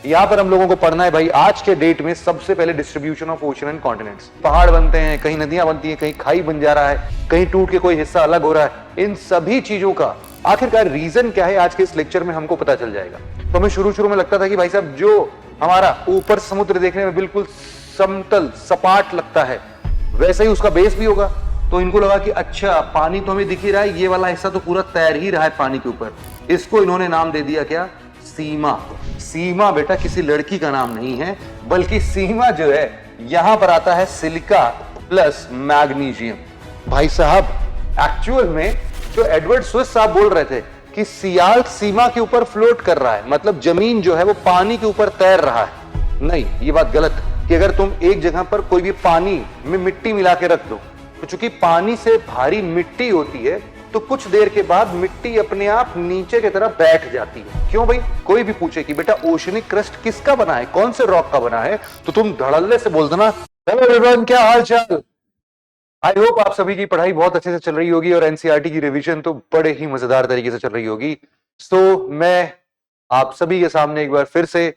यहाँ पर हम लोगों को पढ़ना है भाई आज के डेट में सबसे पहले distribution of ocean and continents. पहाड़ बनते हैं, कहीं नदियां बनती हैं, कहीं खाई बन जा रहा है, कहीं टूट के कोई हिस्सा अलग हो रहा है। इन सभी चीजों का आखिरकार रीजन क्या है, आज के इस लेक्चर में हमको पता चल जाएगा। तो हमें शुरू में लगता था कि भाई साहब जो हमारा ऊपर समुद्र देखने में बिल्कुल समतल सपाट लगता है, वैसे ही उसका बेस भी होगा। तो इनको लगा कि अच्छा पानी तो हमें दिख ही रहा है, ये वाला हिस्सा तो पूरा तैर ही रहा है पानी के ऊपर। इसको इन्होंने नाम दे दिया क्या? सीमा। सीमा बेटा किसी लड़की का नाम नहीं है, बल्कि सीमा जो है यहां पर आता है सिलिका प्लस मैग्नीशियम। भाई साहब एक्चुअल में जो एडवर्ड स्विस साहब बोल रहे थे कि सियाल सीमा के ऊपर फ्लोट कर रहा है, मतलब जमीन जो है वो पानी के ऊपर तैर रहा है। नहीं, ये बात गलत कि अगर तुम एक जगह पर कोई भी पानी में मिट्टी मिला के रख दो, तो चूंकि पानी से भारी मिट्टी होती है, तो कुछ देर के बाद मिट्टी अपने आप नीचे की तरफ बैठ जाती है। क्यों भाई? कोई भी पूछे कि बेटा ओशनिक क्रस्ट किसका बना है, कौन से रॉक का बना है, तो तुम धड़ल्ले से बोल देना हेलो एवरीवन, क्या हाल चाल। आई होप आप सभी की पढ़ाई बहुत अच्छे से चल रही होगी और एनसीईआरटी की रिवीजन तो बड़े ही मजेदार तरीके से चल रही होगी। सो मैं आप सभी के सामने एक बार फिर से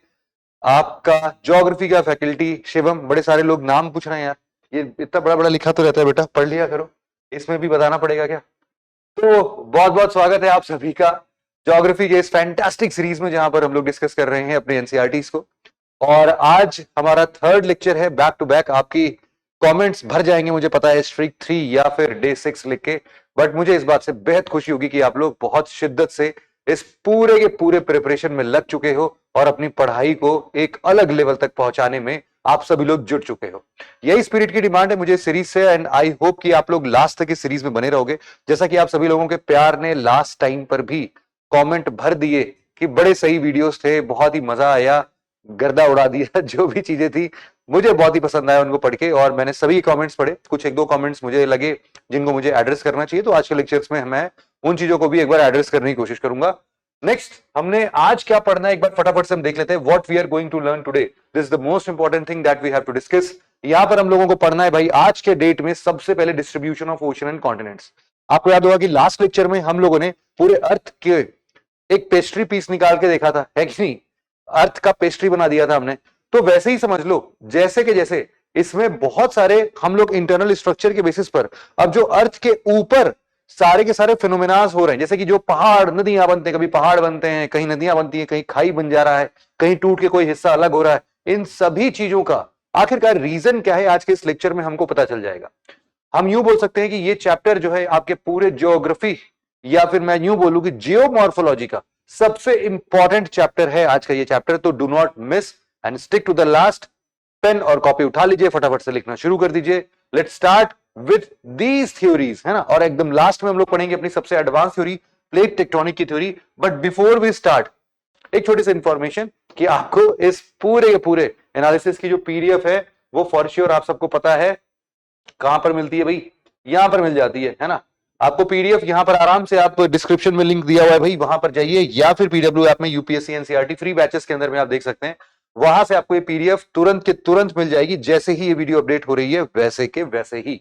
आपका ज्योग्राफी का फैकल्टी शिवम। बड़े सारे लोग नाम पूछ रहे हैं यार, ये इतना बड़ा बड़ा लिखा तो रहता है बेटा, पढ़ लिया करो, इसमें भी बताना पड़ेगा क्या? तो बहुत बहुत स्वागत है आप सभी का ज्योग्राफी के इस फैंटास्टिक सीरीज में, जहां पर हम लोग डिस्कस कर रहे हैं अपने एनसीईआरटीज को। और आज हमारा थर्ड लेक्चर है बैक टू बैक। आपकी कमेंट्स भर जाएंगे मुझे पता है स्ट्रीक 3 या फिर डे 6 लिख के, बट मुझे इस बात से बेहद खुशी होगी कि आप लोग बहुत शिद्दत से इस पूरे के पूरे प्रिपरेशन में लग चुके हो और अपनी पढ़ाई को एक अलग लेवल तक पहुंचाने में आप सभी लोग जुट चुके हो। यही स्पिरिट की डिमांड है मुझे सीरीज से, एंड आई होप कि आप लोग लास्ट तक इस सीरीज में बने रहोगे। जैसा कि आप सभी लोगों के प्यार ने लास्ट टाइम पर भी कमेंट भर दिए कि बड़े सही वीडियोस थे, बहुत ही मजा आया, गर्दा उड़ा दिया, जो भी चीजें थी मुझे बहुत ही पसंद आया उनको पढ़ के। और मैंने सभी कमेंट्स पढ़े, कुछ एक दो कमेंट्स मुझे लगे जिनको मुझे एड्रेस करना चाहिए, तो आज के लेक्चर्स में मैं उन चीजों को भी एक बार एड्रेस करने की कोशिश करूंगा। नेक्स्ट हमने आज क्या पढ़ना है एक बार फटाफट से हम देख लेते हैं। What we are going to learn today, this is the most important thing that we have to discuss. यहां पर हम लोगों को पढ़ना है भाई आज के डेट में सबसे पहले distribution of ocean and continents. आपको याद होगा कि लास्ट लेक्चर में हम लोगों ने पूरे अर्थ के एक पेस्ट्री पीस निकाल के देखा था, है कि नहीं? अर्थ का पेस्ट्री बना दिया था हमने। तो वैसे ही समझ लो जैसे के जैसे इसमें बहुत सारे हम लोग इंटरनल स्ट्रक्चर के बेसिस पर अब जो अर्थ के ऊपर सारे के सारे फिनोमेनाज हो रहे हैं, जैसे कि जो पहाड़ नदियां बनते हैं, कभी पहाड़ बनते हैं, कहीं नदियां बनती हैं, कहीं खाई बन जा रहा है, कहीं टूट के कोई हिस्सा अलग हो रहा है। इन सभी चीजों का आखिरकार रीजन क्या है, आज के इस लेक्चर में हमको पता चल जाएगा। हम यूं बोल सकते हैं कि ये चैप्टर जो है आपके पूरे ज्योग्राफी या फिर मैं यूं बोलूं कि जियोमॉर्फोलॉजी का सबसे इंपॉर्टेंट चैप्टर है आज का ये चैप्टर। तो do not miss and stick to the last. Pen और कॉपी उठा लीजिए, फटाफट से लिखना शुरू कर दीजिए। Let's start with these theories, है ना। और एकदम लास्ट में हम लोग पढ़ेंगे अपनी सबसे एडवांस थ्योरी, प्लेट टेक्टोनिक की theory. But before we start एक छोटी सी इंफॉर्मेशन कि आपको इस पूरे के पूरे एनालिसिस की जो पीडीएफ है वो फॉर श्योर आप सबको पता है कहां पर मिलती है भाई, यहां पर मिल जाती है ना। आपको पीडीएफ यहां पर आराम से, आप डिस्क्रिप्शन में लिंक दिया हुआ है भाई, वहां पर जाइए, या फिर पीडब्ल्यू ऐप में यूपीएससी एनसीईआरटी फ्री बैचेस के अंदर में आप देख सकते हैं, वहां से आपको ये पीडीएफ तुरंत के तुरंत मिल जाएगी। जैसे ही ये वीडियो अपडेट हो रही है वैसे के वैसे ही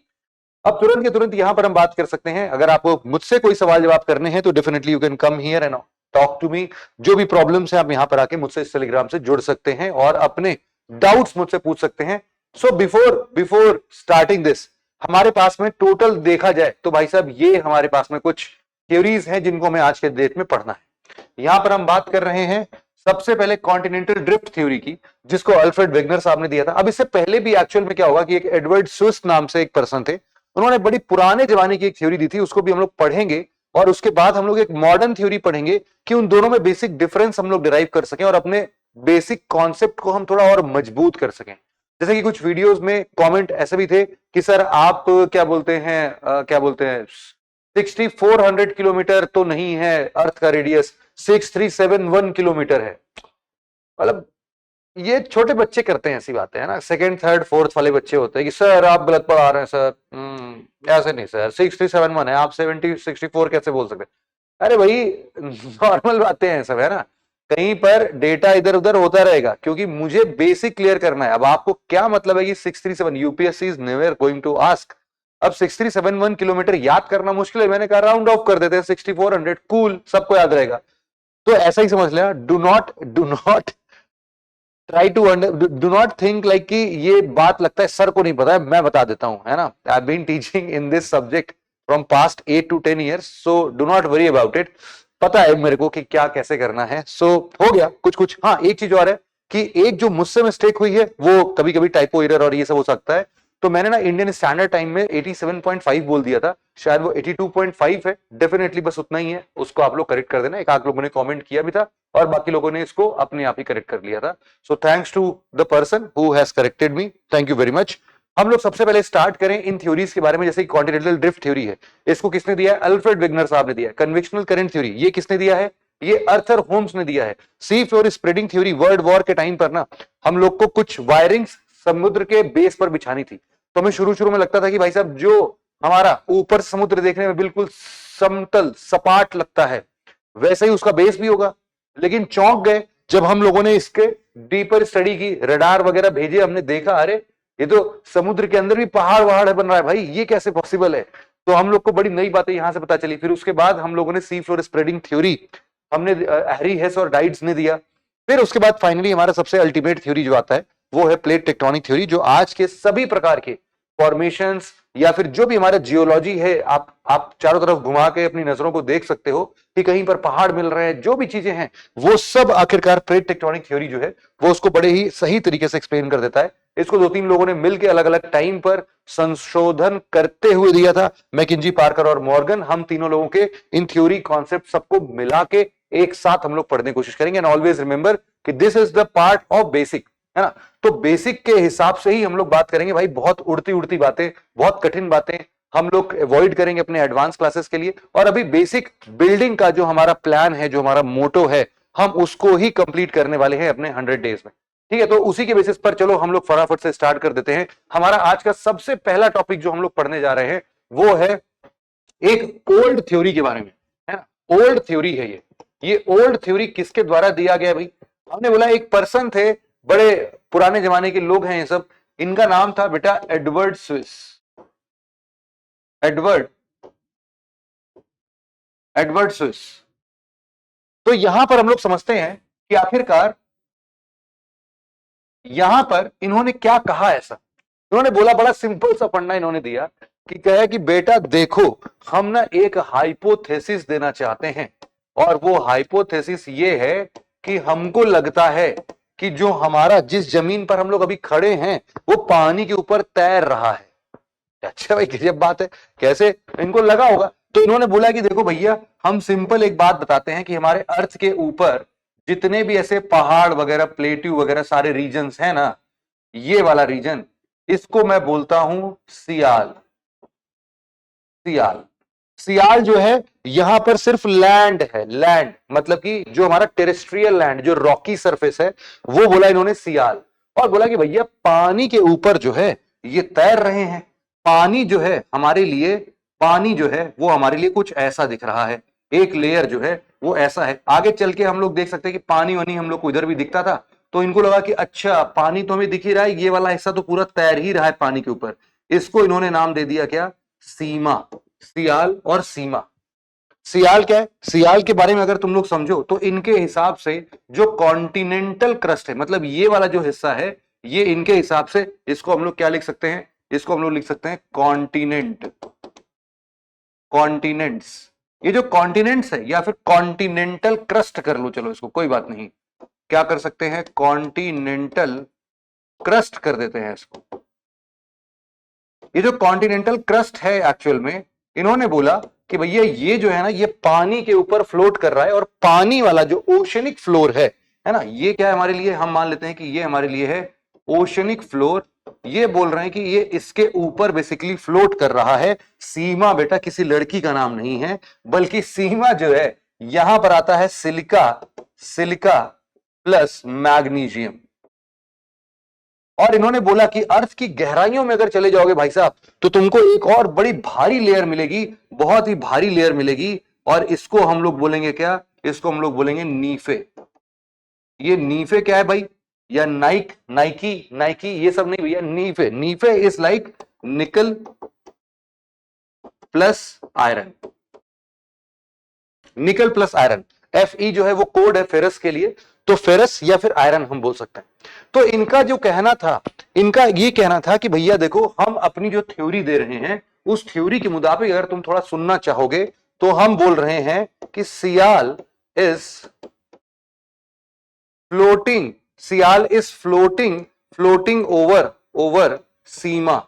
अब तुरंत के तुरंत यहां पर हम बात कर सकते हैं। अगर आपको मुझसे कोई सवाल जवाब करने हैं तो definitely you can come here and talk to me. जो भी प्रॉब्लम्स है आप यहां पर आके मुझसे इस टेलीग्राम से जुड़ सकते हैं और अपने डाउट्स मुझसे पूछ सकते हैं। सो बिफोर स्टार्टिंग दिस, हमारे पास में टोटल देखा जाए तो भाई साहब ये हमारे पास में कुछ थ्योरीज हैं जिनको हमें आज के डेट में पढ़ना है। यहां पर हम बात कर रहे हैं सबसे पहले कॉन्टिनेंटल ड्रिफ्ट थ्योरी की, जिसको अल्फ्रेड वेगनर साहब ने दिया था। अब इससे पहले भी एक्चुअल में क्या होगा कि एक एडवर्ड स्विस नाम से एक पर्सन थे, उन्होंने बड़ी पुराने जमाने की एक थ्योरी दी थी, उसको भी हम लोग पढ़ेंगे। और उसके बाद हम लोग एक मॉडर्न थ्योरी पढ़ेंगे कि उन दोनों में बेसिक डिफरेंस हम लोग डिराइव कर सकें और अपने बेसिक कॉन्सेप्ट को हम थोड़ा और मजबूत कर सकें। जैसे कि कुछ वीडियोस में कमेंट ऐसे भी थे कि सर आप क्या बोलते हैं 6400 किलोमीटर तो नहीं है अर्थ का रेडियस, 6371 किलोमीटर है। मतलब ये छोटे बच्चे करते हैं ऐसी बातें, है ना। सेकंड थर्ड फोर्थ वाले बच्चे होते हैं कि सर आप गलत पढ़ा रहे हैं सर, ऐसे नहीं सर, 6371 है, आप 64 कैसे बोल सकते हैं? अरे भाई नॉर्मल बातें हैं सब, है ना। कहीं पर डेटा इधर उधर होता रहेगा, क्योंकि मुझे बेसिक क्लियर करना है। अब आपको क्या मतलब है कि 637, UPSC is never going to ask. अब 6371 किलोमीटर याद करना मुश्किल है, मैंने कहा राउंड ऑफ कर देते हैं 6400, कूल, सबको याद रहेगा। तो ऐसा ही समझ लेना, do not try to do not think like कि ये बात लगता है सर को नहीं पता है, मैं बता देता हूं, है ना। I have been teaching in this subject from past 8 to 10 years, so do not worry about it. पता है मेरे को कि क्या कैसे करना है, सो हो गया कुछ कुछ। हाँ, एक चीज और है कि एक जो मुझसे मिस्टेक हुई है वो कभी कभी टाइपो एरर और ये सब हो सकता है। तो मैंने ना इंडियन स्टैंडर्ड टाइम में 87.5 बोल दिया था, शायद वो 82.5 है, डेफिनेटली बस उतना ही है, उसको आप लोग करेक्ट कर देना। एक आध लोगों ने कमेंट किया भी था और बाकी लोगों ने इसको अपने आप ही करेक्ट कर लिया था। So thanks to the person who has corrected me, thank you very much. हम लोग सबसे पहले स्टार्ट करें इन थ्योरीज के बारे में। जैसे कॉन्टिनेंटल ड्रिफ्ट थ्योरी है, इसको किसने दिया है? अल्फ्रेड विग्नर साहब ने दिया है। कन्वेक्शनल करंट थ्योरी ये किसने दिया है? ये अर्थर होम्स ने दिया है। Sea floor spreading theory world war के टाइम पर ना हम लोग को कुछ वायरिंग्स समुद्र के बेस पर बिछानी थी। तो हमें शुरू शुरू में लगता था कि भाई साहब जो हमारा ऊपर समुद्र देखने में बिल्कुल समतल सपाट लगता है वैसे ही उसका बेस भी होगा। लेकिन चौंक गए जब हम लोगों ने इसके डीपर स्टडी की, रडार वगैरह भेजे, हमने देखा अरे ये तो समुद्र के अंदर भी पहाड़ वहाड़ बन रहा है भाई, ये कैसे पॉसिबल है। तो हम लोग को बड़ी नई बातें यहां से पता चली। फिर उसके बाद हम लोगों ने सी फ्लोर स्प्रेडिंग थ्योरी हमने हैरी हेस और डाइट्स ने दिया। फिर उसके बाद फाइनली हमारा सबसे अल्टीमेट थ्योरी जो आता है वो है प्लेट टेक्टोनिक थ्योरी, जो आज के सभी प्रकार के फॉर्मेशंस या फिर जो भी हमारा जियोलॉजी है, आप चारों तरफ घुमा के अपनी नजरों को देख सकते हो कि कहीं पर पहाड़ मिल रहे हैं, जो भी चीजें हैं वो सब आखिरकार प्लेट टेक्टोनिक थ्योरी जो है वो उसको बड़े ही सही तरीके से एक्सप्लेन कर देता है। इसको दो तीन लोगों ने मिलकर अलग अलग टाइम पर संशोधन करते हुए दिया था, मैकिंजी, पार्कर और मॉर्गन। हम तीनों लोगों के इन थ्योरी कॉन्सेप्ट सबको मिला के एक साथ हम लोग पढ़ने की कोशिश करेंगे। एंड ऑलवेज रिमेंबर कि this is the part of basic, है ना। तो बेसिक के हिसाब से ही हम लोग बात करेंगे भाई। बहुत उड़ती उड़ती बातें, बहुत कठिन बातें हम लोग अवॉइड करेंगे अपने एडवांस क्लासेस के लिए। और अभी बेसिक बिल्डिंग का जो हमारा प्लान है, जो हमारा मोटो है, हम उसको ही कंप्लीट करने वाले हैं अपने 100 डेज में। ठीक है, तो उसी के बेसिस पर चलो हम लोग फटाफट से स्टार्ट कर देते हैं। हमारा आज का सबसे पहला टॉपिक जो हम लोग पढ़ने जा रहे हैं वो है एक ओल्ड थ्योरी के बारे में, है ना। ओल्ड थ्योरी है ये ओल्ड थ्योरी किसके द्वारा दिया गया भाई? हमने बोला एक पर्सन थे, बड़े पुराने जमाने के लोग हैं ये सब। इनका नाम था बेटा एडवर्ड स्विस। Edward Swiss. तो यहां पर हम लोग समझते हैं कि आखिरकार यहां पर इन्होंने क्या कहा ऐसा। इन्होंने बोला, बड़ा सिंपल सा फंडा इन्होंने दिया कि कहे कि बेटा देखो, हम ना एक हाइपोथेसिस देना चाहते हैं और वो हाइपोथेसिस ये है कि हमको लगता है कि जो हमारा जिस जमीन पर हम लोग अभी खड़े हैं वो पानी के ऊपर तैर रहा है। अच्छा भाई, गजब बात है। कैसे इनको लगा होगा? तो इन्होंने बोला कि देखो भैया, हम सिंपल एक बात बताते हैं कि हमारे अर्थ के ऊपर जितने भी ऐसे पहाड़ वगैरह, प्लेट्यू वगैरह सारे रीजन्स हैं ना, ये वाला रीजन, इसको मैं बोलता हूं सियाल। सियाल सियाल जो है यहां पर सिर्फ लैंड है। लैंड मतलब कि जो हमारा टेरेस्ट्रियल लैंड, जो रॉकी सरफेस है, वो बोला इन्होंने सियाल। और बोला कि भैया पानी के ऊपर जो है ये तैर रहे हैं। पानी जो है हमारे लिए, पानी जो है वो हमारे लिए कुछ ऐसा दिख रहा है, एक लेयर जो है वो ऐसा है। आगे चल के हम लोग देख सकते हैं कि पानी वानी हम लोग को इधर भी दिखता था, तो इनको लगा कि अच्छा पानी तो हमें दिख ही रहा है, ये वाला हिस्सा तो पूरा तैर ही रहा है पानी के ऊपर। इसको इन्होंने नाम दे दिया क्या? सीमा। सियाल और सीमा। सियाल क्या है? सियाल के बारे में अगर तुम लोग समझो तो इनके हिसाब से जो कॉन्टिनेंटल क्रस्ट है, मतलब ये वाला जो हिस्सा है, ये इनके हिसाब से इसको हम लोग क्या लिख सकते हैं? इसको हम लोग लिख सकते हैं कॉन्टिनेंट। कॉन्टिनेंट्स, ये जो कॉन्टिनेंट्स है या फिर कॉन्टिनेंटल क्रस्ट कर लो, चलो इसको कोई बात नहीं, क्या कर सकते हैं? कॉन्टिनेंटल क्रस्ट कर देते हैं इसको। ये जो कॉन्टिनेंटल क्रस्ट है एक्चुअल में इन्होंने बोला कि भैया ये जो है ना, ये पानी के ऊपर फ्लोट कर रहा है। और पानी वाला जो ओशनिक फ्लोर है ना, ये क्या है हमारे लिए? हम मान लेते हैं कि ये हमारे लिए है ओशनिक फ्लोर। ये बोल रहे हैं कि ये इसके ऊपर बेसिकली फ्लोट कर रहा है। सीमा बेटा किसी लड़की का नाम नहीं है, बल्कि सीमा जो है यहां पर आता है सिलिका, सिलिका प्लस मैग्नीशियम। और इन्होंने बोला कि अर्थ की गहराइयों में अगर चले जाओगे भाई साहब, तो तुमको एक और बड़ी भारी लेयर मिलेगी, बहुत ही भारी लेयर मिलेगी। और इसको हम लोग बोलेंगे क्या? इसको हम लोग बोलेंगे नीफे। ये नीफे क्या है भाई? या नाइक, नाइकी, नाइकी ये सब नहीं भैया, nife. Nife is like nickel plus iron. Nickel plus iron, Fe जो है वो कोड है फेरस के लिए। तो फेरस या फिर आयरन हम बोल सकते हैं। तो इनका जो कहना था, इनका ये कहना था कि भैया देखो हम अपनी जो थ्योरी दे रहे हैं उस थ्योरी के मुताबिक अगर तुम थोड़ा सुनना चाहोगे तो हम बोल रहे हैं कि sial is floating, sial is floating, floating over sima.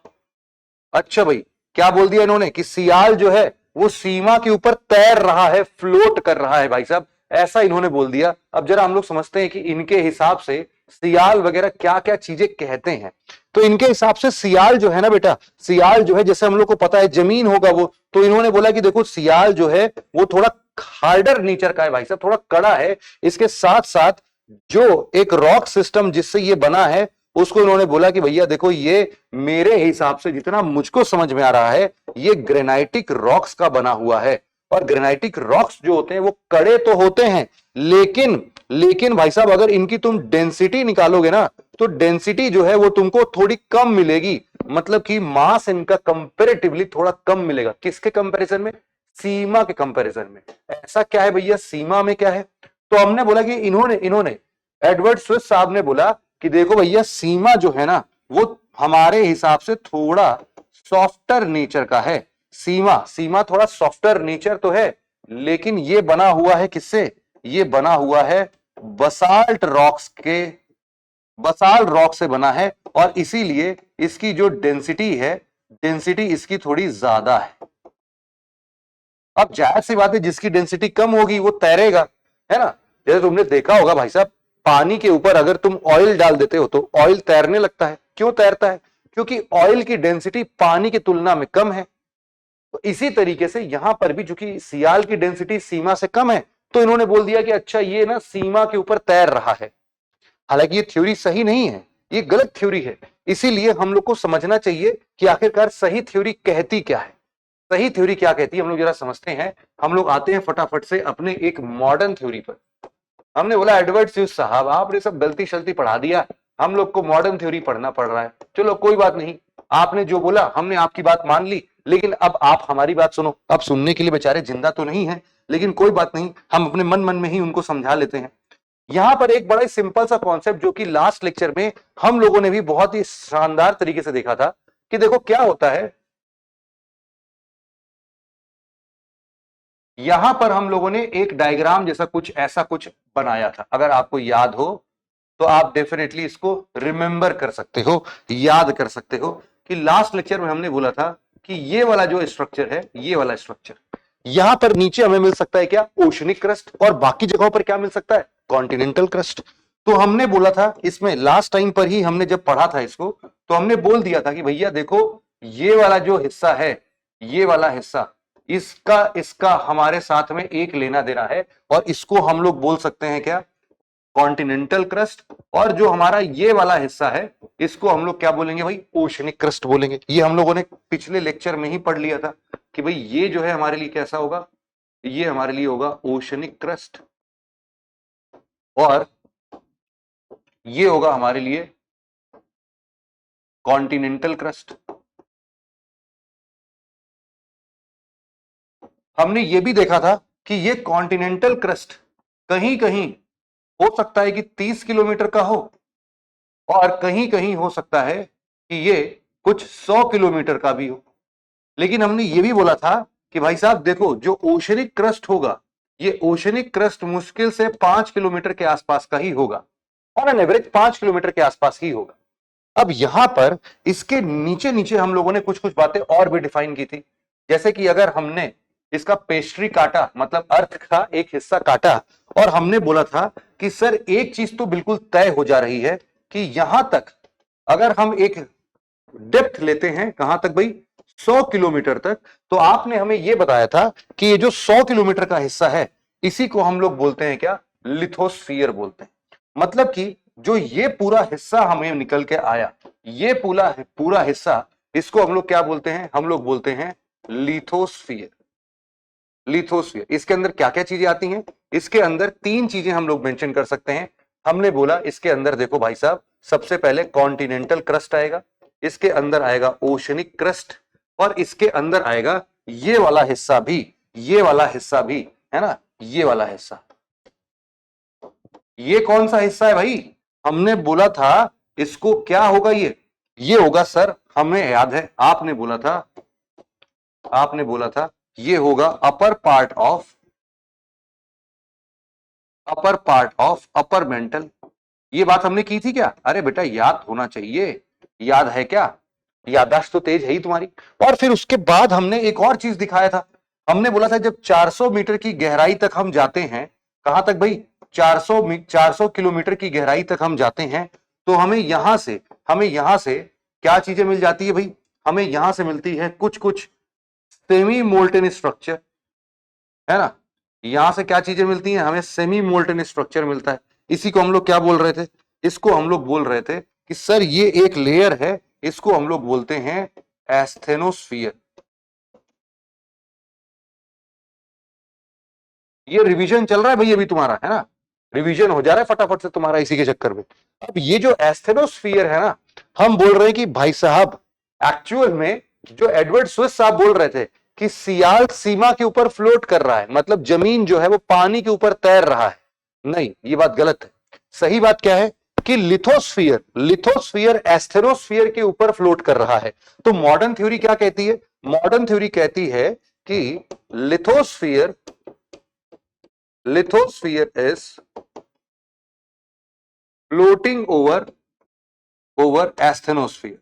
अच्छा भाई, क्या बोल दिया इन्होंने कि सियाल जो है वो सीमा के ऊपर तैर रहा है, फ्लोट कर रहा है भाई साहब, ऐसा इन्होंने बोल दिया। अब जरा हम लोग समझते हैं कि इनके हिसाब से सियाल वगैरह क्या क्या चीजें कहते हैं। तो इनके हिसाब से सियाल जो है ना बेटा, सियाल जो है जैसे हम लोग को पता है जमीन होगा वो, तो इन्होंने बोला कि देखो सियाल जो है वो थोड़ा हार्डर नेचर का है भाई साहब, थोड़ा कड़ा है। इसके साथ साथ जो एक रॉक सिस्टम जिससे ये बना है उसको इन्होंने बोला कि भैया देखो ये मेरे हिसाब से जितना मुझको समझ में आ रहा है ये ग्रेनाइटिक रॉक्स का बना हुआ है। और ग्रेनाइटिक रॉक्स जो होते हैं वो कड़े तो होते हैं, लेकिन भाई साहब अगर इनकी तुम डेंसिटी निकालोगे ना तो डेंसिटी जो है वो तुमको थोड़ी कम मिलेगी, मतलब कि मास इनका कंपैरेटिवली थोड़ा कम मिलेगा। किसके कंपैरिजन में? सीमा के कंपैरिजन में। ऐसा क्या है भैया सीमा में क्या है? तो हमने बोला कि इन्होंने एडवर्ड स्विस साहब ने बोला कि देखो भैया सीमा जो है ना वो हमारे हिसाब से थोड़ा सॉफ्टर नेचर का है। सीमा थोड़ा सॉफ्टर नेचर तो है, लेकिन ये बना हुआ है किससे? ये बना हुआ है बसाल्ट रॉक्स के, बसाल्ट रॉक से बना है और इसीलिए इसकी जो डेंसिटी है, डेंसिटी इसकी थोड़ी ज्यादा है। अब जाहिर सी बात है जिसकी डेंसिटी कम होगी वो तैरेगा, है ना। जैसे तुमने देखा होगा भाई साहब, पानी के ऊपर अगर तुम ऑयल डाल देते हो तो ऑयल तैरने लगता है। क्यों तैरता है? क्योंकि ऑयल की डेंसिटी पानी की तुलना में कम है। तो इसी तरीके से यहां पर भी चूंकि सियाल की डेंसिटी सीमा से कम है तो इन्होंने बोल दिया कि अच्छा ये ना सीमा के ऊपर तैर रहा है। हालांकि ये थ्योरी सही नहीं है, ये गलत थ्योरी है। इसीलिए हम लोग को समझना चाहिए कि आखिरकार सही थ्योरी कहती क्या है। सही थ्योरी क्या कहती है हम लोग जरा समझते हैं। हम लोग आते हैं फटाफट से अपने एक मॉडर्न थ्योरी पर। हमने बोला एडवर्ड स्विस साहब आपने सब गलती शलती पढ़ा दिया, हम लोग को मॉडर्न थ्योरी पढ़ना पड़ रहा है। चलो कोई बात नहीं, आपने जो बोला हमने आपकी बात मान ली, लेकिन अब आप हमारी बात सुनो। अब सुनने के लिए बेचारे जिंदा तो नहीं है, लेकिन कोई बात नहीं, हम अपने मन मन में ही उनको समझा लेते हैं। यहां पर एक बड़ा ही सिंपल सा कॉन्सेप्ट जो कि लास्ट लेक्चर में हम लोगों ने भी बहुत ही शानदार तरीके से देखा था कि देखो क्या होता है। यहां पर हम लोगों ने एक डायग्राम जैसा कुछ ऐसा कुछ बनाया था, अगर आपको याद हो तो आप डेफिनेटली इसको रिमेंबर कर सकते हो, याद कर सकते हो कि लास्ट लेक्चर में हमने बोला था कि ये वाला जो स्ट्रक्चर है, ये वाला स्ट्रक्चर यहां पर नीचे हमें मिल सकता है क्या? ओशनिक क्रस्ट, और बाकी जगहों पर क्या मिल सकता है? Continental crust. तो हमने बोला था इसमें लास्ट टाइम पर ही हमने जब पढ़ा था इसको तो हमने बोल दिया था कि भैया देखो ये वाला जो हिस्सा है, ये वाला हिस्सा इसका इसका हमारे साथ में एक लेना देना है और इसको हम लोग बोल सकते हैं क्या? Continental crust. और जो हमारा ये वाला हिस्सा है इसको हम लोग क्या बोलेंगे भाई? ओशनिक क्रस्ट बोलेंगे। ये हम लोगों ने पिछले लेक्चर में ही पढ़ लिया था कि भाई ये जो है हमारे लिए कैसा होगा? ये हमारे लिए होगा ओशनिक क्रस्ट और ये होगा हमारे लिए कॉन्टिनेंटल क्रस्ट। हमने ये भी देखा था कि ये कॉन्टिनेंटल क्रस्ट कहीं कहीं हो सकता है कि 30 किलोमीटर का हो और कहीं कहीं हो सकता है कि ये कुछ 100 किलोमीटर का भी हो। लेकिन हमने ये भी बोला था कि भाई साहब देखो जो ओशनिक क्रस्ट होगा, ये ओशनिक क्रस्ट मुश्किल से 5 किलोमीटर के आसपास का ही होगा, ऑन एन एवरेज 5 किलोमीटर के आसपास ही होगा। अब यहां पर इसके नीचे नीचे हम लोगों ने कुछ कुछ बातें और भी डिफाइन की थी, जैसे कि अगर हमने इसका पेस्ट्री काटा, मतलब अर्थ का एक हिस्सा काटा, और हमने बोला था कि सर एक चीज तो बिल्कुल तय हो जा रही है कि यहां तक अगर हम एक डेप्थ लेते हैं, कहां तक भाई? 100 किलोमीटर तक, तो आपने हमें यह बताया था कि ये जो 100 किलोमीटर का हिस्सा है इसी को हम लोग बोलते हैं क्या? लिथोस्फीयर बोलते हैं। मतलब कि जो ये पूरा हिस्सा हमें निकल के आया, ये पूरा पूरा हिस्सा, इसको हम लोग क्या बोलते हैं? हम लोग बोलते हैं लिथोस्फीयर। लिथोस्फीयर इसके अंदर क्या क्या चीजें आती हैं? इसके अंदर 3 चीजें हम लोग मेंशन कर सकते हैं। हमने बोला इसके अंदर देखो भाई साहब, सबसे पहले कॉन्टिनेंटल क्रस्ट आएगा, इसके अंदर आएगा ओशनिक क्रस्ट, और इसके अंदर आएगा ये वाला हिस्सा भी, ये वाला हिस्सा भी, है ना, ये वाला हिस्सा। ये कौन सा हिस्सा है भाई? हमने बोला था इसको क्या होगा, ये होगा सर, हमें याद है आपने बोला था ये होगा upper part of upper mantle. ये बात हमने की थी क्या? अरे बेटा याद होना चाहिए, याद है क्या? याददाश्त तो तेज है ही तुम्हारी। और फिर उसके बाद हमने एक और चीज दिखाया था, हमने बोला था जब 400 मीटर की गहराई तक हम जाते हैं, कहां तक भाई? 400 किलोमीटर की गहराई तक हम जाते हैं, तो हमें यहां से क्या चीजें मिल जाती है भाई? हमें यहां से मिलती है कुछ कुछ सेमी मोल्टेन स्ट्रक्चर, है ना? यहां से क्या चीजें मिलती हैं? हमें सेमी मोल्टेन स्ट्रक्चर मिलता है। इसी को हम लोग क्या बोल रहे थे? इसको हम लोग बोल रहे थे कि सर ये एक लेयर है, इसको हम लोग बोलते हैं एस्थेनोस्फियर। ये रिवीजन चल रहा है भाई अभी तुम्हारा, है ना? रिवीजन हो जा रहा है फटाफट से तुम्हारा इसी के चक्कर में। अब ये जो एस्थेनोस्फियर है ना, हम बोल रहे हैं कि भाई साहब एक्चुअल में जो एडवर्ड स्विस साहब बोल रहे थे कि सियाल सीमा के ऊपर फ्लोट कर रहा है, मतलब जमीन जो है वो पानी के ऊपर तैर रहा है, नहीं ये बात गलत है। सही बात क्या है कि लिथोस्फियर एस्थेनोस्फियर के ऊपर फ्लोट कर रहा है। तो मॉडर्न थ्योरी क्या कहती है? मॉडर्न थ्योरी कहती है कि lithosphere is floating over asthenosphere.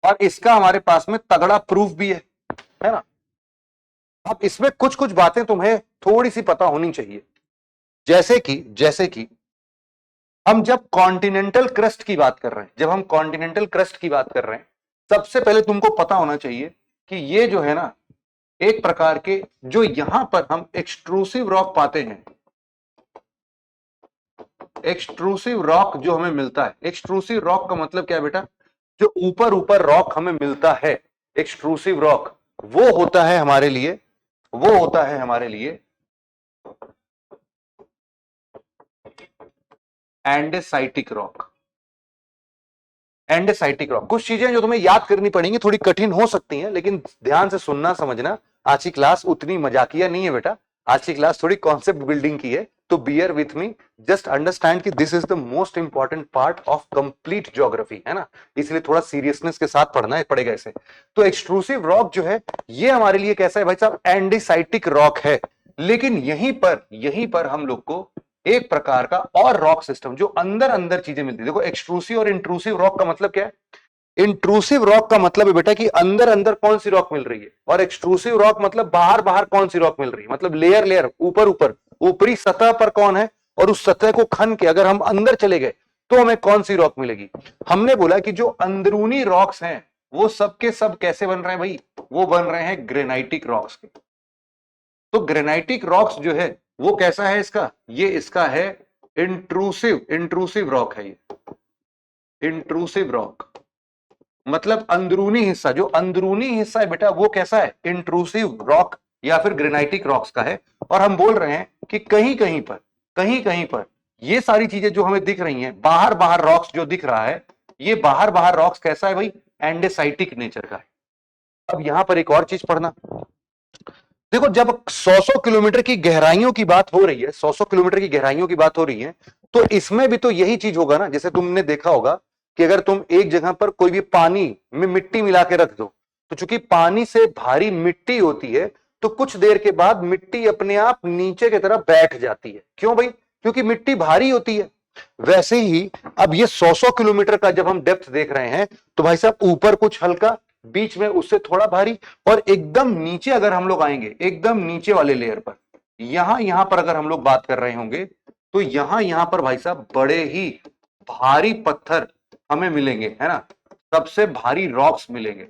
और इसका हमारे पास में तगड़ा प्रूफ भी है ना? अब इसमें कुछ कुछ बातें तुम्हें थोड़ी सी पता होनी चाहिए, जैसे कि हम जब कॉन्टिनेंटल क्रस्ट की बात कर रहे हैं, सबसे पहले तुमको पता होना चाहिए कि ये जो है ना, एक प्रकार के जो यहां पर हम एक्सट्रूसिव रॉक पाते हैं, एक्सट्रूसिव रॉक जो हमें मिलता है, एक्सट्रूसिव रॉक का मतलब क्या है बेटा? जो ऊपर ऊपर रॉक हमें मिलता है, एक्सट्रूसिव रॉक, वो होता है हमारे लिए एंडेसाइटिक रॉक। कुछ चीजें जो तुम्हें याद करनी पड़ेंगी, थोड़ी कठिन हो सकती हैं, लेकिन ध्यान से सुनना समझना। आज की क्लास उतनी मजाकिया नहीं है बेटा, आज की क्लास थोड़ी कॉन्सेप्ट बिल्डिंग की है, तो bear with me, just understand कि this is the most important part of complete geography, है ना? इसलिए थोड़ा सीरियसनेस के साथ पढ़ना पड़ेगा इसे। तो एक्सट्रूसिव रॉक जो है ये हमारे लिए कैसा है भाई साहब? एंडेसाइटिक रॉक है। लेकिन यहीं पर हम लोग को एक प्रकार का और रॉक सिस्टम जो अंदर अंदर चीजें मिलती है। देखो एक्सट्रूसिव और इंट्रूसिव रॉक का मतलब क्या है? इंट्रूसिव रॉक का मतलब है बेटा कि अंदर अंदर कौन सी रॉक मिल रही है, और एक्सट्रूसिव रॉक मतलब बाहर बाहर कौन सी रॉक मिल रही है, मतलब लेयर लेयर, ऊपर ऊपर, ऊपरी सतह पर कौन है, और उस सतह को खन के अगर हम अंदर चले गए तो हमें कौन सी रॉक मिलेगी। हमने बोला कि जो अंदरूनी रॉक्स हैं वो सब के सब कैसे बन रहे हैं भाई? वो बन रहे हैं ग्रेनाइटिक रॉक्स के। तो ग्रेनाइटिक रॉक्स जो है वो कैसा है? इसका है इंट्रूसिव रॉक है ये, इंट्रूसिव रॉक। मतलब अंदरूनी हिस्सा, जो अंदरूनी हिस्सा है बेटा वो कैसा है? इंट्रूसिव रॉक या फिर ग्रेनाइटिक रॉक्स का है। और हम बोल रहे हैं कि कहीं कहीं पर ये सारी चीजें जो हमें दिख रही हैं, बाहर बाहर रॉक्स जो दिख रहा है, ये बाहर बाहर रॉक्स कैसा है भाई? एंडेसाइटिक नेचर का है। अब यहां पर एक और चीज पढ़ना, देखो जब 100 किलोमीटर की गहराइयों की बात हो रही है, 100 किलोमीटर की गहराइयों की बात हो रही है, तो इसमें भी तो यही चीज होगा ना। जैसे तुमने देखा होगा कि अगर तुम एक जगह पर कोई भी पानी में मिट्टी मिला के रख दो, तो चूंकि पानी से भारी मिट्टी होती है, तो कुछ देर के बाद मिट्टी अपने आप नीचे की तरफ बैठ जाती है। क्यों भाई? क्योंकि मिट्टी भारी होती है। वैसे ही अब ये 100 किलोमीटर का जब हम डेप्थ देख रहे हैं, तो भाई साहब ऊपर कुछ हल्का, बीच में उससे थोड़ा भारी, और एकदम नीचे अगर हम लोग आएंगे, एकदम नीचे वाले लेयर पर, यहां पर अगर हम लोग बात कर रहे होंगे, तो यहां पर भाई साहब बड़े ही भारी पत्थर हमें मिलेंगे, है ना? सबसे भारी रॉक्स मिलेंगे।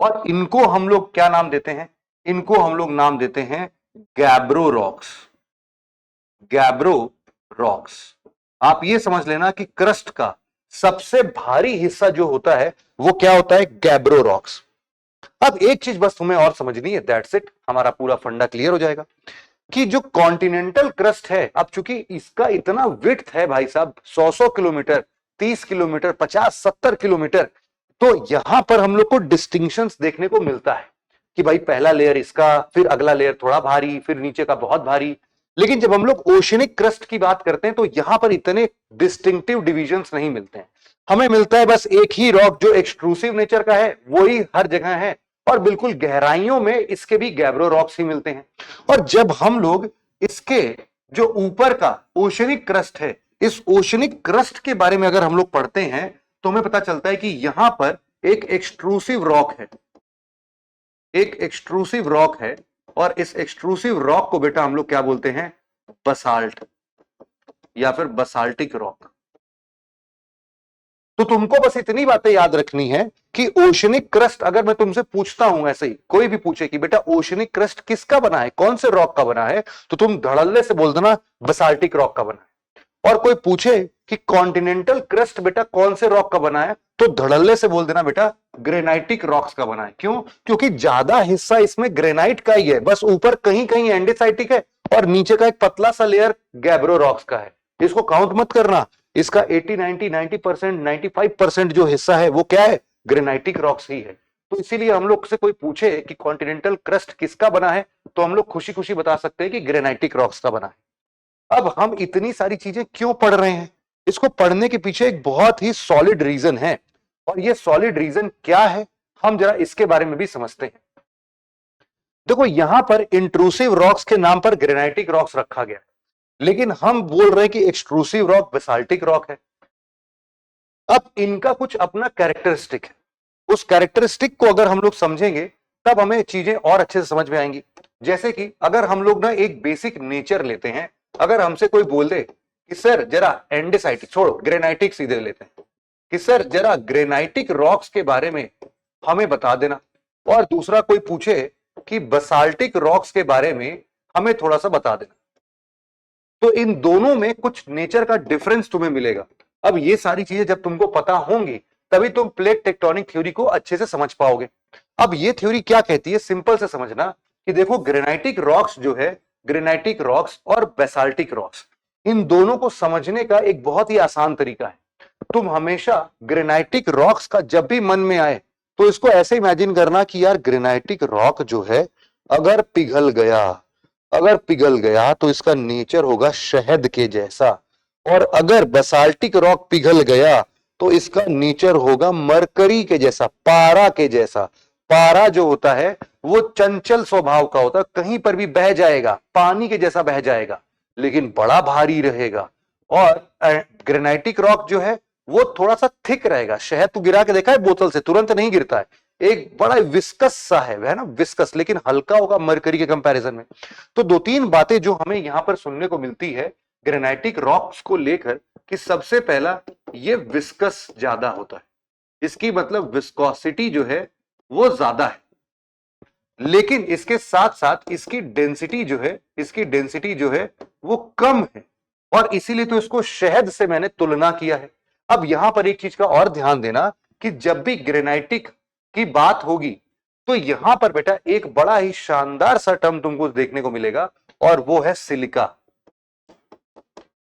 और इनको हम लोग क्या नाम देते हैं? इनको हम लोग नाम देते हैं गैब्रो रॉक्स। Gabbro rocks. आप ये समझ लेना कि क्रस्ट का सबसे भारी हिस्सा जो होता है वो क्या होता है? Gabbro rocks. अब एक चीज बस तुम्हें और समझनी है, दैट्स इट, हमारा पूरा फंडा क्लियर हो जाएगा कि जो कॉन्टिनेंटल क्रस्ट है, अब चूंकि इसका इतना विड्थ है भाई साहब, 100 किलोमीटर, 30 किलोमीटर, 50, 70 किलोमीटर, तो यहां पर हम लोग को डिस्टिंक्शंस देखने को मिलता है कि भाई पहला लेयर इसका, फिर अगला लेयर थोड़ा भारी, फिर नीचे का बहुत भारी। लेकिन जब हम लोग ओशनिक क्रस्ट की बात करते हैं तो यहां पर इतने डिस्टिंक्टिव डिविजन्स नहीं मिलते हैं। हमें मिलता है बस एक ही रॉक जो एक्सट्रूसिव नेचर का है, वही हर जगह है, और बिल्कुल गहराइयों में इसके भी गैब्रो रॉक्स ही मिलते हैं। और जब हम लोग इसके जो ऊपर का ओशनिक क्रस्ट है, इस ओशनिक क्रस्ट के बारे में अगर हम लोग पढ़ते हैं तो हमें पता चलता है कि यहां पर एक एक्सट्रूसिव रॉक है, एक एक्सट्रूसिव रॉक है, और इस एक्सट्रूसिव रॉक को बेटा हम लोग क्या बोलते हैं? बसाल्ट या फिर बसाल्टिक रॉक। तो तुमको बस इतनी बातें याद रखनी है कि ओशनिक क्रस्ट, अगर मैं तुमसे पूछता हूं ऐसे ही, कोई भी पूछे कि बेटा ओशनिक क्रस्ट किसका बना है, कौन से रॉक का बना है, तो तुम धड़ल्ले से बोल देना बसाल्टिक रॉक का बना है। और कोई पूछे कि कॉन्टिनेंटल क्रस्ट बेटा कौन से रॉक का बना है, तो धड़ल्ले से बोल देना बेटा ग्रेनाइटिक रॉक्स का बना है। क्यों? क्योंकि ज्यादा हिस्सा इसमें ग्रेनाइट का ही है, बस ऊपर कहीं कहीं एंडेसाइटिक है और नीचे का एक पतला सा लेयर गैब्रो रॉक्स का है। इसको काउंट मत करना, इसका 80, 90, 90%, 95% जो हिस्सा है वो क्या है? ग्रेनाइटिक रॉक्स ही है। तो इसीलिए हम लोग से कोई पूछे कि कॉन्टिनेंटल क्रस्ट किसका बना है, तो हम लोग खुशी खुशी बता सकते हैं कि ग्रेनाइटिक रॉक्स का बना है। अब हम इतनी सारी चीजें क्यों पढ़ रहे हैं? इसको पढ़ने के पीछे एक बहुत ही सॉलिड रीजन है, और ये सॉलिड रीजन क्या है हम जरा इसके बारे में भी समझते हैं। देखो, यहां पर इंट्रूसिव रॉक्स के नाम पर ग्रेनाइटिक रॉक्स रखा गया, लेकिन हम बोल रहे हैं कि एक्सट्रूसिव रॉक बेसाल्टिक रॉक है। अब इनका कुछ अपना कैरेक्टरिस्टिक है, उस कैरेक्टरिस्टिक को अगर हम लोग समझेंगे तब हमें चीजें और अच्छे से समझ में आएंगी। जैसे कि अगर हम लोग ना एक बेसिक नेचर लेते हैं, अगर हमसे कोई बोल दे कि सर जरा एंडेसाइटिक छोड़ो, ग्रेनाइटिक सीधे लेते हैं, कि सर जरा ग्रेनाइटिक रॉक्स के बारे में हमें बता देना, और दूसरा कोई पूछे कि बसाल्टिक रॉक्स के बारे में हमें थोड़ा सा बता देना, तो इन दोनों में कुछ नेचर का डिफरेंस तुम्हें मिलेगा। अब ये सारी चीजें जब तुमको पता होंगी तभी तुम प्लेट टेक्टोनिक थ्योरी को अच्छे से समझ पाओगे। अब ये थ्योरी क्या कहती है, सिंपल से समझना कि देखो ग्रेनाइटिक रॉक्स जो है, ग्रेनाइटिक रॉक्स और बेसाल्टिक रॉक्स, इन दोनों को समझने का एक बहुत ही आसान तरीका है। तुम हमेशा ग्रेनाइटिक रॉक्स का जब भी मन में आए तो इसको ऐसे इमेजिन करना कि यार ग्रेनाइटिक रॉक जो है अगर पिघल गया, अगर पिघल गया तो इसका नेचर होगा शहद के जैसा, और अगर बसाल्टिक रॉक पिघल गया तो इसका नेचर होगा मरकरी के जैसा, पारा के जैसा। पारा जो होता है वो चंचल स्वभाव का होता है, कहीं पर भी बह जाएगा, पानी के जैसा बह जाएगा, लेकिन बड़ा भारी रहेगा। और ग्रेनाइटिक रॉक जो है वो थोड़ा सा थिक रहेगा, शहद तो गिरा के देखा है बोतल से, तुरंत नहीं गिरता है, एक बड़ा विस्कस सा है ना, विस्कस, लेकिन हल्का होगा मरकरी के कंपैरिजन में। तो दो तीन बातें जो हमें यहां पर सुनने को मिलती है ग्रेनाइटिक रॉक्स को लेकर, कि सबसे पहला ये विस्कस ज्यादा होता है, इसकी मतलब विस्कोसिटी जो है वो ज्यादा है, लेकिन इसके साथ साथ इसकी डेंसिटी जो है, इसकी डेंसिटी जो है वो कम है, और इसीलिए तो इसको शहद से मैंने तुलना किया है। अब यहां पर एक चीज का और ध्यान देना कि जब भी ग्रेनाइटिक की बात होगी तो यहां पर बेटा एक बड़ा ही शानदार सा टर्म तुमको देखने को मिलेगा, और वो है सिलिका।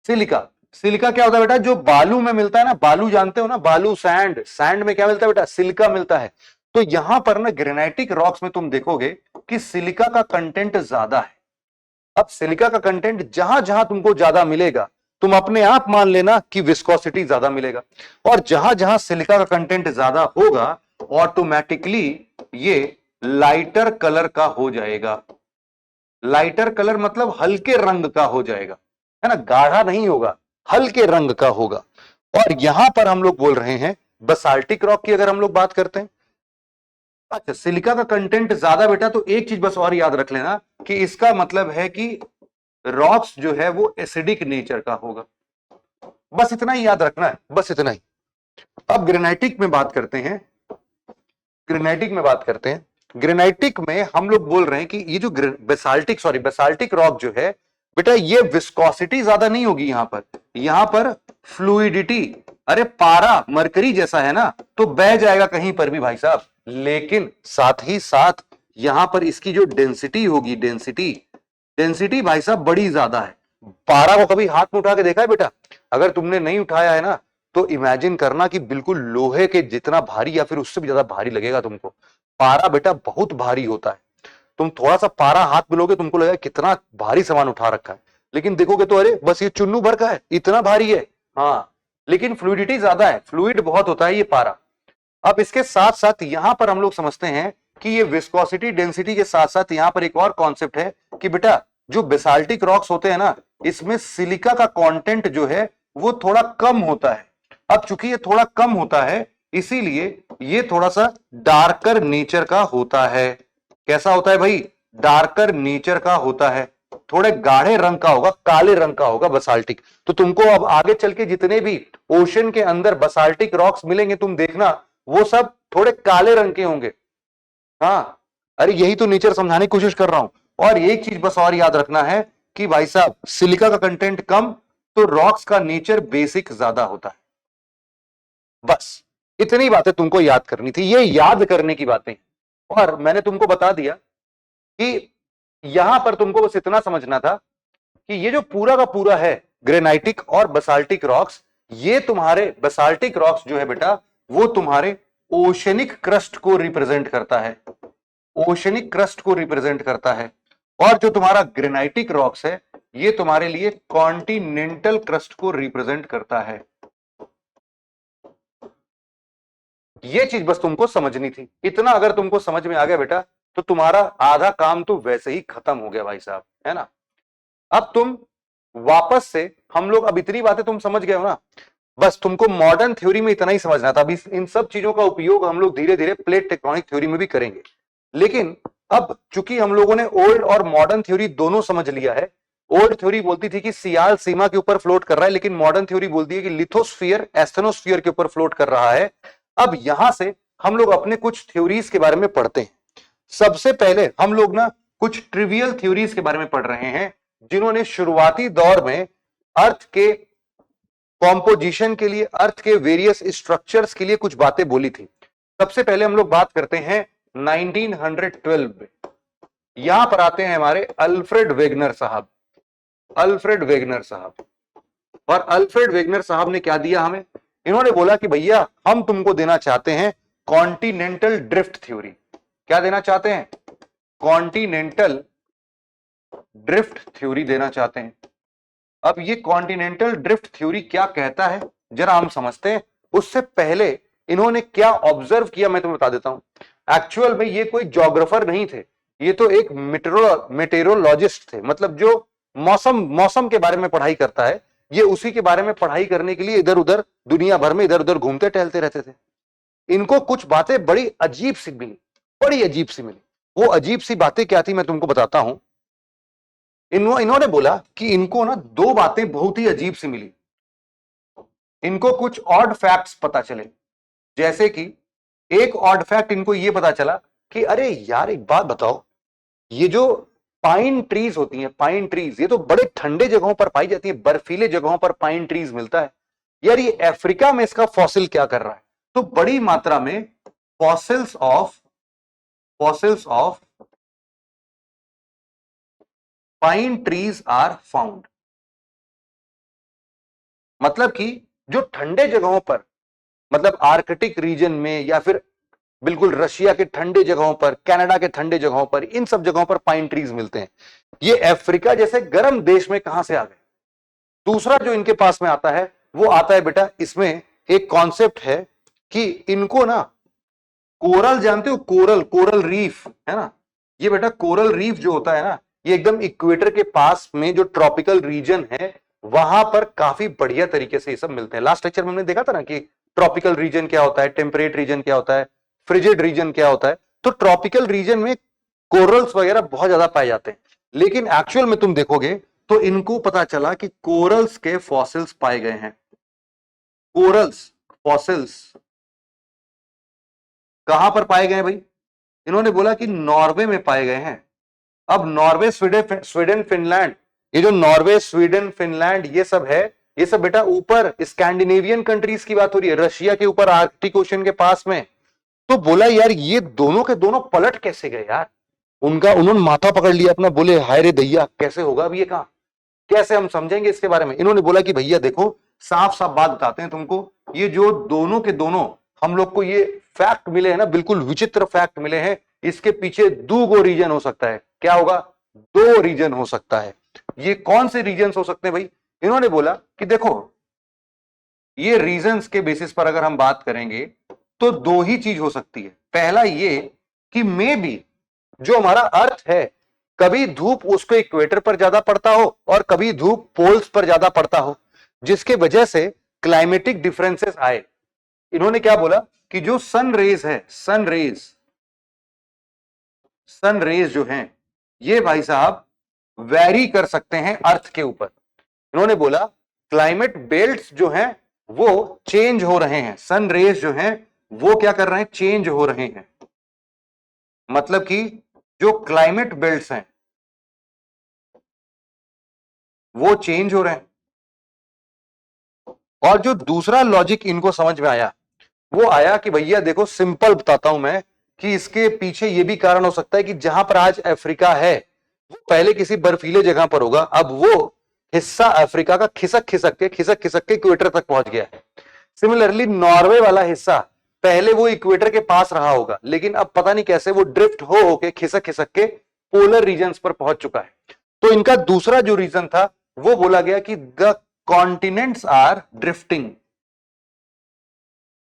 सिलिका, सिलिका क्या होता है बेटा? जो बालू में मिलता है ना, बालू जानते हो ना, बालू, सैंड, सैंड में क्या मिलता है बेटा? सिलिका मिलता है। तो यहां पर ना ग्रेनाइटिक रॉक्स में तुम देखोगे कि सिलिका का कंटेंट ज्यादा है। अब सिलिका का कंटेंट जहां जहां तुमको ज्यादा मिलेगा, तुम अपने आप मान लेना कि विस्कोसिटी ज्यादा मिलेगा, और जहां जहां सिलिका का कंटेंट ज्यादा होगा ऑटोमेटिकली ये लाइटर कलर का हो जाएगा। लाइटर कलर मतलब हल्के रंग का हो जाएगा, है ना, गाढ़ा नहीं होगा, हल्के रंग का होगा। और यहां पर हम लोग बोल रहे हैं बसाल्टिक रॉक की अगर हम लोग बात करते हैं, अच्छा सिलिका का कंटेंट ज्यादा बेटा, तो एक चीज बस और याद रख लेना कि इसका मतलब है कि रॉक्स जो है वो एसिडिक नेचर का होगा। बस इतना ही याद रखना है, बस इतना ही। अब ग्रेनाइटिक में बात करते हैं, ग्रेनाइटिक में बात करते हैं। ग्रेनाइटिक में हम लोग बोल रहे हैं कि ये जो बेसाल्टिक रॉक जो है बेटा, ये विस्कोसिटी ज्यादा नहीं होगी यहां पर फ्लूइडिटी, अरे पारा मरकरी जैसा है ना, तो बह जाएगा कहीं पर भी भाई साहब, लेकिन साथ ही साथ यहां पर इसकी जो डेंसिटी होगी, डेंसिटी भाई साहब बड़ी ज्यादा है। पारा को कभी हाथ में उठा के देखा है बेटा? अगर तुमने नहीं उठाया है ना, तो इमेजिन करना कि बिल्कुल लोहे के जितना भारी या फिर उससे भी ज्यादा भारी लगेगा तुमको। पारा बेटा बहुत भारी होता है। तुम थोड़ा सा पारा हाथ मिलोगे तुमको लगेगा कितना भारी सामान उठा रखा है, लेकिन देखोगे तो अरे बस ये चुन्नू भर का है, इतना भारी है। हाँ, लेकिन फ्लूइडिटी ज्यादा है, फ्लूइड बहुत होता है ये पारा। अब इसके साथ साथ यहां पर हम लोग समझते हैं कि ये विस्कोसिटी डेंसिटी के साथ साथ यहां पर एक और कॉन्सेप्ट है कि बेटा जो बेसाल्टिक रॉक्स होते हैं ना, इसमें सिलिका का कंटेंट जो है वो थोड़ा कम होता है। अब चूंकि ये थोड़ा कम होता है इसीलिए ये थोड़ा सा डार्कर नेचर का होता है। कैसा होता है भाई? डार्कर नेचर का होता है, थोड़े गाढ़े रंग का होगा, काले रंग का होगा बसाल्टिक। तो तुमको अब आगे चल के जितने भी ओशन के अंदर बसाल्टिक रॉक्स मिलेंगे तुम देखना वो सब थोड़े काले रंग के होंगे। हाँ, अरे यही तो नेचर समझाने की कोशिश कर रहा हूं। और एक चीज बस और याद रखना है कि भाई साहब सिलिका का कंटेंट कम तो रॉक्स का नेचर बेसिक ज्यादा होता है। बस इतनी बातें तुमको याद करनी थी, ये याद करने की बातें। और मैंने तुमको बता दिया कि यहां पर तुमको बस इतना समझना था कि ये जो पूरा का पूरा है ग्रेनाइटिक और बसाल्टिक रॉक्स, ये तुम्हारे बसाल्टिक रॉक्स जो है बेटा वो तुम्हारे ओशनिक क्रस्ट को रिप्रेजेंट करता है, ओशनिक क्रस्ट को रिप्रेजेंट करता है। और जो तुम्हारा ग्रेनाइटिक रॉक्स है ये तुम्हारे लिए कॉन्टिनेंटल क्रस्ट को रिप्रेजेंट करता है। ये चीज बस तुमको समझनी थी। इतना अगर तुमको समझ में आ गया बेटा तो तुम्हारा आधा काम तो वैसे ही खत्म हो गया भाई साहब, है ना। अब तुम वापस से हम लोग, अब इतनी बातें तुम समझ गए हो ना, बस तुमको मॉडर्न थ्योरी में इतना ही समझना था। अभी इन सब चीजों का उपयोग हम लोग धीरे धीरे प्लेट टेक्टोनिक थ्योरी में भी करेंगे। लेकिन अब चूंकि हम लोगों ने ओल्ड और मॉडर्न थ्योरी दोनों समझ लिया है, ओल्ड थ्योरी बोलती थी कि सियाल सीमा के ऊपर फ्लोट कर रहा है, लेकिन मॉडर्न थ्योरी बोलती है कि लिथोस्फीयर एस्थेनोस्फीयर के ऊपर फ्लोट कर रहा है। अब यहां से हम लोग अपने कुछ थ्योरीज के बारे में पढ़ते हैं। सबसे पहले हम लोग ना कुछ ट्रिवियल थ्योरीज के बारे में पढ़ रहे हैं जिन्होंने शुरुआती दौर में अर्थ के कॉम्पोजिशन के लिए, अर्थ के वेरियस स्ट्रक्चर्स के लिए कुछ बातें बोली थी। सबसे पहले हम लोग बात करते हैं 1912 में। यहां पर आते हैं हमारे अल्फ्रेड वेगनर साहब, अल्फ्रेड वेगनर साहब। और अल्फ्रेड वेगनर साहब ने क्या दिया हमें? इन्होंने बोला कि भैया हम तुमको देना चाहते हैं कॉन्टिनेंटल ड्रिफ्ट थ्योरी। क्या देना चाहते हैं? कॉन्टिनेंटल ड्रिफ्ट थ्योरी देना चाहते हैं। अब ये कॉन्टिनेंटल ड्रिफ्ट थ्योरी क्या कहता है जरा हम समझते हैं। उससे पहले इन्होंने क्या ऑब्जर्व किया मैं तुम्हें बता देता हूं। एक्चुअल में ये कोई ज्योग्राफर नहीं थे, ये तो एक मेटेरोलॉजिस्ट थे, मतलब जो मौसम के बारे में पढ़ाई करता है। ये उसी के बारे में पढ़ाई करने के लिए इधर उधर दुनिया भर में इधर उधर घूमते टहलते रहते थे। इनको कुछ बातें बड़ी अजीब सी मिली, बड़ी अजीब सी मिली। वो अजीब सी बातें क्या थी मैं तुमको बताता हूं। इन्होंने बोला कि इनको ना दो बातें बहुत ही अजीब सी मिली। इनको कुछ ऑड फैक्ट्स पता चले, जैसे कि एक ऑड फैक्ट इनको यह पता चला कि अरे यार एक बात बताओ, ये जो पाइन ट्रीज होती हैं, पाइन ट्रीज, ये तो बड़े ठंडे जगहों पर पाई जाती है, बर्फीले जगहों पर पाइन ट्रीज मिलता है। यार ये अफ्रीका में इसका फॉसिल क्या कर रहा है? तो बड़ी मात्रा में fossils of pine trees are found. मतलब कि जो ठंडे जगहों पर, मतलब आर्कटिक रीजन में या फिर बिल्कुल रशिया के ठंडे जगहों पर, कनाडा के ठंडे जगहों पर, इन सब जगहों पर पाइन ट्रीज मिलते हैं। ये अफ्रीका जैसे गर्म देश में कहां से आ गए? दूसरा जो इनके पास में आता है वो आता है बेटा, इसमें एक कॉन्सेप्ट है कि इनको ना कोरल, जानते हो कोरल, कोरल रीफ है ना, ये बेटा कोरल रीफ जो होता है ना, ये एकदम इक्वेटर के पास में जो ट्रॉपिकल रीजन है वहां पर काफी बढ़िया तरीके से ये सब मिलते हैं। लास्ट लेक्चर में हमने देखा था ना कि ट्रॉपिकल रीजन क्या होता है, टेम्परेट रीजन क्या होता है, फ्रिजिड रीजन क्या होता है। तो ट्रॉपिकल रीजन में कोरल्स वगैरह बहुत ज्यादा पाए जाते हैं। लेकिन एक्चुअल में तुम देखोगे तो इनको पता चला कि कोरल्स के फॉसिल्स पाए गए हैं। कोरल्स फॉसिल्स कहां पर पाए गए भाई? इन्होंने बोला कि नॉर्वे में पाए गए हैं। अब नॉर्वे, स्वीडन, फिनलैंड, ये जो नॉर्वे, स्वीडन, फिनलैंड ये सब है, ये सब बेटा ऊपर स्कैंडिनेवियन कंट्रीज की बात हो रही है, रशिया के ऊपर आर्कटिक ओशन के पास में। तो बोला यार ये दोनों के दोनों पलट कैसे गए यार? उन्होंने माथा पकड़ लिया अपना, बोले हाय रे दैया कैसे होगा अब ये काम, कैसे हम समझेंगे इसके बारे में। इन्होंने बोला कि भैया देखो साफ साफ बात बताते हैं तुमको, ये जो दोनों के दोनों हम लोग को ये फैक्ट मिले हैं ना, बिल्कुल विचित्र फैक्ट मिले हैं, इसके पीछे दो रीजन हो सकता है। क्या होगा? दो रीजन हो सकता है। ये कौन से रीजन हो सकते हैं भाई? इन्होंने बोला कि देखो, ये रीजंस के बेसिस पर अगर हम बात करेंगे तो दो ही चीज हो सकती है। पहला ये कि मे बी जो हमारा अर्थ है, कभी धूप उसको इक्वेटर पर ज्यादा पड़ता हो और कभी धूप पोल्स पर ज्यादा पड़ता हो, जिसके वजह से क्लाइमेटिक डिफरेंसेस आए। इन्होंने क्या बोला कि जो सन रेज है, सन रेज जो हैं, ये भाई साहब वैरी कर सकते हैं अर्थ के ऊपर। इन्होंने बोला क्लाइमेट बेल्ट्स जो हैं वो चेंज हो रहे हैं, सन रेज जो हैं वो क्या कर रहे हैं? चेंज हो रहे हैं। मतलब कि जो क्लाइमेट बेल्ट्स हैं वो चेंज हो रहे हैं। और जो दूसरा लॉजिक इनको समझ में आया वो आया कि भैया देखो, सिंपल बताता हूं मैं कि इसके पीछे यह भी कारण हो सकता है कि जहां पर आज अफ्रीका है वो पहले किसी बर्फीले जगह पर होगा, अब वो हिस्सा अफ्रीका का खिसक खिसक के इक्वेटर तक पहुंच गया है। सिमिलरली नॉर्वे वाला हिस्सा पहले वो इक्वेटर के पास रहा होगा, लेकिन अब पता नहीं कैसे वो ड्रिफ्ट हो होके खिसक के पोलर रीजन्स पर पहुंच चुका है। तो इनका दूसरा जो रीजन था वो बोला गया कि the continents are drifting,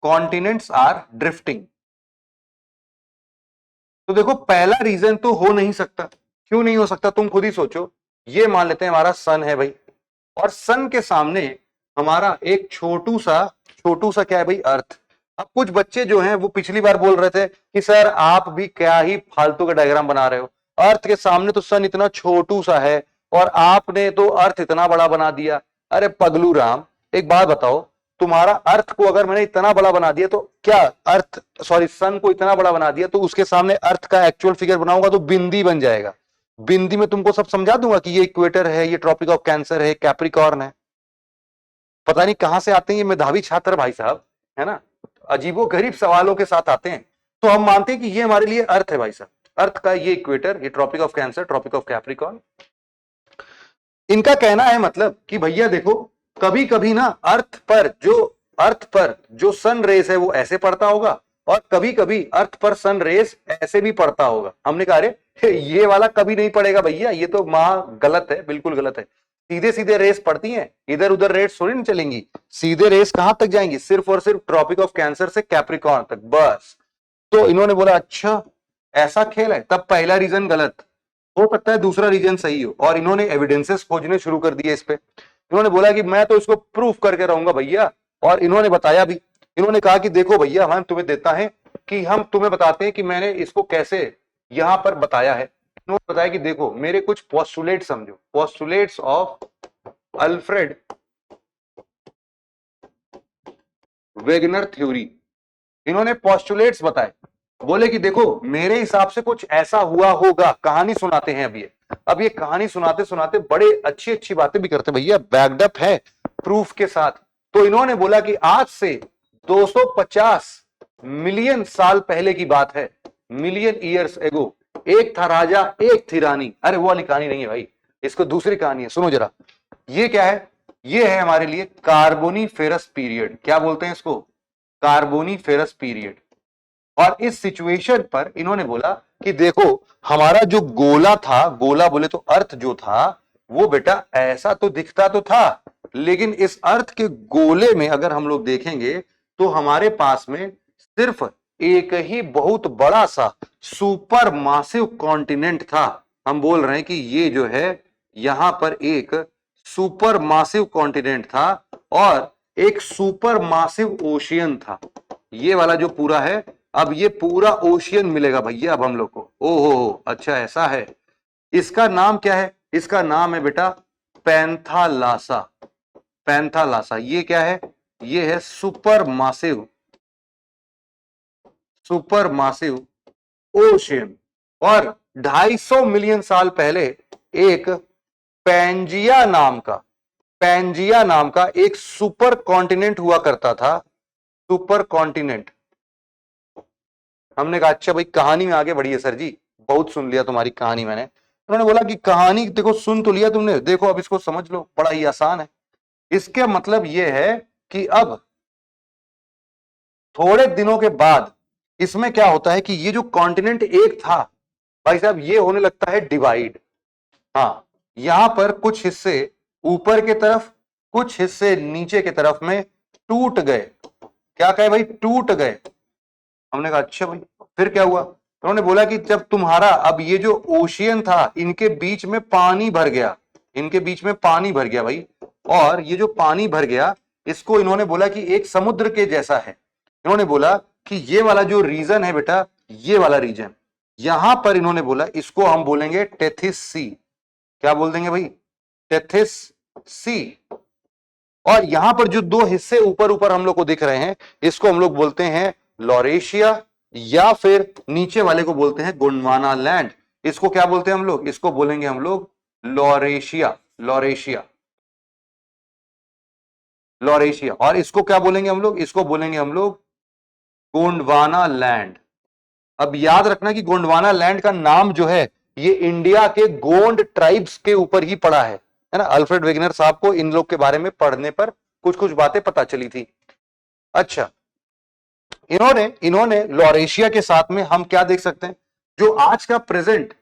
continents are drifting. तो देखो, पहला रीजन तो हो नहीं सकता। क्यों नहीं हो सकता? तुम खुद ही सोचो। ये मान लेते हैं हमारा सन है भाई, और सन के सामने हमारा एक छोटू सा क्या है भाई? अर्थ। अब कुछ बच्चे जो हैं वो पिछली बार बोल रहे थे कि सर आप भी क्या ही फालतू का डायग्राम बना रहे हो, अर्थ के सामने तो सन इतना छोटू सा है और आपने तो अर्थ इतना बड़ा बना दिया। अरे पगलू राम, एक बात बताओ, तुम्हारा अर्थ को अगर मैंने इतना बड़ा बना दिया तो क्या अर्थ, सॉरी सन को इतना बड़ा बना दिया तो उसके सामने अर्थ का एक्चुअल फिगर बनाऊंगा तो बिंदी बन जाएगा। बिंदी में तुमको सब समझा दूंगा कि ये इक्वेटर है, ये ट्रॉपिक ऑफ कैंसर है, कैप्रिकॉर्न है। पता नहीं कहां से आते हैं ये मेधावी छात्र भाई साहब, है ना? अजीबो गरीब सवालों के साथ आते हैं। तो हम मानते हैं कि ये हमारे लिए अर्थ है भाई साहब, अर्थ का ये इक्वेटर, ये Tropic of Cancer, Tropic of Capricorn. इनका कहना है मतलब कि भैया देखो, कभी कभी ना अर्थ पर जो सन रेस है वो ऐसे पड़ता होगा और कभी कभी अर्थ पर सन रेस ऐसे भी पड़ता होगा। हमने कहा अरे ये वाला कभी नहीं पड़ेगा भैया, ये तो महा गलत है, बिल्कुल गलत है। सीधे सीधे रेस पड़ती हैं, इधर उधर रेस थोड़ी नहीं चलेंगी। सीधे रेस कहां तक जाएंगी? सिर्फ और सिर्फ ट्रॉपिक ऑफ कैंसर से कैप्रिकॉर्न तक, बस। तो इन्होंने बोला अच्छा ऐसा खेल है, तब पहला रीजन गलत हो सकता है, दूसरा रीजन सही हो। और इन्होंने एविडेंसेस खोजने शुरू कर दिए इस पे। इन्होंने बोला कि मैं तो इसको प्रूफ करके रहूंगा भैया, और इन्होंने बताया भी। इन्होंने कहा कि देखो भैया, हम तुम्हें देता है कि हम तुम्हें बताते हैं कि मैंने इसको कैसे यहां पर बताया है। इन्होंने बताया कि देखो, मेरे कुछ पोस्टुलेट समझो, postulates of Alfred Wegener theory. इन्होंने पोस्टुलेट्स बताए, बोले कि देखो मेरे हिसाब से कुछ ऐसा हुआ होगा। कहानी सुनाते हैं अब ये कहानी सुनाते सुनाते बड़े अच्छी अच्छी बातें भी करते भैया, बैकड है प्रूफ के साथ। तो इन्होंने बोला कि आज से 250 मिलियन साल पहले की बात है, मिलियन ईयर्स एगो, एक था राजा, एक थी रानी। अरे वो वाली कहानी नहीं है भाई, इसको दूसरी कहानी है, सुनो जरा। ये क्या है? ये है हमारे लिए कार्बोनीफेरस पीरियड। क्या बोलते हैं इसको? Carboniferous period. और इस सिचुएशन पर इन्होंने बोला कि देखो, हमारा जो गोला था, गोला बोले तो अर्थ जो था, वो बेटा ऐसा तो दिखता तो था, लेकिन इस अर्थ के गोले में अगर हम लोग देखेंगे तो हमारे पास में सिर्फ एक ही बहुत बड़ा सा सुपर मासिव कॉन्टिनेंट था। हम बोल रहे हैं कि ये जो है यहां पर एक सुपर मासिव कॉन्टिनेंट था और एक सुपर मासिव ओशियन था। ये वाला जो पूरा है, अब ये पूरा ओशियन मिलेगा भैया अब हम लोग को। ओहो, अच्छा ऐसा है। इसका नाम क्या है? इसका नाम है बेटा पैंथालासा। पैंथालासा ये क्या है? ये है सुपर मासिव ओशियन। और 250 मिलियन साल पहले एक पैंजिया नाम का एक सुपर कॉन्टिनेंट हुआ करता था, सुपर कॉन्टिनेंट। हमने कहा अच्छा भाई, कहानी में आगे बढ़िए सर जी, बहुत सुन लिया तुम्हारी कहानी मैंने। उन्होंने बोला कि कहानी देखो सुन तो लिया तुमने, देखो अब इसको समझ लो, बड़ा ही आसान है। इसके मतलब यह है कि अब थोड़े दिनों के बाद इसमें क्या होता है कि ये जो कॉन्टिनेंट एक था भाई साहब, ये होने लगता है डिवाइड। हाँ, यहां पर कुछ हिस्से ऊपर के तरफ, कुछ हिस्से नीचे के तरफ में टूट गए। क्या कहे भाई, टूट गए। हमने कहा अच्छा भाई, फिर क्या हुआ? तो उन्होंने बोला कि जब तुम्हारा अब ये जो ओशियन था, इनके बीच में पानी भर गया, इनके बीच में पानी भर गया भाई, और ये जो पानी भर गया, इसको इन्होंने बोला कि एक समुद्र के जैसा है। इन्होंने बोला कि ये वाला जो रीजन है बेटा, ये वाला रीजन, यहां पर इन्होंने बोला इसको हम बोलेंगे टेथिस सी। क्या बोल देंगे भाई? Tethys sea. और यहां पर जो दो हिस्से ऊपर ऊपर हम लोग को दिख रहे हैं, इसको हम लोग बोलते हैं लॉरेशिया, या फिर नीचे वाले को बोलते हैं गोंडवाना लैंड। इसको क्या बोलते हैं हम लोग? इसको बोलेंगे हम लोग लॉरेशिया। Laurasia, Laurasia. और इसको क्या बोलेंगे हम लोग? इसको बोलेंगे हम लोग गोंडवाना लैंड। अब याद रखना कि गोंडवाना लैंड का नाम जो है, ये इंडिया के गोंड ट्राइब्स के ऊपर ही पड़ा है ना। अल्फ्रेड वेगनर साहब को इन लोग के बारे में पढ़ने पर कुछ कुछ बातें पता चली थी। अच्छा, इन्होंने इन्होंने लॉरेशिया के साथ में हम क्या देख सकते हैं, जो आज का प्रेजेंट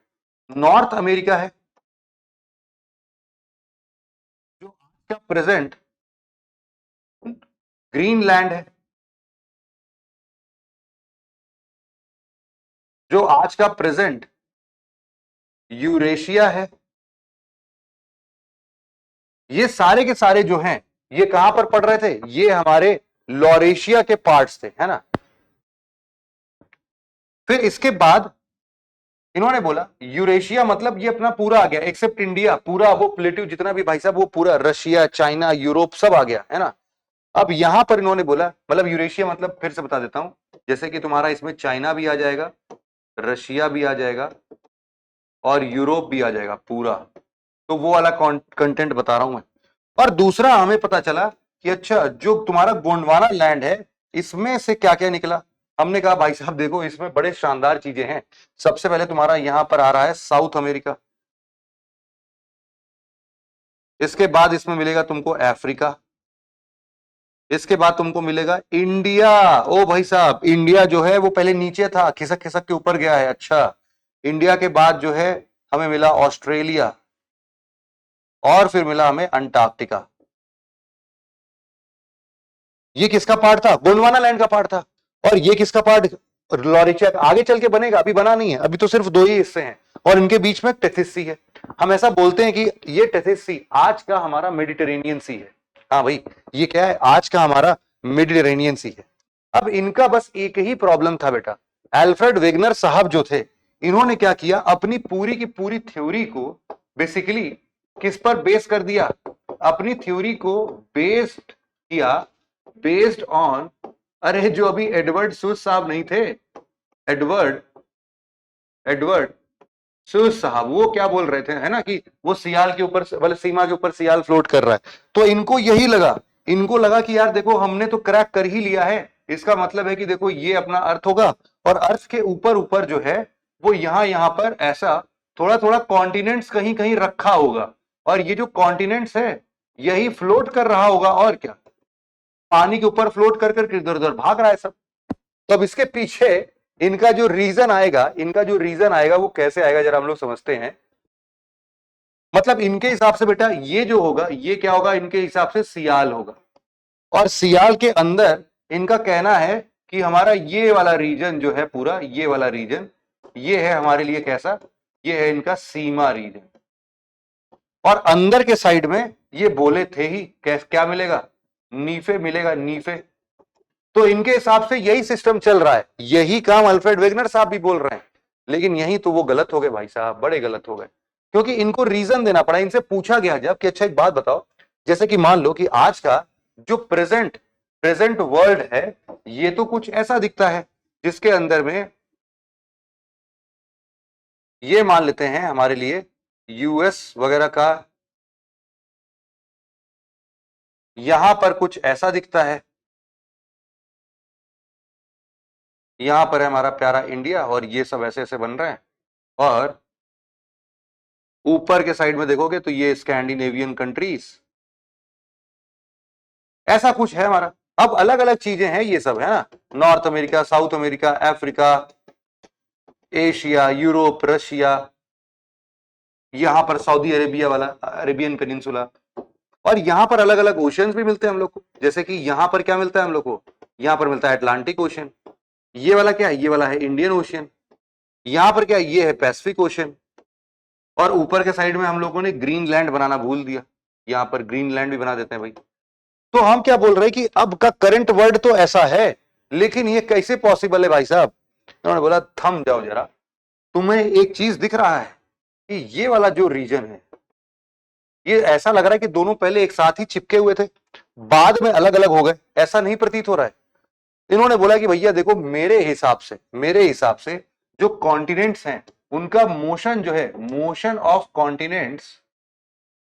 नॉर्थ अमेरिका है, जो आज का प्रेजेंट ग्रीनलैंड है, जो आज का प्रेजेंट यूरेशिया है, ये सारे के सारे जो हैं, ये कहां पर पड़ रहे थे? ये हमारे लॉरेशिया के पार्ट्स थे, है ना। फिर इसके बाद इन्होंने बोला यूरेशिया मतलब ये अपना पूरा आ गया, एक्सेप्ट इंडिया, पूरा वो प्लेट्यू जितना भी भाई साहब, वो पूरा रशिया, चाइना, यूरोप सब आ गया, है ना। अब यहां पर इन्होंने बोला, मतलब यूरेशिया मतलब फिर से बता देता हूं, जैसे कि तुम्हारा इसमें चाइना भी आ जाएगा, रशिया भी आ जाएगा, और यूरोप भी आ जाएगा पूरा। तो वो वाला कंटेंट बता रहा हूं मैं। और दूसरा हमें पता चला कि अच्छा, जो तुम्हारा गोंडवाना लैंड है, इसमें से क्या क्या निकला। हमने कहा भाई साहब देखो, इसमें बड़े शानदार चीजें हैं। सबसे पहले तुम्हारा यहां पर आ रहा है साउथ अमेरिका, इसके बाद इसमें मिलेगा तुमको अफ्रीका, इसके बाद तुमको मिलेगा इंडिया। ओ भाई साहब, इंडिया जो है वो पहले नीचे था, खिसक खिसक के ऊपर गया है। अच्छा, इंडिया के बाद जो है हमें मिला ऑस्ट्रेलिया, और फिर मिला हमें अंटार्कटिका। ये किसका पार्ट था? गोंडवाना लैंड का पार्ट था। और ये किसका पार्ट? लॉरेशिया का। आगे चल के बनेगा, अभी बना नहीं है, अभी तो सिर्फ दो ही हिस्से हैं, और इनके बीच में टेथिस सी है। हम ऐसा बोलते हैं कि ये टेथिस सी आज का हमारा मेडिटेरेनियन सी है। हाँ भाई, ये क्या है? आज का हमारा मेडिटेरेनियन सी है। अब इनका बस एक ही प्रॉब्लम था बेटा, अल्फ्रेड वेगनर साहब जो थे, इन्होंने क्या किया, अपनी पूरी की पूरी थ्योरी को बेसिकली किस पर बेस कर दिया? अपनी थ्योरी को बेस्ड किया, बेस्ड ऑन, अरे जो अभी एडवर्ड सुस साहब नहीं थे, एडवर्ड एडवर्ड सुस साहब, वो क्या बोल रहे थे, है ना, कि वो सियाल के ऊपर, बोले सीमा के ऊपर सियाल फ्लोट कर रहा है। तो इनको यही लगा, इनको लगा कि यार देखो, हमने तो क्रैक कर ही लिया है, इसका मतलब है कि देखो ये अपना अर्थ होगा, और अर्थ के ऊपर ऊपर जो है वो यहां यहां पर ऐसा थोड़ा थोड़ा कॉन्टिनेंट्स कहीं कहीं रखा होगा, और ये जो कॉन्टिनेंट्स है यही फ्लोट कर रहा होगा, और क्या, पानी के ऊपर फ्लोट कर कर इधर उधर भाग रहा है सब। तो अब इसके पीछे इनका जो रीजन आएगा, इनका जो रीजन आएगा वो कैसे आएगा, जरा हम लोग समझते हैं। मतलब इनके हिसाब से बेटा ये जो होगा, ये क्या होगा, इनके हिसाब से सियाल होगा, और सियाल के अंदर इनका कहना है कि हमारा ये वाला रीजन जो है, पूरा ये वाला रीजन, ये है हमारे लिए कैसा, ये है इनका सीमा रीजन। और अंदर के साइड में ये बोले थे ही, क्या मिलेगा? नीफे मिलेगा, नीफे। तो इनके हिसाब से यही सिस्टम चल रहा है, यही काम अल्फ्रेड वेगनर साहब भी बोल रहे हैं, लेकिन यही तो वो गलत हो गए भाई साहब, बड़े गलत हो गए, क्योंकि इनको रीजन देना पड़ा। इनसे पूछा गया जब कि अच्छा एक बात बताओ, जैसे कि मान लो कि आज का जो प्रेजेंट प्रेजेंट वर्ल्ड है, ये तो कुछ ऐसा दिखता है जिसके अंदर में ये मान लेते हैं हमारे लिए यूएस वगैरह का, यहां पर कुछ ऐसा दिखता है, यहां पर है हमारा प्यारा इंडिया, और ये सब ऐसे ऐसे बन रहे हैं, और ऊपर के साइड में देखोगे तो ये स्कैंडिनेवियन कंट्रीज, ऐसा कुछ है हमारा। अब अलग अलग चीजें हैं ये सब, है ना। North America, south America, Africa, Asia, Europe, Russia, यहां पर सऊदी अरेबिया वाला अरेबियन पेनिनसुला, और यहां पर अलग अलग ओशियंस भी मिलते हैं हम लोग को। जैसे कि यहां पर क्या मिलता है हम लोग को, यहां पर मिलता है अटलांटिक ओशियन, ये वाला क्या है, ये वाला है इंडियन ओशियन, यहां पर क्या है, ये है पैसिफिक ओशियन, और ऊपर के साइड में हम लोगों ने ग्रीनलैंड बनाना भूल दिया, यहां पर ग्रीनलैंड भी बना देते हैं भाई। तो हम क्या बोल रहे हैं कि अब का करंट वर्ल्ड तो ऐसा है, लेकिन ये कैसे पॉसिबल है भाई साहब। उन्होंने बोला थम जाओ जरा, तुम्हें एक चीज दिख रहा है कि ये वाला जो रीजन है, ये ऐसा लग रहा है कि दोनों पहले एक साथ ही चिपके हुए थे, बाद में अलग अलग हो गए, ऐसा नहीं प्रतीत हो रहा है। इन्होंने बोला कि भैया देखो, मेरे हिसाब से जो कॉन्टिनेंट्स हैं उनका मोशन जो है, मोशन ऑफ कॉन्टिनेंट्स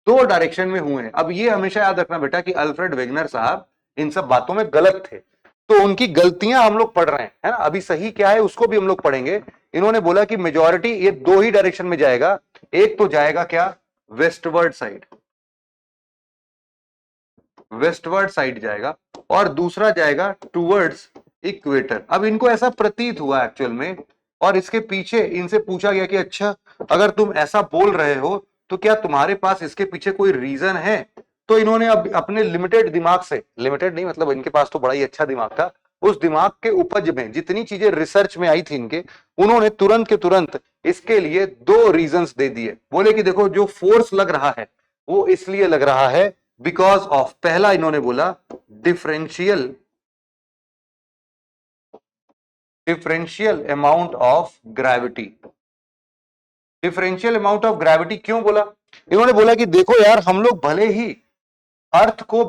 दो डायरेक्शन में हुए हैं। अब ये हमेशा याद रखना बेटा कि अल्फ्रेड वेगनर साहब इन सब बातों में गलत थे, तो उनकी गलतियां हम लोग पढ़ रहे हैं, है ना। अभी सही क्या है उसको भी हम लोग पढ़ेंगे। इन्होंने बोला कि मेजॉरिटी ये दो ही डायरेक्शन में जाएगा, एक तो जाएगा क्या, वेस्टवर्ड साइड, वेस्टवर्ड साइड जाएगा, और दूसरा जाएगा टुवर्ड्स इक्वेटर। अब इनको ऐसा प्रतीत हुआ एक्चुअल में, और इसके पीछे इनसे पूछा गया कि अच्छा अगर तुम ऐसा बोल रहे हो तो क्या तुम्हारे पास इसके पीछे कोई रीजन है। तो इन्होंने अब अपने लिमिटेड दिमाग से, लिमिटेड नहीं मतलब इनके पास तो बड़ा ही अच्छा दिमाग था, उस दिमाग के उपज में जितनी चीजें रिसर्च में आई थी इनके, उन्होंने तुरंत के तुरंत इसके लिए दो रीजंस दे दिए। बोले कि देखो जो फोर्स लग रहा है वो इसलिए लग रहा है बिकॉज ऑफ, पहला इन्होंने बोला differential amount of gravity. Differential amount of gravity क्यों बोला, इन्होंने बोला कि देखो यार हम लोग भले ही अर्थ को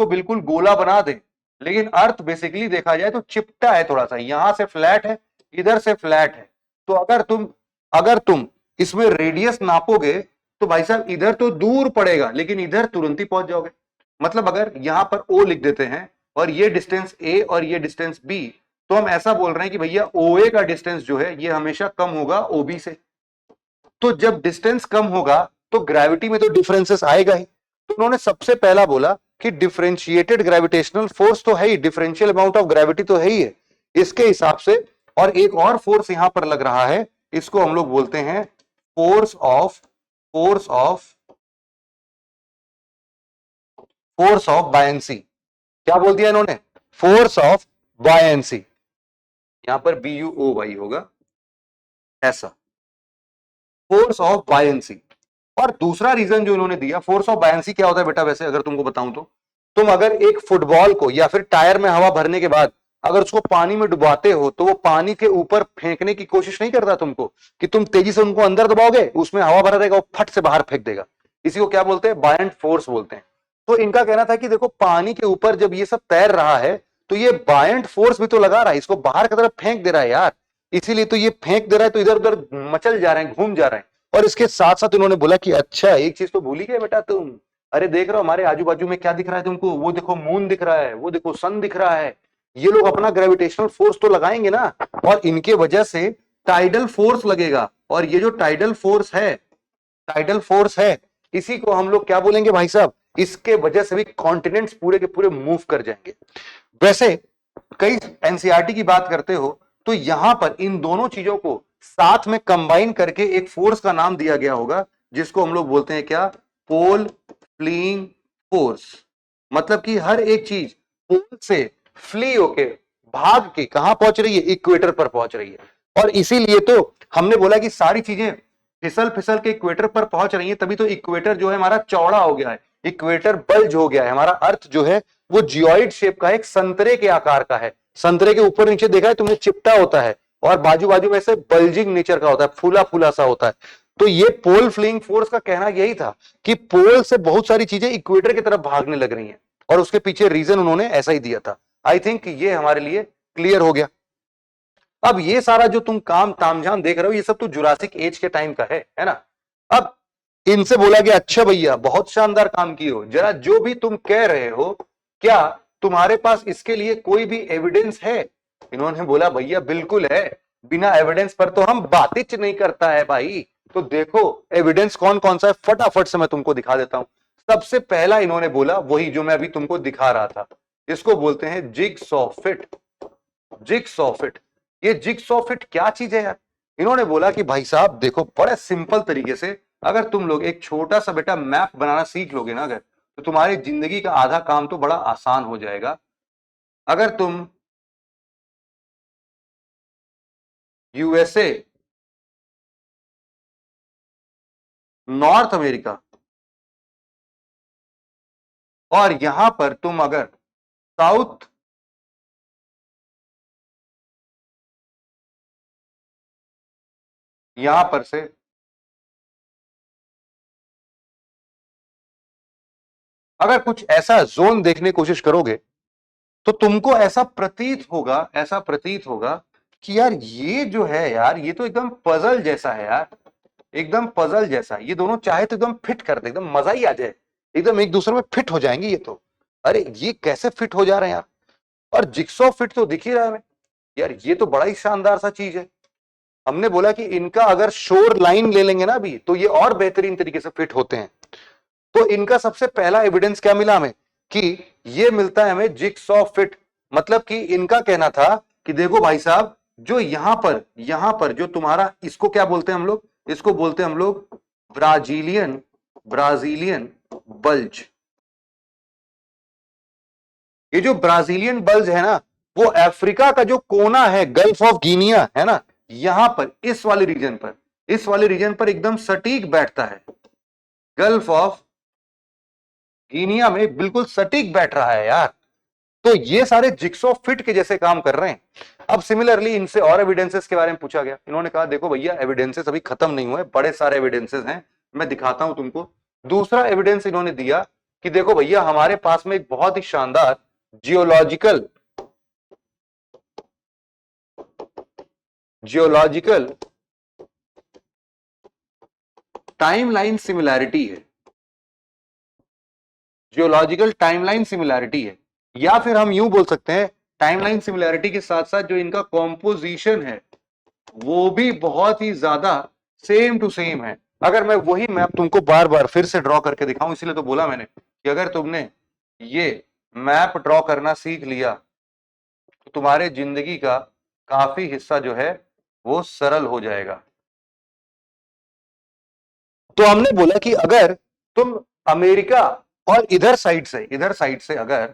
बिल्कुल गोला बना दें, लेकिन अर्थ बेसिकली देखा जाए तो चिपटा है थोड़ा सा, यहां से फ्लैट है, इधर से फ्लैट है। तो अगर तुम इसमें रेडियस नापोगे तो भाई साहब इधर तो दूर पड़ेगा, लेकिन इधर तुरंत ही पहुंच जाओगे। मतलब अगर यहां पर O लिख देते हैं और ये डिस्टेंस A और ये डिस्टेंस B, तो हम ऐसा बोल रहे हैं कि भैया OA का डिस्टेंस जो है ये हमेशा कम होगा OB से। तो जब डिस्टेंस कम होगा तो ग्रेविटी में तो डिफरेंसेस आएगा ही। तो उन्होंने सबसे पहला बोला कि डिफरेंशिएटेड ग्रेविटेशनल फोर्स तो है ही, डिफरेंशियल अमाउंट ऑफ ग्रेविटी तो है ही है इसके हिसाब से। और एक और फोर्स यहां पर लग रहा है, इसको हम लोग बोलते हैं फोर्स ऑफ बायंसी। क्या बोल दिया इन्होंने, फोर्स ऑफ बायंसी, यहां पर BUOY होगा ऐसा, फोर्स ऑफ बायंसी। और दूसरा रीजन जो इन्होंने दिया, फोर्स ऑफ बायंसी क्या होता है बेटा, वैसे अगर तुमको बताऊं तो, तुम अगर एक फुटबॉल को या फिर टायर में हवा भरने के बाद अगर उसको पानी में डुबाते हो तो वो पानी के ऊपर फेंकने की कोशिश नहीं करता तुमको, कि तुम तेजी से उनको अंदर दबाओगे, उसमें हवा भरा रहेगा, वो फट से बाहर फेंक देगा। इसी को क्या बोलते हैं, बायंट फोर्स बोलते हैं। तो इनका कहना था कि देखो पानी के ऊपर जब ये सब तैर रहा है तो ये बायंट फोर्स भी तो लगा रहा है, इसको बाहर की तरफ फेंक दे रहा है यार, इसीलिए तो ये फेंक दे रहा है, तो इधर उधर मचल जा रहे हैं, घूम जा रहे हैं। और इसके साथ साथ इन्होंने बोला कि अच्छा एक चीज तो भूल ही गए बेटा तुम, अरे देख रहे हो हमारे आजू बाजू में क्या दिख रहा है तुमको, वो देखो मून दिख रहा है, वो देखो सन दिख रहा है, ये लोग अपना ग्रेविटेशनल फोर्स तो लगाएंगे ना, और इनके वजह से टाइडल फोर्स लगेगा। और ये जो टाइडल फोर्स है इसी को हम लोग क्या बोलेंगे भाई साहब, इसके वजह से भी कॉन्टिनेंट्स पूरे के पूरे मूव कर जाएंगे। वैसे कई एनसीईआरटी की बात करते हो तो यहां पर इन दोनों चीजों को साथ में कंबाइन करके एक फोर्स का नाम दिया गया होगा, जिसको हम लोग बोलते हैं क्या, पोल फ्लीइंग फोर्स। मतलब कि हर एक चीज पोल से फ्ली होके, भाग के कहां पहुंच रही है, इक्वेटर पर पहुंच रही है। और इसीलिए तो हमने बोला कि सारी चीजें फिसल फिसल के इक्वेटर पर पहुंच रही है, तभी तो इक्वेटर जो है हमारा चौड़ा हो गया है, इक्वेटर बल्ज हो गया है, हमारा अर्थ जो है वो जियोइड शेप का, एक संतरे के आकार का है। संतरे के ऊपर नीचे देखा है तुमने, चिपटा होता है, और बाजू बाजू में से बल्जिंग नेचर का होता है, फूला फूला सा होता है। तो ये पोल फ्लीइंग फोर्स का कहना यही था कि पोल से बहुत सारी चीजें इक्वेटर की तरफ भागने लग रही हैं, और उसके पीछे रीजन उन्होंने ऐसा ही दिया था। आई थिंक ये हमारे लिए क्लियर हो गया। अब ये सारा जो तुम काम तामझाम देख रहे हो, ये सब तो जुरासिक एज के टाइम का है ना। अब इनसे बोला गया अच्छा भैया बहुत शानदार काम किए हो, जरा जो भी तुम कह रहे हो क्या तुम्हारे पास इसके लिए कोई भी एविडेंस है। इन्होंने बोला भैया बिल्कुल है, बिना एविडेंस पर तो हम बातचीत नहीं करता है भाई। तो देखो एविडेंस कौन कौन सा है, फटाफट से मैं तुमको दिखा देता हूं। सबसे पहला इन्होंने बोला वही जो मैं अभी तुमको दिखा रहा था, इसको बोलते हैं जिगसॉ फिट। Jigsaw fit. ये जिगसॉ फिट क्या चीज है यार? इन्होंने बोला कि भाई साहब देखो, बड़े सिंपल तरीके से अगर तुम लोग एक छोटा सा बेटा मैप बनाना सीख लोगे ना, अगर तो तुम्हारी जिंदगी का आधा काम तो बड़ा आसान हो जाएगा। अगर तुम यूएसए, नॉर्थ अमेरिका, और यहां पर तुम अगर साउथ यहां पर से अगर कुछ ऐसा जोन देखने की कोशिश करोगे, तो तुमको ऐसा प्रतीत होगा कि यार ये जो है यार, ये तो एकदम पजल जैसा है यार, एकदम पजल जैसा। ये दोनों चाहे तो एकदम फिट कर दे, एकदम मजा ही आ जाए, एकदम एक दूसरे में फिट हो जाएंगे ये तो। अरे ये कैसे फिट हो जा रहे हैं यार? और जिक्सॉ फिट तो दिख ही रहा है हमें यार, ये तो बड़ा ही शानदार सा चीज है। हमने बोला कि इनका अगर शोर लाइन ले लेंगे ना अभी, तो ये और बेहतरीन तरीके से फिट होते हैं। तो इनका सबसे पहला एविडेंस क्या मिला हमें? कि ये मिलता है हमें जिक्सॉ फिट। मतलब कि इनका कहना था कि देखो भाई साहब, जो यहां पर जो तुम्हारा, इसको क्या बोलते हैं हम लोग? इसको बोलते हैं हम लोग ब्राजीलियन ब्राजीलियन बल्ज। ये जो ब्राजीलियन बल्ज है ना, वो अफ्रीका का जो कोना है, गल्फ ऑफ गिनिया है ना, यहां पर इस वाले रीजन पर एकदम सटीक बैठता है। गल्फ ऑफ गिनिया में बिल्कुल सटीक बैठ रहा है यार। तो ये सारे जिक्सॉ फिट के जैसे काम कर रहे हैं। अब सिमिलरली इनसे और एविडेंसेस के बारे में पूछा गया। इन्होंने कहा देखो भैया, एविडेंसेस अभी खत्म नहीं हुए, बड़े सारे एविडेंसेस हैं, मैं दिखाता हूं तुमको। दूसरा एविडेंस इन्होंने दिया कि देखो भैया, हमारे पास में एक बहुत ही शानदार जियोलॉजिकल जियोलॉजिकल टाइमलाइन सिमिलैरिटी है। जियोलॉजिकल टाइमलाइन सिमिलैरिटी है, या फिर हम यूं बोल सकते हैं, टाइमलाइन सिमिलैरिटी के साथ साथ जो इनका कॉम्पोजिशन है वो भी बहुत ही ज्यादा सेम टू सेम है। अगर मैं वही मैप तुमको बार बार फिर से ड्रॉ करके दिखाऊं, इसलिए तो बोला मैंने कि अगर तुमने ये मैप ड्रॉ करना सीख लिया, तो तुम्हारे जिंदगी का काफी हिस्सा जो है वो सरल हो जाएगा। तो हमने बोला कि अगर तुम अमेरिका और इधर साइड से अगर,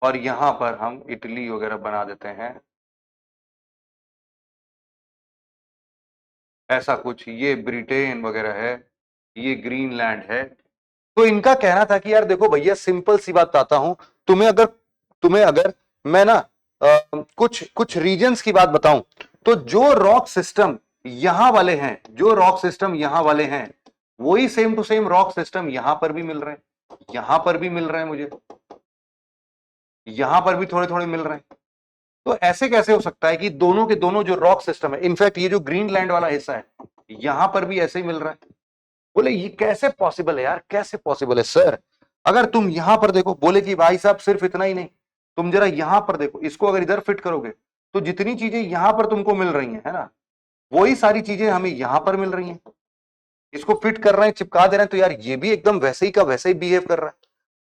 और यहां पर हम इटली वगैरह बना देते हैं, ऐसा कुछ, ये ब्रिटेन वगैरह है, ये ग्रीनलैंड है। तो इनका कहना था कि यार देखो भैया, सिंपल सी बात बताता हूं तुम्हें अगर मैं ना कुछ कुछ रीजन्स की बात बताऊं, तो जो रॉक सिस्टम यहां वाले हैं, वही same to same rock system यहां पर भी मिल रहे हैं, यहां पर भी मिल रहे हैं मुझे, यहां पर भी थोड़े थोड़े मिल रहे हैं। तो ऐसे कैसे हो सकता है कि दोनों के दोनों जो रॉक सिस्टम है, इनफैक्ट ये जो ग्रीनलैंड वाला हिस्सा है, यहां पर भी ऐसे ही मिल रहा है। बोले ये कैसे पॉसिबल है यार, कैसे पॉसिबल है सर? अगर तुम यहां पर देखो, बोले कि भाई साहब सिर्फ इतना ही नहीं, तुम जरा यहां पर देखो, इसको अगर इधर फिट करोगे, तो जितनी चीजें यहां पर तुमको मिल रही हैं, है ना, वही सारी चीजें हमें यहां पर मिल रही हैं। इसको फिट कर रहे हैं, चिपका दे रहे हैं, तो यार ये भी एकदम वैसे ही का वैसे ही बिहेव कर रहा है।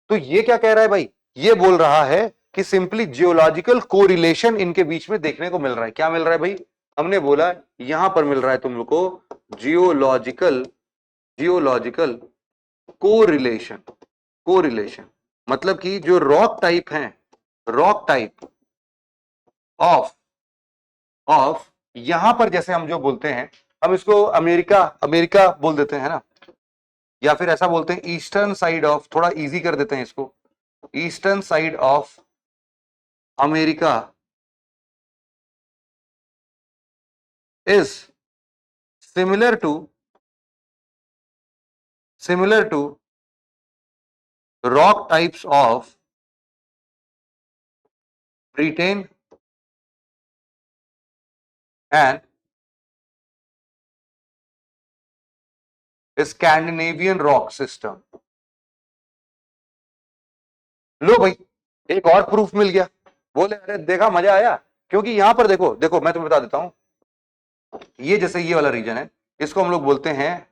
तो ये क्या कह रहा है भाई? ये बोल रहा है कि सिंपली जियोलॉजिकल कोरिलेशन इनके बीच में देखने को मिल रहा है। क्या मिल रहा है भाई? हमने बोला यहां पर मिल रहा है तुम लोग को जियोलॉजिकल जियोलॉजिकल कोरिलेशन। कोरिलेशन मतलब कि जो रॉक टाइप हैं, रॉक टाइप ऑफ ऑफ यहां पर, जैसे हम जो बोलते हैं, हम इसको अमेरिका अमेरिका बोल देते हैं, है ना, या फिर ऐसा बोलते हैं ईस्टर्न साइड ऑफ, थोड़ा इजी कर देते हैं इसको, eastern side of America is similar to rock types of Britain and Scandinavian rock system. लो भाई, एक और प्रूफ मिल गया। बोले अरे देखा, मजा आया। क्योंकि यहां पर देखो देखो, मैं तुम्हें बता देता हूं, ये जैसे ये वाला रीजन है, इसको हम लोग बोलते हैं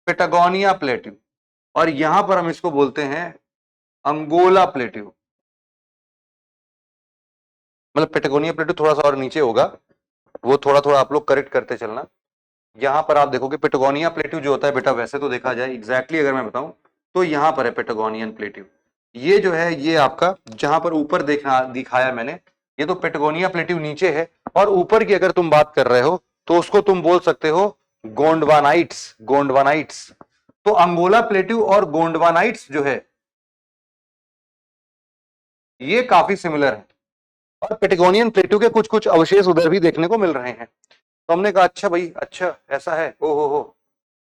पेटागोनिया प्लेट्यू। और यहां पर हम इसको बोलते हैं अंगोला प्लेट्यू। मतलब पेटागोनिया प्लेट्यू थोड़ा सा और नीचे होगा, वो थोड़ा थोड़ा आप लोग करेक्ट करते चलना। यहां पर आप देखोगे पेटागोनिया प्लेट्यू जो होता है बेटा, वैसे तो देखा जाए एग्जैक्टली अगर मैं बताऊं तो यहां पर है पेटागोनियन प्लेट्यू। ये जो है ये आपका जहां पर ऊपर देखना दिखाया मैंने, ये तो पेटागोनिया प्लेट्यू नीचे है, और ऊपर की अगर तुम बात कर रहे हो तो उसको तुम बोल सकते हो गोंडवानाइट्स। गोंडवानाइट्स तो अंगोला प्लेट्यू और गोंडवानाइट्स जो है ये काफी सिमिलर है, और पेटागोनियन प्लेट्यू के कुछ कुछ अवशेष उधर भी देखने को मिल रहे हैं। तो हमने कहा अच्छा भाई, अच्छा ऐसा है, ओ हो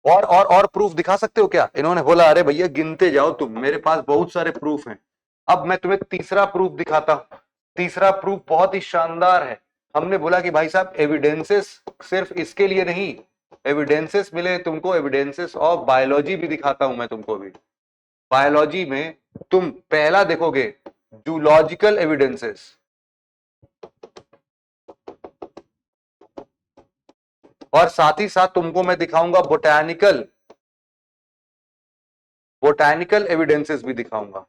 और प्रूफ दिखा सकते हो क्या? इन्होंने बोला अरे भैया गिनते जाओ तुम, मेरे पास बहुत सारे प्रूफ हैं। अब मैं तुम्हें तीसरा प्रूफ दिखाता हूं। तीसरा प्रूफ बहुत ही शानदार है। हमने बोला कि भाई साहब एविडेंसेस सिर्फ इसके लिए नहीं, एविडेंसेस मिले तुमको, एविडेंसेस ऑफ बायोलॉजी भी दिखाता हूं मैं तुमको भी। बायोलॉजी में तुम पहला देखोगे जूलॉजिकल एविडेंसेस, और साथ ही साथ तुमको मैं दिखाऊंगा बोटैनिकल बोटैनिकल एविडेंसेस भी दिखाऊंगा।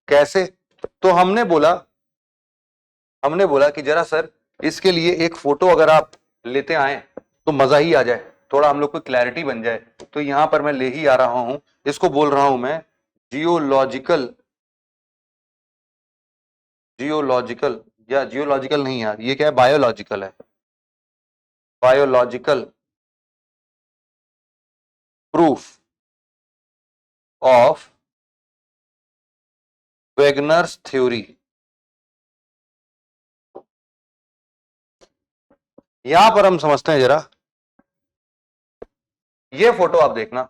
कैसे? तो हमने बोला कि जरा सर इसके लिए एक फोटो अगर आप लेते आए तो मजा ही आ जाए, थोड़ा हम लोग को क्लैरिटी बन जाए। तो यहां पर मैं ले ही आ रहा हूं, इसको बोल रहा हूं मैं जियोलॉजिकल, जियोलॉजिकल या जियोलॉजिकल नहीं यार, ये क्या है, बायोलॉजिकल है। Biological proof of Wegener's theory. यहां पर हम समझते हैं जरा, ये फोटो आप देखना,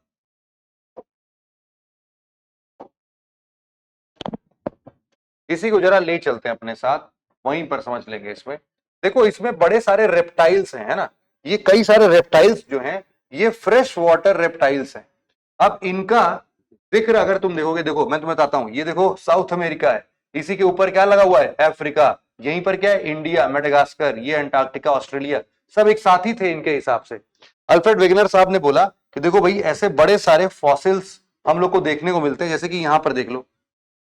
इसी को जरा ले चलते हैं अपने साथ, वहीं पर समझ लेंगे। इसमें देखो, इसमें बड़े सारे रेप्टाइल्स हैं, है ना, ये कई सारे रेप्टाइल्स जो हैं ये फ्रेश वाटर रेप्टाइल्स हैं। अब इनका जिक्र अगर तुम देखोगे, देखो मैं तुम्हें बताता हूं, ये देखो साउथ अमेरिका है, इसी के ऊपर क्या लगा हुआ है, अफ्रीका, यहीं पर क्या है, इंडिया, मेडागास्कर, ये अंटार्कटिका, ऑस्ट्रेलिया, सब एक साथ ही थे इनके हिसाब से। अल्फ्रेड वेगनर साहब ने बोला कि देखो भाई ऐसे बड़े सारे फॉसिल्स हम लोग को देखने को मिलते हैं, जैसे कि यहां पर देख लो,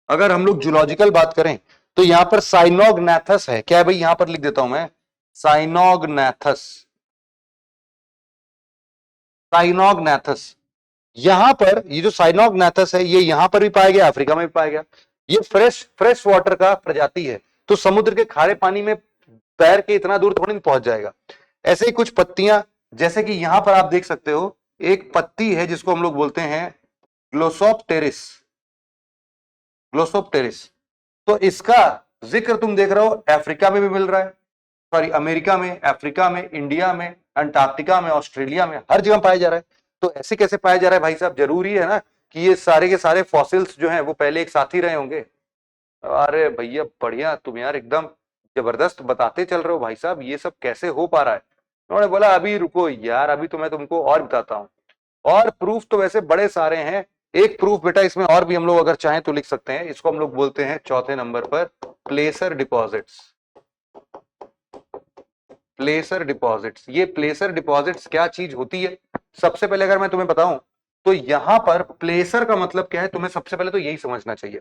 अगर हम लोग जूलॉजिकल बात करें तो यहां पर साइनोग्नाथस है, क्या है भाई, यहां पर लिख देता हूं मैं, साइनोग्नाथस, साइनोग्नाथस। यहां पर ये जो साइनोग्नाथस है ये यहां पर भी पाया गया, अफ्रीका में भी पाया गया। ये फ्रेश फ्रेश वाटर का प्रजाति है, तो समुद्र के खारे पानी में तैर के इतना दूर थोड़ी पहुंच जाएगा। ऐसे ही कुछ पत्तियां, जैसे कि यहां पर आप देख सकते हो, एक पत्ती है जिसको हम लोग बोलते हैं ग्लोसोप्टेरिस, ग्लोसोप्टेरिस। तो इसका जिक्र तुम देख रहे हो अफ्रीका में भी मिल रहा है, सॉरी अमेरिका में, अफ्रीका में, इंडिया में, अंटार्कटिका में, ऑस्ट्रेलिया में, हर जगह पाया जा रहा है। तो ऐसे कैसे पाया जा रहा है भाई साहब? जरूरी है ना कि ये सारे के सारे फॉसिल्स जो हैं वो पहले एक साथ ही रहे होंगे। अरे भैया बढ़िया, तुम यार एकदम जबरदस्त बताते चल रहे हो भाई साहब, ये सब कैसे हो पा रहा है? उन्होंने बोला अभी रुको यार, अभी तो मैं तुमको और बताता हूँ। और प्रूफ तो वैसे बड़े सारे हैं। एक प्रूफ बेटा इसमें और भी हम लोग अगर चाहें तो लिख सकते हैं, इसको हम लोग बोलते हैं चौथे नंबर पर प्लेसर डिपॉजिट्स। प्लेसर डिपॉजिट्स, ये प्लेसर डिपॉजिट्स क्या चीज होती है? सबसे पहले अगर मैं तुम्हें बताऊं तो यहां पर प्लेसर का मतलब क्या है, तुम्हें सबसे पहले तो यही समझना चाहिए।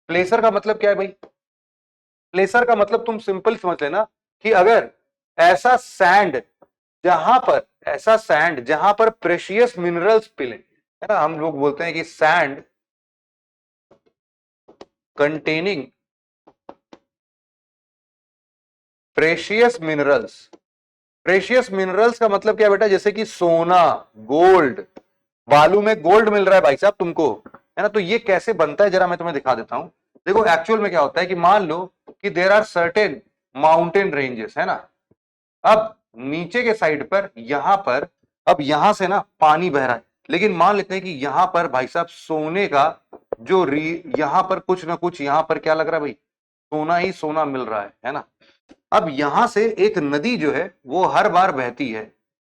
प्लेसर का मतलब क्या है भाई? प्लेसर का मतलब तुम सिंपल समझ लेना कि अगर ऐसा सैंड जहां पर, ऐसा सैंड जहां पर प्रेशियस मिनरल्स मिले, है ना, हम लोग बोलते हैं कि sand containing precious minerals. Precious minerals का मतलब क्या है बेटा? जैसे कि सोना, गोल्ड, बालू में गोल्ड मिल रहा है भाई साहब तुमको, है ना। तो ये कैसे बनता है जरा मैं तुम्हें दिखा देता हूं। देखो एक्चुअल में क्या होता है कि मान लो कि there are certain mountain ranges, है ना। अब नीचे के साइड पर यहां पर, अब यहां से ना पानी बह रहा है, लेकिन मान लेते हैं कि यहां पर भाई साहब सोने का जो यहां पर कुछ ना कुछ, यहां पर क्या लग रहा है भाई, सोना ही सोना मिल रहा है ना। अब यहां से एक नदी जो है वो हर बार बहती है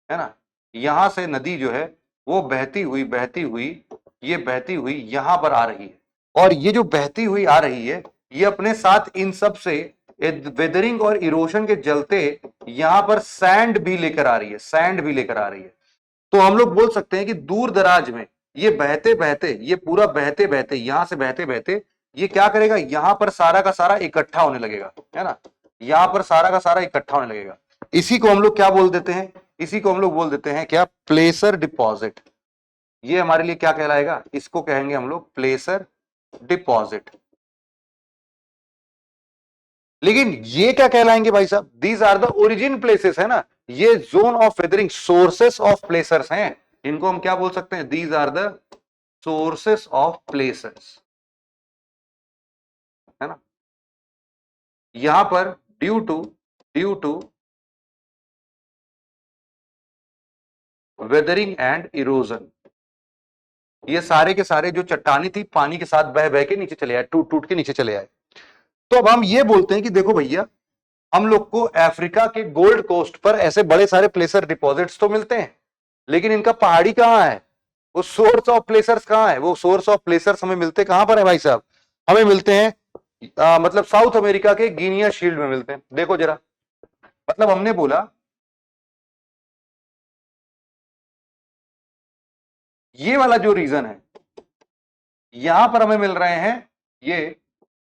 ना। यहां से नदी जो है वो बहती हुई ये बहती हुई यहां पर आ रही है, और ये जो बहती हुई आ रही है ये अपने साथ इन सब से वेदरिंग और इरोशन के चलते यहां पर सैंड भी लेकर आ रही है, सैंड भी लेकर आ रही है। तो हम लोग बोल सकते हैं कि दूर दराज में ये बहते बहते, ये पूरा बहते बहते, यहां से बहते बहते ये क्या करेगा, यहां पर सारा का सारा इकट्ठा होने लगेगा, है ना, यहां पर सारा का सारा इकट्ठा होने लगेगा। इसी को हम लोग क्या बोल देते हैं, इसी को हम लोग बोल देते हैं क्या, प्लेसर डिपॉजिट। ये हमारे लिए क्या कहलाएगा, इसको कहेंगे हम लोग प्लेसर डिपॉजिट। लेकिन ये क्या कहलाएंगे भाई साहब, these are the origin places, है ना, ये zone of weathering sources of placers हैं, इनको हम क्या बोल सकते हैं, these are the sources of placers, है ना। यहां पर due to weathering and erosion, ये सारे के सारे जो चट्टानी थी पानी के साथ बह बह के नीचे चले आए, टूट टूट के नीचे चले आए। तो अब हम ये बोलते हैं कि देखो भैया, हम लोग को अफ्रीका के गोल्ड कोस्ट पर ऐसे बड़े सारे प्लेसर डिपॉजिट्स तो मिलते हैं, लेकिन इनका पहाड़ी कहां है, वो सोर्स ऑफ प्लेसर्स कहां है, वो सोर्स ऑफ प्लेसर्स हमें मिलते कहां पर है भाई साहब, हमें मिलते हैं मतलब साउथ अमेरिका के गिनिया शील्ड में मिलते हैं। देखो जरा, मतलब हमने बोला ये वाला जो रीजन है, यहां पर हमें मिल रहे हैं ये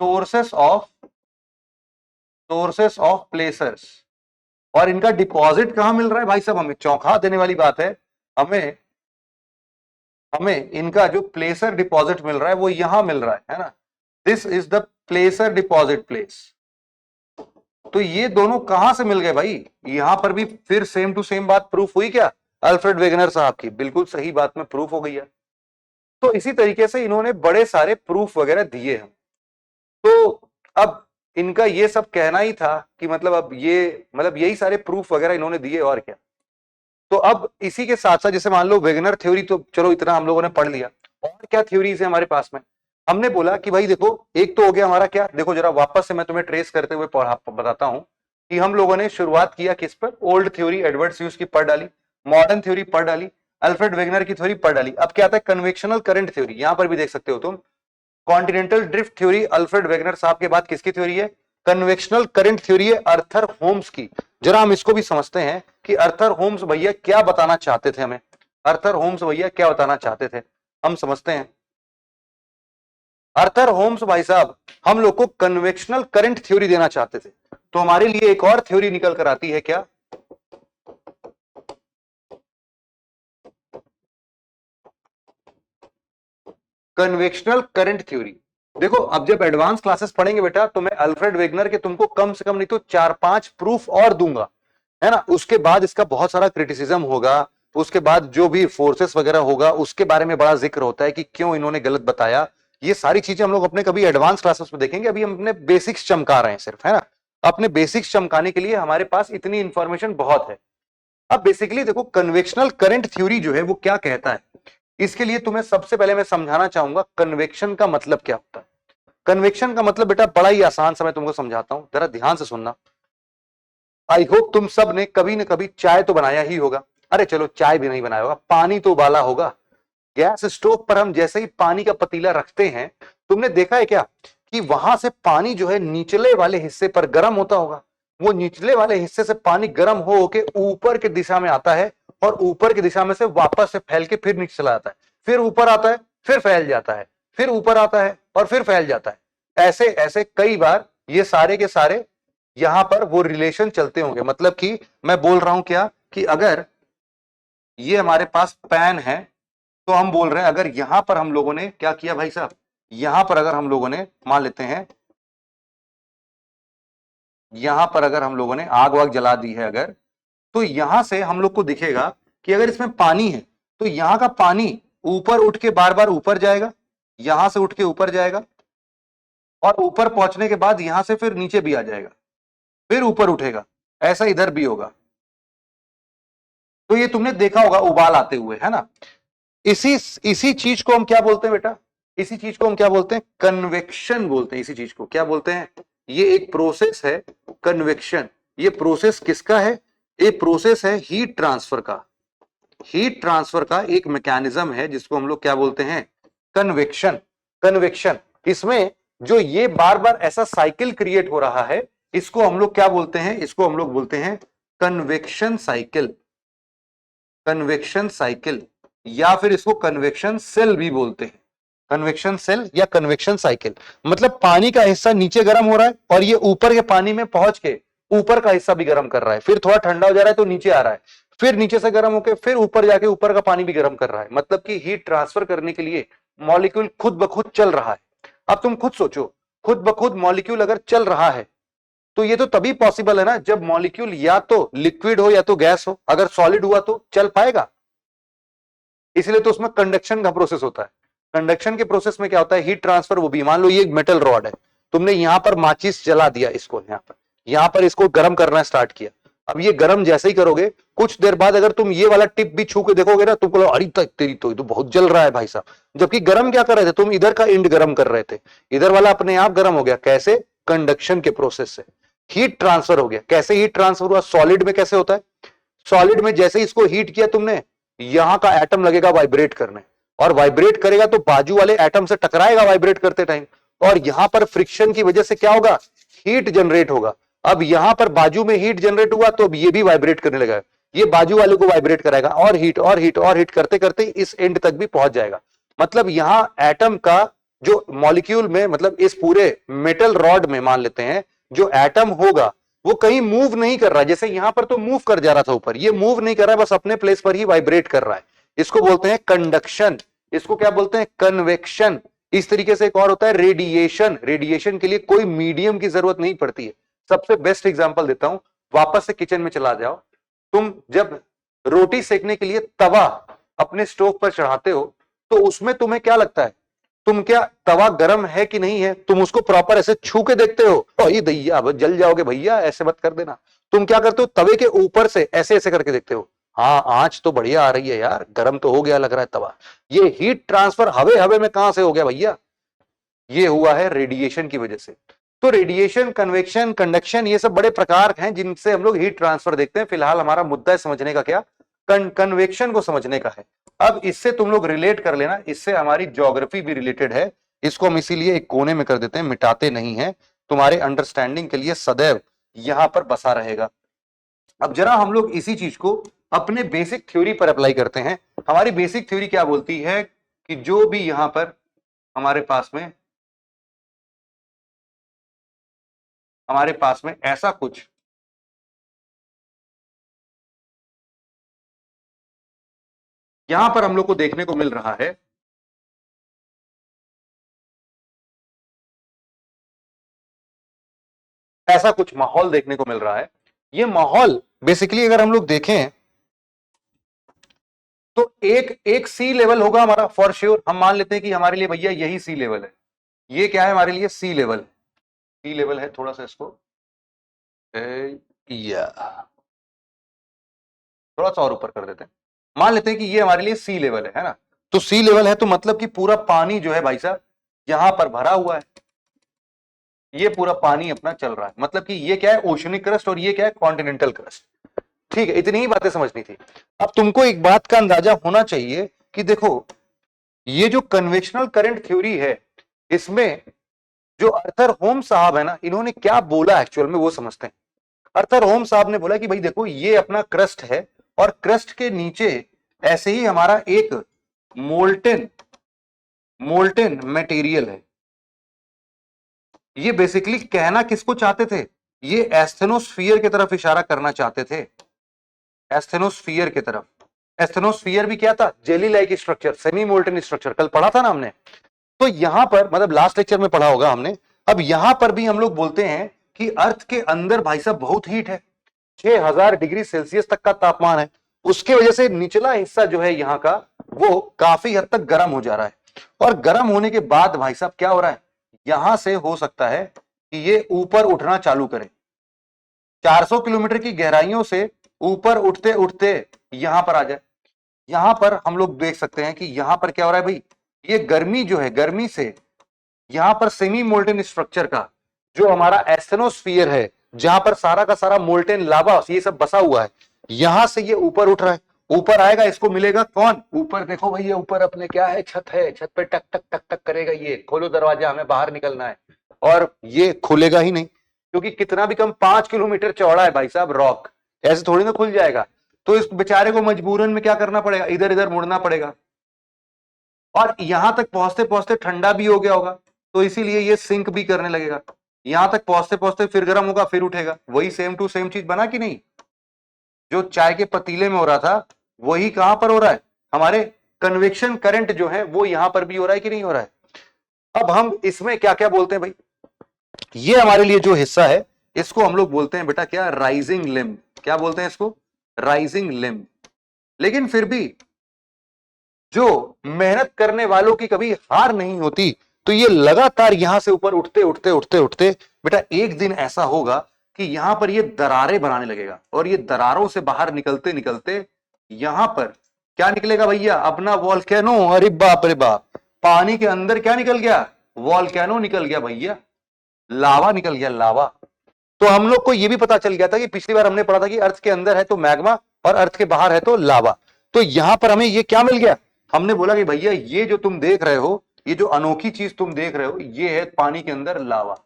सोर्सेस ऑफ प्लेसर्स, और इनका डिपॉजिट कहां मिल रहा है भाई साहब, हमें चौंका देने वाली बात है, हमें हमें इनका जो प्लेसर डिपॉजिट मिल रहा है वो यहां मिल रहा है ना, this is the प्लेसर deposit place. तो ये दोनों कहां से मिल गए भाई, यहां पर भी फिर सेम टू सेम बात प्रूफ हुई क्या, अल्फ्रेड वेगनर साहब की बिल्कुल सही बात में प्रूफ हो गई है। तो इसी तरीके से इन्होंने बड़े सारे प्रूफ वगैरह दिए हैं। तो अब इनका ये सब कहना ही था कि मतलब अब ये मतलब यही सारे प्रूफ वगैरह इन्होंने दिए और क्या। तो अब इसी के साथ साथ जैसे मान लो वेगनर थ्योरी तो चलो इतना हम लोगों ने पढ़ लिया, और क्या थ्योरीज है हमारे पास में, हमने बोला कि भाई देखो एक तो हो गया हमारा क्या, देखो जरा वापस से मैं तुम्हें ट्रेस करते हुए बताता हूं कि हम लोगों ने शुरुआत किया किस पर, ओल्ड थ्योरी एडवर्ड ह्यूज की पढ़ डाली, मॉडर्न थ्योरी पढ़ डाली, अल्फ्रेड वेगनर की थ्योरी पढ़ डाली। अब क्या आता है, कन्वेक्शनल करंट थ्योरी, यहां पर भी देख सकते हो तुम, continental drift theory Alfred Wegener साहब के बाद किसकी थ्योरी है, कन्वेक्शनल करंट थ्योरी है अर्थर होम्स की। जरा हम इसको भी समझते हैं कि अर्थर होम्स भैया क्या बताना चाहते थे हमें, अर्थर होम्स भैया क्या बताना चाहते थे, हम समझते हैं। अर्थर होम्स भाई साहब हम लोग को कन्वेक्शनल करंट थ्योरी देना चाहते थे। तो हमारे लिए एक और थ्योरी निकल कर आती है क्या, कन्वेक्शनल करंट थ्योरी। देखो अब जब एडवांस क्लासेस पढ़ेंगे बेटा तो मैं अल्फ्रेड वेगनर के तुमको कम से कम नहीं तो 4-5 प्रूफ और दूंगा, है ना, उसके बाद इसका बहुत सारा क्रिटिसिज्म होगा, उसके बाद जो भी फोर्सेस वगैरह होगा उसके बारे में बड़ा जिक्र होता है कि क्यों इन्होंने गलत बताया। ये सारी चीजें हम लोग अपने कभी एडवांस क्लासेस में देखेंगे, अभी हम अपने बेसिक्स चमका रहे हैं सिर्फ, है ना, अपने बेसिक्स चमकाने के लिए हमारे पास इतनी इंफॉर्मेशन बहुत है। अब बेसिकली देखो कन्वेक्शनल करंट थ्योरी जो है वो क्या कहता है, इसके लिए तुम्हें सबसे पहले मैं समझाना चाहूंगा कन्वेक्शन का मतलब क्या होता है। कन्वेक्शन का मतलब बेटा बड़ा ही आसान सा मैं तुमको समझाता हूं, जरा ध्यान से सुनना। आई होप तुम सब ने कभी न कभी चाय तो बनाया ही होगा, अरे चलो चाय भी नहीं बनाया होगा, पानी तो उबाला होगा। गैस स्टोव पर हम जैसे ही पानी का पतीला रखते हैं, तुमने देखा है क्या कि वहां से पानी जो है निचले वाले हिस्से पर गर्म होता होगा, वो निचले वाले हिस्से से पानी गर्म हो के ऊपर की दिशा में आता है, और ऊपर की दिशा में से वापस से फैल के फिर नीचे चला जाता है, फिर ऊपर आता है, फिर फैल जाता है, फिर ऊपर आता है और फिर फैल जाता है। ऐसे ऐसे कई बार ये सारे के सारे यहां पर वो रिलेशन चलते होंगे। मतलब कि मैं बोल रहा हूं क्या कि अगर ये हमारे पास पैन है तो हम बोल रहे हैं अगर यहां पर हम लोगों ने क्या किया भाई साहब, यहां पर अगर हम लोगों ने मान लेते हैं, यहां पर अगर हम लोगों ने आग वाग जला दी है अगर, तो यहां से हम लोग को दिखेगा कि अगर इसमें पानी है तो यहां का पानी ऊपर उठ के बार बार ऊपर जाएगा, यहां से उठ के ऊपर जाएगा, और ऊपर पहुंचने के बाद यहां से फिर नीचे भी आ जाएगा, फिर ऊपर उठेगा, ऐसा इधर भी होगा। तो ये तुमने देखा होगा उबाल आते हुए, है ना। इसी इसी चीज को हम क्या बोलते हैं बेटा, इसी चीज को हम क्या बोलते हैं, कन्वेक्शन बोलते हैं। इसी चीज को क्या बोलते हैं, ये एक प्रोसेस है कन्वेक्शन। ये प्रोसेस किसका है, ये प्रोसेस है हीट ट्रांसफर का, हीट ट्रांसफर का एक मैकेनिज्म है जिसको हम लोग क्या बोलते हैं, कन्वेक्शन। कन्वेक्शन, इसमें जो ये बार बार ऐसा साइकिल क्रिएट हो रहा है, इसको हम लोग क्या बोलते हैं, इसको हम लोग बोलते हैं कन्वेक्शन साइकिल, कन्वेक्शन साइकिल। या फिर इसको कन्वेक्शन सेल भी बोलते हैं। कन्वेक्शन सेल या कन्वेक्शन साइकिल, मतलब पानी का हिस्सा नीचे गर्म हो रहा है और ये ऊपर के पानी में पहुंच के ऊपर का हिस्सा भी गर्म कर रहा है, फिर थोड़ा ठंडा हो जा रहा है तो नीचे आ रहा है, फिर नीचे से गर्म होकर फिर ऊपर जाके ऊपर का पानी भी गर्म कर रहा है। मतलब कि हीट ट्रांसफर करने के लिए मॉलिक्यूल खुद ब खुद चल रहा है। अब तुम खुद सोचो, खुद ब खुद मॉलिक्यूल अगर चल रहा है तो ये तो तभी पॉसिबल है ना जब मॉलिक्यूल या तो लिक्विड हो या तो गैस हो। अगर सॉलिड हुआ तो चल पाएगा? इसलिए तो उसमें कंडक्शन का प्रोसेस होता है। कंडक्शन के प्रोसेस में क्या होता है, हीट ट्रांसफर। वो भी मान लो ये एक मेटल रॉड है, तुमने यहां पर माचिस जला दिया, इसको यहां पर इसको गर्म करना स्टार्ट किया। अब ये गर्म जैसे ही करोगे, कुछ देर बाद अगर तुम ये वाला टिप भी छू के देखोगे ना, तुमको अरे तेरी तो बहुत जल रहा है भाई साहब। जबकि गर्म क्या कर रहे थे तुम, इधर का एंड गर्म कर रहे थे, इधर वाला अपने आप गर्म हो गया। कैसे? कंडक्शन के प्रोसेस से हीट ट्रांसफर हो गया। कैसे हीट ट्रांसफर हुआ? सॉलिड में कैसे होता है, सॉलिड में जैसे ही इसको हीट किया तुमने, यहां का एटम लगेगा वाइब्रेट करने, और वाइब्रेट करेगा तो बाजू वाले एटम से टकराएगा वाइब्रेट करते टाइम, और यहां पर फ्रिक्शन की वजह से क्या होगा, हीट जनरेट होगा। अब यहां पर बाजू में हीट जनरेट हुआ तो अब ये भी वाइब्रेट करने लगा, ये बाजू वाले को वाइब्रेट कराएगा, और हीट और हीट और हीट करते करते इस एंड तक भी पहुंच जाएगा। मतलब यहां एटम का जो मॉलिक्यूल में, मतलब इस पूरे मेटल रॉड में मान लेते हैं, जो एटम होगा वो कहीं मूव नहीं कर रहा है। जैसे यहां पर तो मूव कर जा रहा था ऊपर, ये मूव नहीं कर रहा है, बस अपने प्लेस पर ही वाइब्रेट कर रहा है। इसको बोलते हैं कंडक्शन। इसको क्या बोलते हैं? कन्वेक्शन। इस तरीके से एक और होता है रेडिएशन। रेडिएशन के लिए कोई मीडियम की जरूरत नहीं पड़ती है। सबसे बेस्ट एग्जांपल देता हूं, वापस से किचन में चला जाओ। तुम जब रोटी सेकने के लिए तवा अपने स्टोव पर चढ़ाते हो तो उसमें तुम्हें क्या लगता है, तुम क्या तवा गर्म है कि नहीं है, तुम उसको प्रॉपर ऐसे छू के देखते हो? ये दैया अब जल जाओगे भैया, ऐसे मत कर देना। तुम क्या करते हो, तवे के ऊपर से ऐसे ऐसे करके देखते हो, हाँ आंच तो बढ़िया आ रही है यार, गर्म तो हो गया लग रहा है तवा। ये हीट ट्रांसफर हवे हवे में कहां से हो गया भैया? ये हुआ है रेडिएशन की वजह से। तो रेडिएशन, कन्वेक्शन, कंडक्शन, ये सब बड़े प्रकार हैं जिनसे हम लोग हीट ट्रांसफर देखते हैं। फिलहाल हमारा मुद्दा है समझने का क्या, कन्वेक्शन को समझने का है। अब इससे तुम लोग रिलेट कर लेना, इससे हमारी ज्योग्राफी भी रिलेटेड है। इसको हम इसीलिए एक कोने में कर देते हैं, मिटाते नहीं है, तुम्हारे अंडरस्टैंडिंग के लिए सदैव यहां पर बसा रहेगा। अब जरा हम लोग इसी चीज को अपने बेसिक थ्योरी पर अप्लाई करते हैं। हमारी बेसिक थ्योरी क्या बोलती है कि जो भी यहां पर हमारे पास में ऐसा कुछ यहां पर हम लोग को देखने को मिल रहा है, ऐसा कुछ माहौल देखने को मिल रहा है। ये माहौल बेसिकली अगर हम लोग देखें तो एक एक सी लेवल होगा हमारा फॉर श्योर। हम मान लेते हैं कि हमारे लिए भैया यही सी लेवल है। ये क्या है हमारे लिए? सी लेवल। सी लेवल है, थोड़ा सा इसको या थोड़ा सा और ऊपर कर देते हैं। मान लेते हैं कि ये हमारे लिए सी लेवल है ना? तो सी लेवल है तो मतलब कि पूरा पानी जो है भाई साहब यहां पर भरा हुआ है, ये पूरा पानी अपना चल रहा है। मतलब कि ये क्या है? ओशनिक क्रस्ट, और ये क्या है? Continental crust. ठीक है, इतनी ही बातें समझनी थी। अब तुमको एक बात का अंदाजा होना चाहिए कि देखो, ये जो कन्वेंशनल करंट थ्योरी है, इसमें जो अर्थर होम साहब है ना, इन्होंने क्या बोला एक्चुअल में वो समझते हैं। अर्थर होम साहब ने बोला कि भाई देखो, ये अपना क्रस्ट है, और क्रस्ट के नीचे ऐसे ही हमारा एक मोल्टेन मोल्टेन मटेरियल है। ये बेसिकली कहना किसको चाहते थे? ये एस्थेनोस्फीयर की तरफ इशारा करना चाहते थे, एस्थेनोस्फीयर की तरफ। एस्थेनोस्फीयर भी क्या था? Jelly like structure, semi molten structure, कल पढ़ा था ना हमने। तो यहां पर, मतलब लास्ट लेक्चर में पढ़ा होगा हमने। अब यहां पर भी हम लोग बोलते हैं कि अर्थ के अंदर भाई साहब बहुत हीट है, 6000 डिग्री सेल्सियस तक का तापमान है। उसके वजह से निचला हिस्सा जो है यहां का, वो काफी हद तक गर्म हो जा रहा है। और गर्म होने के बाद भाई साहब क्या हो रहा है, यहां से हो सकता है कि ये ऊपर उठना चालू करे। 400 किलोमीटर की गहराइयों से ऊपर उठते उठते यहां पर आ जाए। यहां पर हम लोग देख सकते हैं कि यहां पर क्या हो रहा है भाई, ये गर्मी जो है, गर्मी से यहां पर सेमी मोल्टेन स्ट्रक्चर का जो हमारा एस्थेनोस्फीयर है, जहां पर सारा का सारा मोल्टेन लावा ये सब बसा हुआ है, यहां से ये ऊपर उठ रहा है। ऊपर आएगा, इसको मिलेगा कौन? ऊपर देखो भैया, ऊपर अपने क्या है? छत है। छत पे टक टक टक टक करेगा, ये खोलो दरवाजा, हमें बाहर निकलना है। और ये खुलेगा ही नहीं, क्योंकि कितना भी कम 5 किलोमीटर चौड़ा है भाई साहब रॉक, ऐसे थोड़ी ना खुल जाएगा। तो इस बेचारे को मजबूरन में क्या करना पड़ेगा, इधर इधर मुड़ना पड़ेगा। और यहां तक पहुंचते पहुंचते ठंडा भी हो गया होगा, तो इसीलिए ये सिंक भी करने लगेगा। यहां तक पहुंचते पहुंचते फिर गर्म होगा, फिर उठेगा। वही सेम टू सेम चीज बना कि नहीं? जो चाय के पतीले में हो रहा था वही कहां पर हो रहा है, हमारे कन्वेक्शन करंट जो है वो यहां पर भी हो रहा है कि नहीं हो रहा है। अब हम इसमें क्या क्या बोलते हैं भाई, ये हमारे लिए जो हिस्सा है इसको हम लोग बोलते हैं बेटा क्या, राइजिंग लिम्ब। क्या बोलते हैं इसको, राइजिंग लिम्ब। लेकिन फिर भी जो मेहनत करने वालों की कभी हार नहीं होती, तो ये लगातार यहां से ऊपर उठते उठते उठते उठते बेटा एक दिन ऐसा होगा कि यहां पर ये दरारें बनाने लगेगा, और ये दरारों से बाहर निकलते निकलते यहां पर क्या निकलेगा भैया, अपना वॉल्केनो। अरे बाप रे बाप, पानी के अंदर क्या निकल गया, वॉल्केनो निकल गया भैया, लावा निकल गया, लावा। तो हम लोग को यह भी पता चल गया था कि पिछली बार हमने पढ़ा था कि अर्थ के अंदर है तो मैग्मा और अर्थ के बाहर है तो लावा। तो यहां पर हमें ये क्या मिल गया, हमने बोला कि भैया ये जो तुम देख रहे हो, ये जो अनोखी चीज तुम देख रहे हो, ये है पानी के अंदर लावा।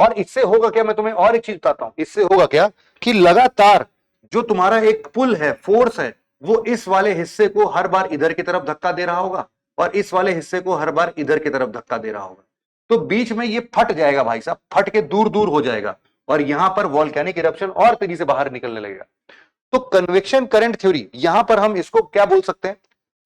और इससे होगा क्या, मैं तुम्हें और एक चीज बताता हूं, इससे होगा क्या कि लगातार जो तुम्हारा एक पुल है, फोर्स है, वो इस वाले हिस्से को हर बार इधर की तरफ धक्का दे रहा होगा और इस वाले हिस्से को हर बार इधर की तरफ धक्का दे रहा होगा। तो बीच में ये फट जाएगा भाई साहब, फट के दूर दूर हो जाएगा और यहां पर वॉल्केनिक इरप्शन और तेजी से बाहर निकलने लगेगा। तो कन्वेक्शन करंट थ्योरी, यहां पर हम इसको क्या बोल सकते हैं,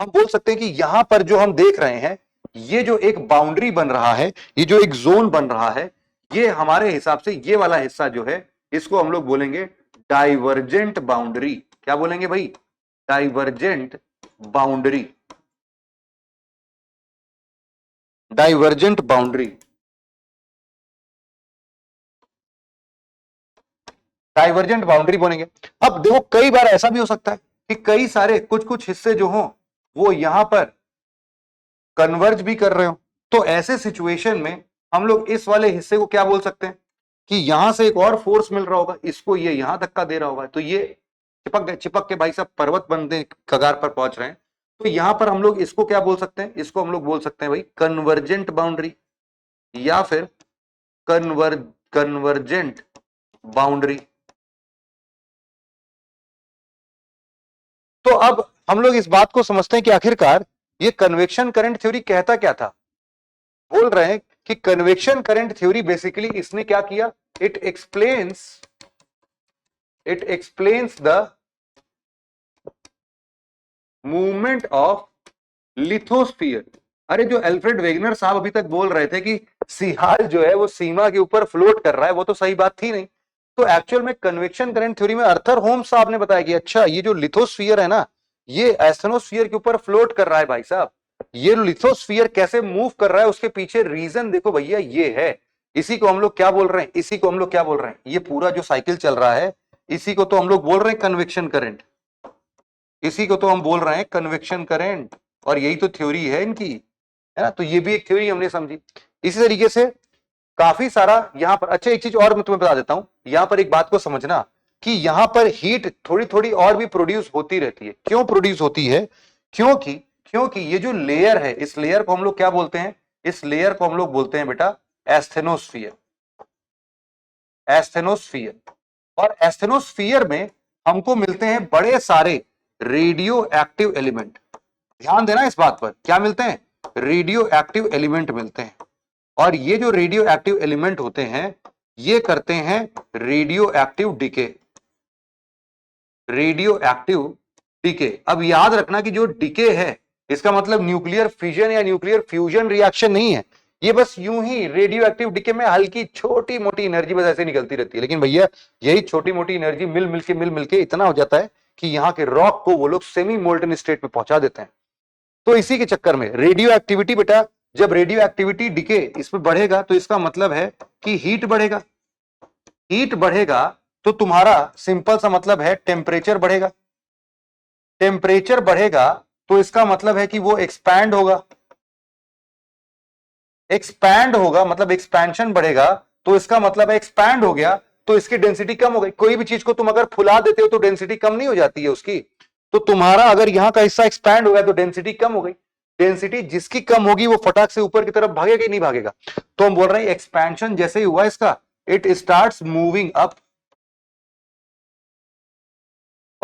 हम बोल सकते हैं कि यहां पर जो हम देख रहे हैं, ये जो एक बाउंड्री बन रहा है, ये जो एक जोन बन रहा है, ये हमारे हिसाब से ये वाला हिस्सा जो है इसको हम लोग बोलेंगे डाइवर्जेंट बाउंड्री। क्या बोलेंगे भाई, divergent boundary, divergent boundary, divergent boundary बोलेंगे। अब देखो कई बार ऐसा भी हो सकता है कि कई सारे कुछ कुछ हिस्से जो हो वो यहां पर कन्वर्ज भी कर रहे हो, तो ऐसे सिचुएशन में हम लोग इस वाले हिस्से को क्या बोल सकते हैं कि यहां से एक और फोर्स मिल रहा होगा, इसको ये यहां धक्का दे रहा होगा, तो ये चिपक गए, चिपक के भाई साहब पर्वत बनते कगार पर पहुंच रहे हैं। तो यहां पर हम लोग इसको क्या बोल सकते हैं, इसको हम लोग बोल सकते हैं भाई कन्वर्जेंट बाउंड्री या फिर कन्वर्जेंट बाउंड्री। तो अब हम लोग इस बात को समझते हैं कि आखिरकार ये कन्वेक्शन करंट थ्योरी कहता क्या था। बोल रहे हैं कि कन्वेक्शन करंट थ्योरी बेसिकली इसने क्या किया, it explains the movement of lithosphere. अरे जो अल्फ्रेड वेगनर साहब अभी तक बोल रहे थे कि सिहाल जो है वो सीमा के ऊपर फ्लोट कर रहा है, वो तो सही बात थी नहीं। तो एक्चुअल में कन्वेक्शन करंट थ्योरी में अर्थर होम्स साहब ने बताया कि अच्छा ये जो लिथोस्फीयर है ना, ये एस्थेनोस्फीयर के ऊपर फ्लोट कर रहा है भाई साहब। ये लिथोस्फीयर कैसे मूव कर रहा है उसके पीछे रीजन देखो भैया, ये है। इसी को हम लोग क्या बोल रहे हैं, इसी को हम लोग क्या बोल रहे हैं, ये पूरा जो साइकिल चल रहा है इसी को तो हम लोग बोल रहे हैं कन्वेक्शन करंट, इसी को तो हम बोल रहे हैं कन्वेक्शन करंट। और यही तो थ्योरी है इनकी, है ना। तो ये भी एक थ्योरी हमने समझी। इसी तरीके से काफी सारा यहां पर, अच्छा एक चीज और मैं तुम्हें बता देता हूं, यहां पर एक बात को समझना कि यहां पर हीट थोड़ी थोड़ी और भी प्रोड्यूस होती रहती है। क्यों प्रोड्यूस होती है, क्योंकि क्योंकि ये जो लेयर है, इस लेयर को हम लोग क्या बोलते हैं, इस लेयर को हम लोग बोलते हैं बेटा एस्थेनोस्फीयर, एस्थेनोस्फीयर। और एस्थेनोस्फीयर में हमको मिलते हैं बड़े सारे रेडियो एक्टिव एलिमेंट। ध्यान देना इस बात पर, क्या मिलते हैं, रेडियो एक्टिव एलिमेंट मिलते हैं। और ये जो रेडियो एक्टिव एलिमेंट होते हैं ये करते हैं radio active decay, radio active decay. अब याद रखना कि जो डिके है इसका मतलब न्यूक्लियर फिजन या न्यूक्लियर फ्यूजन रिएक्शन नहीं है, ये बस यूं ही रेडियो एक्टिव डिके में हल्की छोटी मोटी एनर्जी बस ऐसे निकलती रहती है। लेकिन भैया यही छोटी मोटी एनर्जी मिल मिलके इतना हो जाता है कि यहाँ के रॉक को वो लोग सेमी मोल्टन स्टेट में पहुंचा देते हैं। तो इसी के चक्कर में रेडियो एक्टिविटी बेटा, जब रेडियो एक्टिविटी डिके इसमें बढ़ेगा तो इसका मतलब है कि हीट बढ़ेगा, हीट बढ़ेगा तो तुम्हारा सिंपल सा मतलब है टेम्परेचर बढ़ेगा, टेम्परेचर बढ़ेगा तो इसका मतलब है कि वो एक्सपैंड होगा, एक्सपैंड होगा मतलब एक्सपेंशन बढ़ेगा, तो इसका मतलब है एक्सपैंड हो गया तो इसकी डेंसिटी कम हो गई। कोई भी चीज को तुम अगर फुला देते हो तो डेंसिटी कम नहीं हो जाती है उसकी, तो तुम्हारा अगर यहां का हिस्सा एक्सपैंड हो गया तो डेंसिटी कम हो गई। डेंसिटी जिसकी कम होगी वो फटाक से ऊपर की तरफ भागेगा नहीं भागेगा, तो हम बोल रहे हैं एक्सपेंशन जैसे ही हुआ इसका, इट स्टार्ट्स मूविंग अप,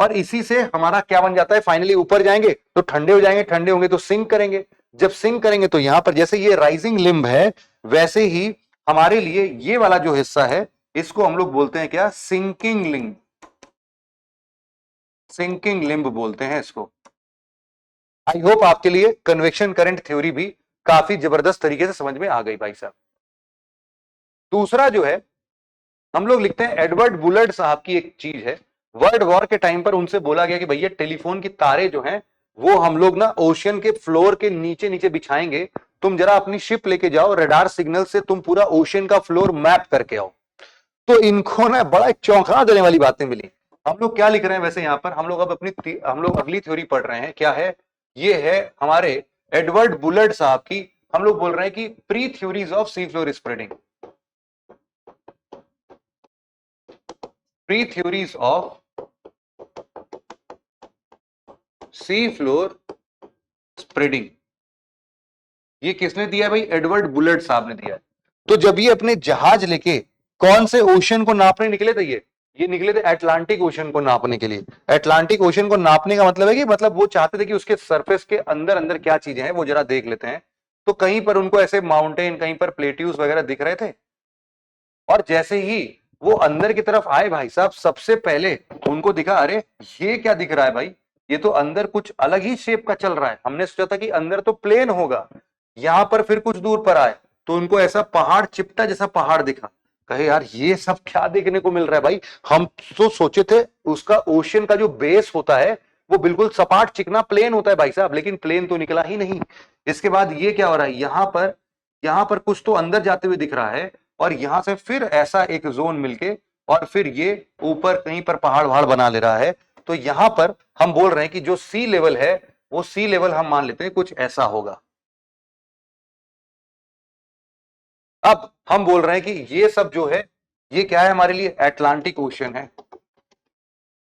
और इसी से हमारा क्या बन जाता है, फाइनली ऊपर जाएंगे तो ठंडे हो जाएंगे, ठंडे होंगे तो सिंक करेंगे, जब सिंक करेंगे तो यहां पर जैसे ये राइजिंग लिम्ब है, वैसे ही हमारे लिए ये वाला जो हिस्सा है इसको हम लोग बोलते हैं क्या, सिंकिंग लिम्ब, सिंकिंग लिम्ब बोलते हैं इसको। आई होप आपके लिए कन्वेक्शन करंट थ्योरी भी काफी जबरदस्त तरीके से समझ में आ गई भाई साहब। दूसरा जो है हम लोग लिखते हैं, एडवर्ड बुलर्ड साहब की एक चीज है, वर्ल्ड वॉर के टाइम पर उनसे बोला गया कि भैया टेलीफोन की तारे जो हैं वो हम लोग ना ओशियन के फ्लोर के नीचे नीचे बिछाएंगे, तुम जरा अपनी शिप लेके जाओ, रडार सिग्नल से तुम पूरा ओशियन का फ्लोर मैप करके आओ। तो इनको ना बड़ा एक चौंका देने वाली बातें मिली। हम लोग क्या लिख रहे हैं वैसे यहां पर, हम लोग अगली थ्योरी पढ़ रहे हैं, क्या है ये, है हमारे एडवर्ड बुलर्ड साहब की, हम लोग बोल रहे हैं कि pre theories of sea floor spreading, pre theories of sea floor spreading. ये किसने दिया है भाई, एडवर्ड बुलर्ड साहब ने दिया है। तो जब ये अपने जहाज लेके कौन से ओशन को नापने निकले थे, ये निकले थे अटलांटिक ओशन को नापने के लिए। अटलांटिक ओशन को नापने का मतलब है कि मतलब वो चाहते थे कि उसके सरफेस के अंदर अंदर क्या चीजें हैं वो जरा देख लेते हैं। तो कहीं पर उनको ऐसे माउंटेन, कहीं पर प्लेट्यूज वगैरह दिख रहे थे, और जैसे ही वो अंदर की तरफ आए भाई साहब, सबसे पहले उनको दिखा, अरे ये क्या दिख रहा है भाई, ये तो अंदर कुछ अलग ही शेप का चल रहा है, हमने सोचा था कि अंदर तो प्लेन होगा। यहां पर फिर कुछ दूर पर आए तो उनको ऐसा पहाड़, चिपटा जैसा पहाड़ दिखा, कहे यार ये सब क्या देखने को मिल रहा है भाई, हम तो सोचे थे उसका ओशियन का जो बेस होता है वो बिल्कुल सपाट चिकना प्लेन होता है भाई साहब, लेकिन प्लेन तो निकला ही नहीं। इसके बाद ये क्या हो रहा है, यहां पर कुछ तो अंदर जाते हुए दिख रहा है, और यहां से फिर ऐसा एक जोन मिलके और फिर ये ऊपर कहीं पर पहाड़ वहाड़ बना ले रहा है। तो यहां पर हम बोल रहे हैं कि जो सी लेवल है वो सी लेवल हम मान लेते हैं कुछ ऐसा होगा। अब हम बोल रहे हैं कि ये सब जो है ये क्या है हमारे लिए, अटलांटिक ओशन है।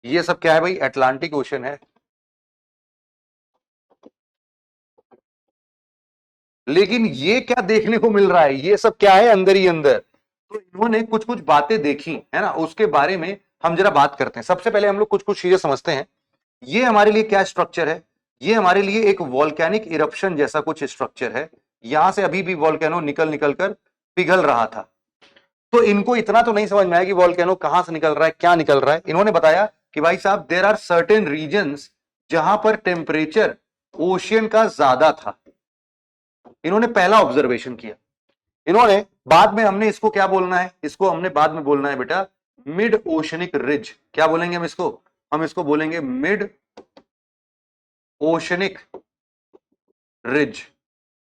ये सब क्या है भाई, अटलांटिक ओशन है। लेकिन ये क्या देखने को मिल रहा है, ये सब क्या है अंदर ही अंदर। तो इन्होंने कुछ कुछ बातें देखी है ना, उसके बारे में हम जरा बात करते हैं। सबसे पहले हम लोग कुछ कुछ चीजें समझते हैं। ये हमारे लिए क्या स्ट्रक्चर है, ये हमारे लिए एक वॉल्केनिक इरप्शन जैसा कुछ स्ट्रक्चर है। यहां से अभी भी वॉल्केनो निकल निकल कर पिघल रहा था। तो इनको इतना तो नहीं समझ में आया कि वॉल्केनो कहां से निकल रहा है, क्या निकल रहा है। इन्होंने बताया कि भाई साहब देयर आर सर्टेन रीजन्स जहां पर टेम्परेचर ओशियन का ज्यादा था। इन्होंने पहला ऑब्जर्वेशन किया। इन्होंने बाद में, हमने इसको क्या बोलना है, इसको हमने बाद में बोलना है बेटा मिड ओशनिक रिज। क्या बोलेंगे हम इसको, हम इसको बोलेंगे mid oceanic ridge,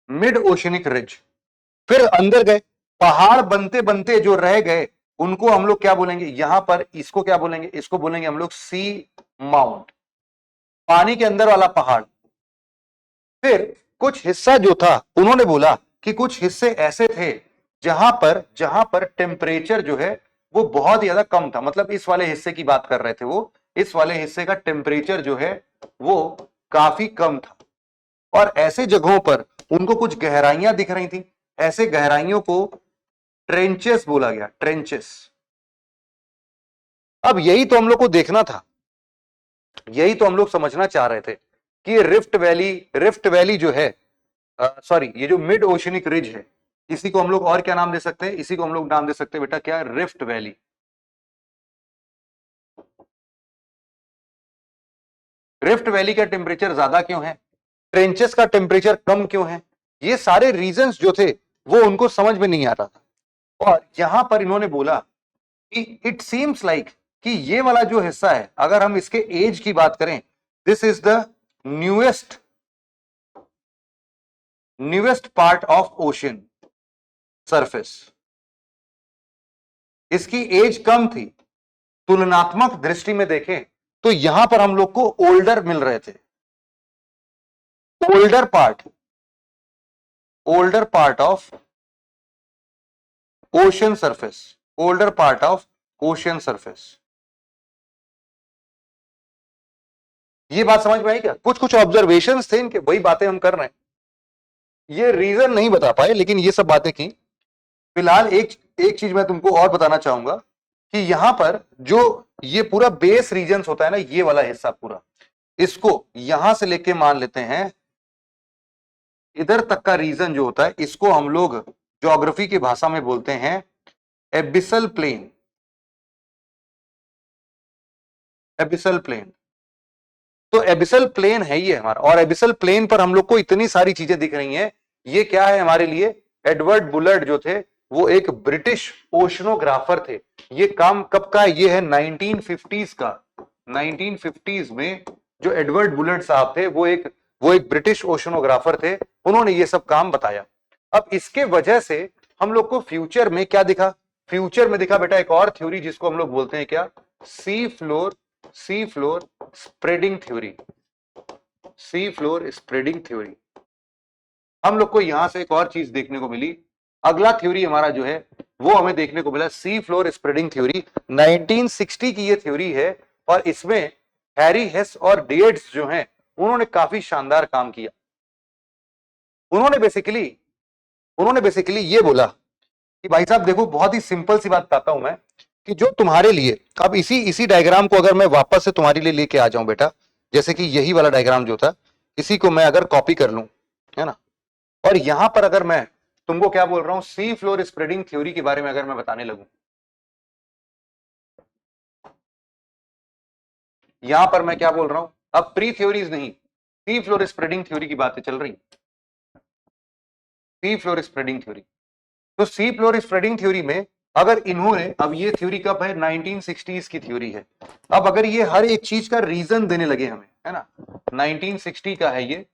mid oceanic ridge. फिर अंदर गए, पहाड़ बनते बनते जो रह गए उनको हम लोग क्या बोलेंगे, यहां पर इसको क्या बोलेंगे, इसको बोलेंगे हम लोग सी माउंट, पानी के अंदर वाला पहाड़। फिर कुछ हिस्सा जो था उन्होंने बोला कि कुछ हिस्से ऐसे थे जहां पर टेम्परेचर जो है वो बहुत ज्यादा कम था। मतलब इस वाले हिस्से की बात कर रहे थे वो, इस वाले हिस्से का टेम्परेचर जो है वो काफी कम था। और ऐसे जगहों पर उनको कुछ गहराइयां दिख रही थी। ऐसे गहराइयों को ट्रेंचेस बोला गया, ट्रेंचेस। अब यही तो हम लोग को देखना था, यही तो हम लोग समझना चाह रहे थे कि रिफ्ट वैली जो है, सॉरी ये जो मिड ओशनिक रिज है, इसी को हम लोग और क्या नाम दे सकते हैं, इसी को हम लोग नाम दे सकते हैं बेटा क्या, रिफ्ट वैली। रिफ्ट वैली का टेम्परेचर ज्यादा क्यों है, ट्रेंचेस का टेम्परेचर कम क्यों है, ये सारे रीजंस जो थे वो उनको समझ में नहीं आ रहा था। और यहां पर इन्होंने बोला कि इट सीम्स लाइक कि ये वाला जो हिस्सा है, अगर हम इसके एज की बात करें, this is the newest part of ocean surface. इसकी एज कम थी, तुलनात्मक दृष्टि में देखें तो यहां पर हम लोग को ओल्डर मिल रहे थे। Older part of ocean surface, older part of ocean surface. ये बात समझ में आई क्या, कुछ कुछ ऑब्जर्वेशंस थे इनके, वही बातें हम कर रहे हैं। ये रीजन नहीं बता पाए लेकिन ये सब बातें की। फिलहाल एक एक चीज मैं तुमको और बताना चाहूंगा कि यहां पर जो ये पूरा बेस रीजन होता है ना, ये वाला हिस्सा पूरा, इसको यहां से लेके मान लेते हैं इधर तक का रीजन जो होता है, इसको हम लोग ज्योग्राफी की भाषा में बोलते हैं एबिसल प्लेन। एबिसल प्लेन, तो एबिसल प्लेन है ये हमारा, और एबिसल प्लेन पर हम लोग को इतनी सारी चीजें दिख रही हैं। ये क्या है हमारे लिए? एडवर्ड बुलर्ड जो थे वो एक ब्रिटिश ओशनोग्राफर थे। ये काम कब का है? ये है 1950s का। 1950s में जो एडवर्ड बुलर्ड साहब थे वो एक ब्रिटिश ओशनोग्राफर थे, उन्होंने ये सब काम बताया। अब इसके वजह से हम लोग को फ्यूचर में क्या दिखा? फ्यूचर में दिखा बेटा एक और थ्योरी जिसको हम लोग बोलते हैं क्या? Sea floor spreading theory. Sea floor spreading theory. हम लोग को यहां से एक और चीज देखने को मिली। अगला थ्योरी हमारा जो है वो हमें देखने को मिला सी फ्लोर स्प्रेडिंग थ्योरी। 1960 की ये थ्योरी है, और इसमें हैरी हेस और डियट्स जो हैं उन्होंने काफी शानदार काम किया। उन्होंने बेसिकली ये बोला कि भाई साहब देखो, बहुत ही सिंपल सी बात बताता हूं मैं, कि जो तुम्हारे लिए अब इसी डायग्राम को अगर मैं वापस से तुम्हारे लिए लेके आ जाऊं बेटा, जैसे कि यही वाला डायग्राम जो था, इसी को मैं अगर कॉपी कर लूं, है ना, और यहां पर अगर मैं तुमको क्या बोल रहा हूं, सी फ्लोर स्प्रेडिंग थ्योरी के बारे में अगर मैं बताने लगूं, यहां पर मैं क्या बोल रहा हूं, अब प्री थ्योरीज नहीं, सी फ्लोर स्प्रेडिंग थ्योरी की बातें चल रही। सी फ्लोर स्प्रेडिंग थ्योरी, तो सी फ्लोर स्प्रेडिंग थ्योरी में अगर इन्होंने, अब ये थ्योरी कब है? 1960s की थ्योरी है। अब अगर ये हर एक चीज का रीजन देने लगे हमें, है ना, 1960 का है ये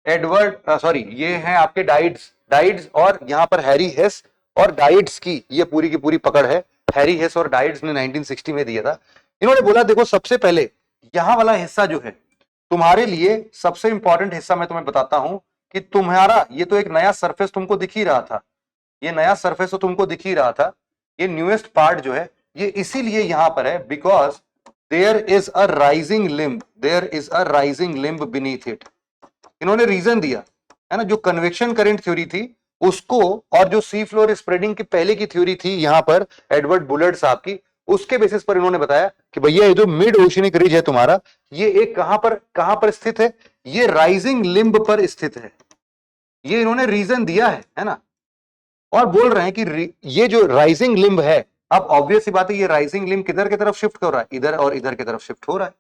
एडवर्ड सॉरी ये है आपके डाइड्स और यहां पर हैरी हेस और डाइड्स की ये पूरी की पूरी पकड़ है। हैरी हेस और डाइड्स ने 1960 में दिया था। इन्होंने बोला देखो, सबसे पहले यहां वाला हिस्सा जो है तुम्हारे लिए सबसे इंपॉर्टेंट हिस्सा मैं तुम्हें बताता हूं कि तुम्हारा ये तो एक नया सरफेस तुमको दिख ही रहा था, ये नया सरफेस तो तुमको दिख ही रहा था। ये न्यूएस्ट पार्ट जो है ये इसीलिए यहां पर है because there is a rising limb beneath it. इन्होंने रीजन दिया, है ना, जो कन्वेक्शन करंट थ्योरी थी उसको, और जो सी फ्लोर स्प्रेडिंग की पहले की थ्योरी थी यहां पर एडवर्ड बुलर्ड साहब की, उसके बेसिस पर इन्होंने बताया कि भैया ये जो मिड ओशियनिक रिज है तुम्हारा, ये एक कहां पर स्थित है? ये राइजिंग लिम्ब पर स्थित है। ये इन्होंने रीजन दिया है ना, और बोल रहे हैं कि ये जो राइजिंग लिम्ब है, अब ऑब्वियस सी बात है ये राइजिंग लिम्ब किधर की तरफ शिफ्ट हो रहा है? इधर और इधर की तरफ शिफ्ट हो रहा है।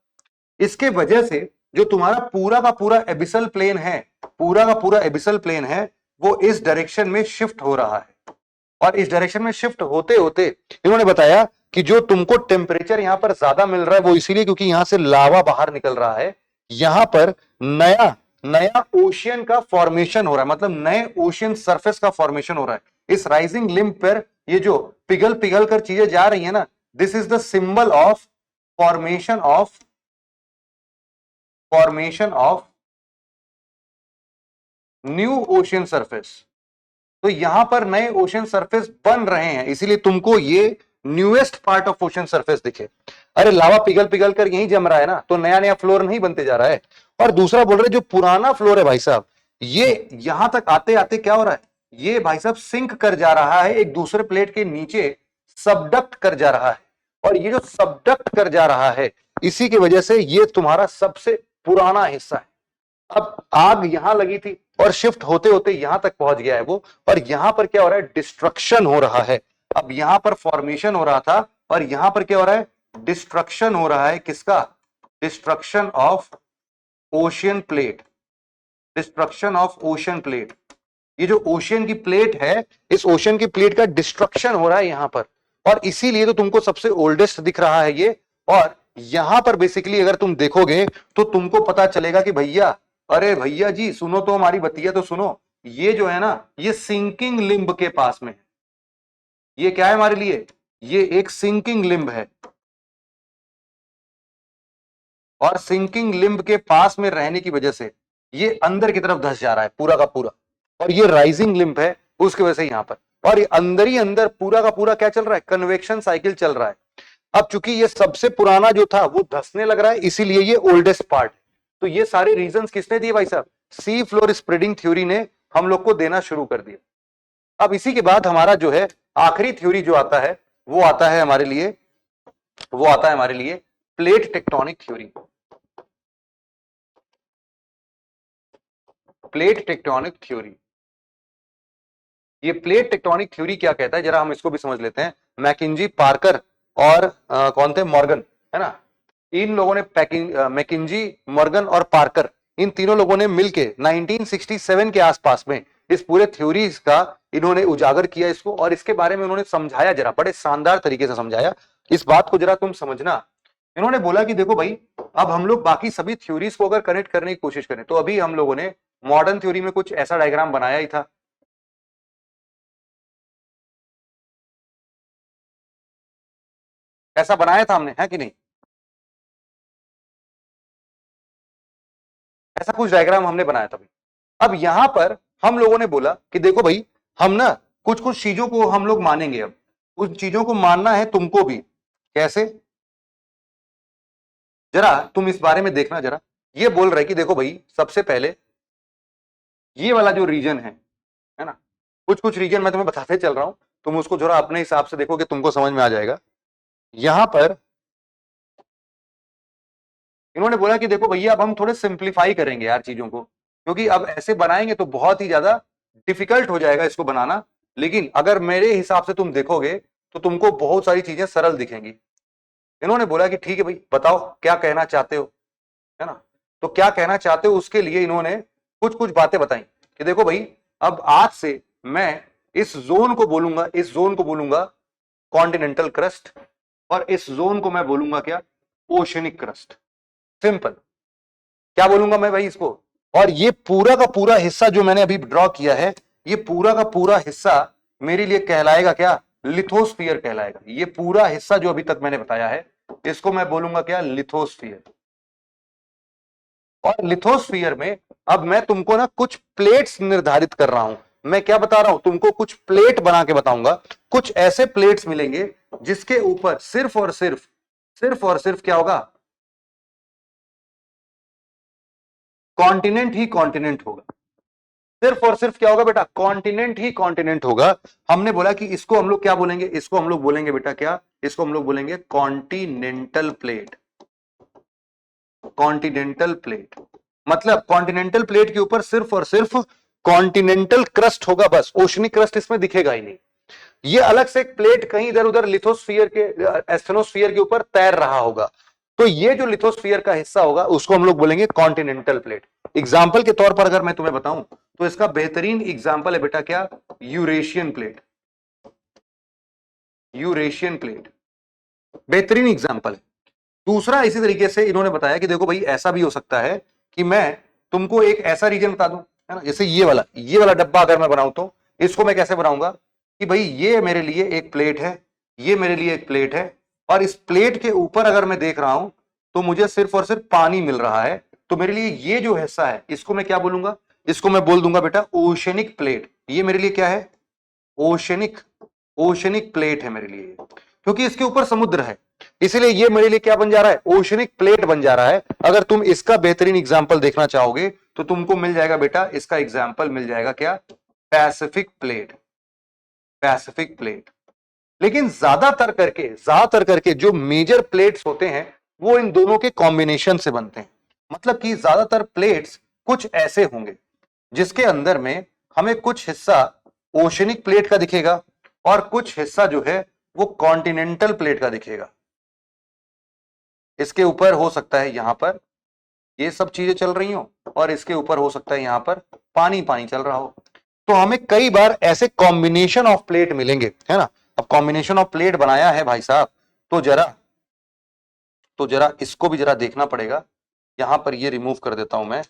इसके वजह से जो तुम्हारा पूरा का पूरा एबिसल प्लेन है, पूरा का पूरा एबिसल प्लेन है, वो इस डायरेक्शन में शिफ्ट हो रहा है। और इस डायरेक्शन में शिफ्ट होते होते इन्होंने बताया कि जो तुमको टेम्परेचर यहां पर ज्यादा मिल रहा है वो इसीलिए क्योंकि यहां से लावा बाहर निकल रहा है। यहां पर नया नया ओशियन का फॉर्मेशन हो रहा है, मतलब नए ओशियन सरफेस का फॉर्मेशन हो रहा है इस राइजिंग लिम्ब पर। ये जो पिघल पिघल कर चीजें जा रही है ना, this is the symbol of formation of new ocean surface. तो यहां पर नए ओशियन सरफेस बन रहे हैं, इसीलिए तुमको ये newest part of ocean surface दिखे। अरे लावा पिघल पिघल कर यहीं जम रहा है ना, तो नया नया फ्लोर नहीं बनते जा रहा है। और दूसरा बोल रहे जो पुराना फ्लोर है भाई साहब, ये यहां तक आते आते क्या हो रहा है, ये भाई साहब सिंक कर जा रहा है एक दूसरे प्लेट के नीचे, सबडक्ट कर जा रहा है। और ये जो सबडक्ट कर जा रहा है, इसी की वजह से ये तुम्हारा सबसे पुराना हिस्सा है। अब आग यहां लगी थी और शिफ्ट होते होते यहां तक पहुंच गया है वो, और यहां पर क्या हो रहा है? डिस्ट्रक्शन हो रहा है। अब यहां पर फॉर्मेशन हो रहा था और यहां पर क्या हो रहा है? डिस्ट्रक्शन हो रहा है। किसका? Destruction of ocean plate. Destruction of ocean plate. ये जो ओशियन की प्लेट है, इस ओशियन की प्लेट का डिस्ट्रक्शन हो रहा है यहां पर, और इसीलिए तो तुमको सबसे ओल्डेस्ट दिख रहा है ये। और यहां पर बेसिकली अगर तुम देखोगे तो तुमको पता चलेगा कि भैया, अरे भैया जी सुनो तो, हमारी बतिया तो सुनो, ये जो है ना, ये सिंकिंग लिम्ब के पास में है। ये क्या है हमारे लिए? ये एक सिंकिंग लिम्ब है, और सिंकिंग लिम्ब के पास में रहने की वजह से ये अंदर की तरफ धस जा रहा है पूरा का पूरा, और ये राइजिंग लिम्ब है उसकी वजह से यहां पर, और ये अंदर ही अंदर पूरा का पूरा क्या चल रहा है? कन्वेक्शन साइकिल चल रहा है। अब चूंकि ये सबसे पुराना जो था वो धसने लग रहा है, इसीलिए ये ओल्डेस्ट पार्ट। तो ये सारे रीजंस किसने दिए भाई साहब? सी फ्लोर स्प्रेडिंग थ्योरी ने हम लोग को देना शुरू कर दिया। अब इसी के बाद हमारा जो है आखिरी थ्योरी जो आता है वो आता है हमारे लिए वो आता है हमारे लिए plate tectonic theory. Plate tectonic theory, ये प्लेट टेक्टोनिक थ्योरी क्या कहता है, जरा हम इसको भी समझ लेते हैं। मैकिंजी, पार्कर और कौन थे, मॉर्गन, है ना। इन लोगों ने मैकिंजी, मॉर्गन और पार्कर, इन तीनों लोगों ने मिलके 1967 के आसपास में इस पूरे थ्योरीज का इन्होंने उजागर किया इसको, और इसके बारे में उन्होंने समझाया, जरा बड़े शानदार तरीके से समझाया। इस बात को जरा तुम समझना। इन्होंने बोला कि देखो भाई, अब हम लोग बाकी सभी थ्योरीज को अगर कनेक्ट करने की कोशिश करें, तो अभी हम लोगों ने मॉडर्न थ्योरी में कुछ ऐसा डायग्राम बनाया ही था। ऐसा बनाया था हमने, है कि नहीं? ऐसा कुछ डायग्राम हमने बनाया था भाई। अब यहां पर हम लोगों ने बोला कि देखो भाई, हम ना कुछ कुछ चीजों को हम लोग मानेंगे। अब उन चीजों को मानना है तुमको भी। कैसे? जरा तुम इस बारे में देखना। जरा ये बोल रहे कि देखो भाई, सबसे पहले ये वाला जो रीजन है ना, कुछ कुछ रीजन मैं तुम्हें बताते चल रहा हूं, तुम उसको जरा अपने हिसाब से देखो कि तुमको समझ में आ जाएगा। यहां पर इन्होंने बोला कि देखो भैया, अब हम थोड़े सिंप्लीफाई करेंगे यार चीजों को, क्योंकि अब ऐसे बनाएंगे तो बहुत ही ज्यादा डिफिकल्ट हो जाएगा इसको बनाना। लेकिन अगर मेरे हिसाब से तुम देखोगे तो तुमको बहुत सारी चीजें सरल दिखेंगी। इन्होंने बोला कि ठीक है भाई, बताओ क्या कहना चाहते हो, है ना। तो क्या कहना चाहते हो उसके लिए इन्होंने कुछ कुछ बातें बताई कि देखो भाई, अब आज से मैं इस जोन को बोलूंगा, इस जोन को बोलूंगा कॉन्टिनेंटल क्रस्ट, और इस जोन को मैं बोलूंगा क्या, ओशनिक क्रस्ट। सिंपल। क्या बोलूंगा मैं भाई इसको? और ये पूरा का पूरा हिस्सा जो मैंने अभी ड्रॉ किया है, ये पूरा का पूरा हिस्सा मेरे लिए कहलाएगा क्या, लिथोस्फीयर कहलाएगा। ये पूरा हिस्सा जो अभी तक मैंने बताया है, इसको मैं बोलूंगा क्या, लिथोस्फीयर। और लिथोस्फीयर में अब मैं तुमको ना कुछ प्लेट्स निर्धारित कर रहा हूं। मैं क्या बता रहा हूं तुमको, कुछ प्लेट बना के बताऊंगा। कुछ ऐसे प्लेट्स मिलेंगे जिसके ऊपर सिर्फ और सिर्फ क्या होगा, कॉन्टिनेंट ही कॉन्टिनेंट होगा। सिर्फ और सिर्फ क्या होगा बेटा, कॉन्टिनेंट ही कॉन्टिनेंट होगा। हमने बोला कि इसको हम लोग क्या बोलेंगे, इसको हम लोग बोलेंगे बेटा क्या, इसको हम लोग बोलेंगे कॉन्टिनेंटल प्लेट। कॉन्टिनेंटल प्लेट मतलब कॉन्टिनेंटल प्लेट के ऊपर सिर्फ और सिर्फ कॉन्टिनेंटल क्रस्ट होगा, बस ओशनिक क्रस्ट इसमें दिखेगा ही नहीं। ये अलग से एक प्लेट कहीं इधर उधर लिथोस्फीयर के, एस्थेनोस्फीयर के ऊपर तैर रहा होगा। तो ये जो लिथोस्फीयर का हिस्सा होगा उसको हम लोग बोलेंगे कॉन्टिनेंटल प्लेट। एग्जाम्पल के तौर पर अगर मैं तुम्हें बताऊं तो इसका बेहतरीन एग्जाम्पल है बेटा क्या, यूरेशियन प्लेट। यूरेशियन प्लेट बेहतरीन एग्जाम्पल है। दूसरा इसी तरीके से इन्होंने बताया कि देखो भाई, ऐसा भी हो सकता है कि मैं तुमको एक ऐसा रीजन बता दूं, है ना, जैसे ये वाला डब्बा अगर मैं बनाऊं तो इसको मैं कैसे बनाऊंगा कि भाई, ये मेरे लिए एक प्लेट है, ये मेरे लिए एक प्लेट है, और इस प्लेट के ऊपर अगर मैं देख रहा हूं तो मुझे सिर्फ और सिर्फ पानी मिल रहा है। तो मेरे लिए ये जो हिस्सा है इसको मैं क्या बोलूंगा, इसको मैं बोल दूंगा बेटा ओशनिक प्लेट। ये मेरे लिए क्या है, ओशनिक ओशनिक प्लेट है मेरे लिए, क्योंकि इसके ऊपर समुद्र है, इसलिए ये मेरे लिए क्या बन जा रहा है, ओशनिक प्लेट बन जा रहा है। अगर तुम इसका बेहतरीन एग्जांपल देखना चाहोगे तो तुमको मिल जाएगा बेटा, इसका एग्जांपल मिल जाएगा क्या, पैसिफिक प्लेट। Pacific plate. लेकिन ज्यादातर करके जो मेजर प्लेट्स होते हैं वो इन दोनों के कॉम्बिनेशन से बनते हैं। मतलब कि ज्यादातर प्लेट्स कुछ ऐसे होंगे जिसके अंदर में हमें कुछ हिस्सा ओशनिक प्लेट का दिखेगा और कुछ हिस्सा जो है वो कॉन्टिनेंटल प्लेट का दिखेगा। इसके ऊपर हो सकता है यहां पर ये सब चीजें चल रही हो, और इसके ऊपर हो सकता है यहां पर पानी पानी चल रहा हो। तो हमें कई बार ऐसे कॉम्बिनेशन ऑफ प्लेट मिलेंगे, है ना। अब कॉम्बिनेशन ऑफ प्लेट बनाया है भाई साहब, तो जरा इसको भी जरा देखना पड़ेगा। यहां पर ये रिमूव कर देता हूं मैं,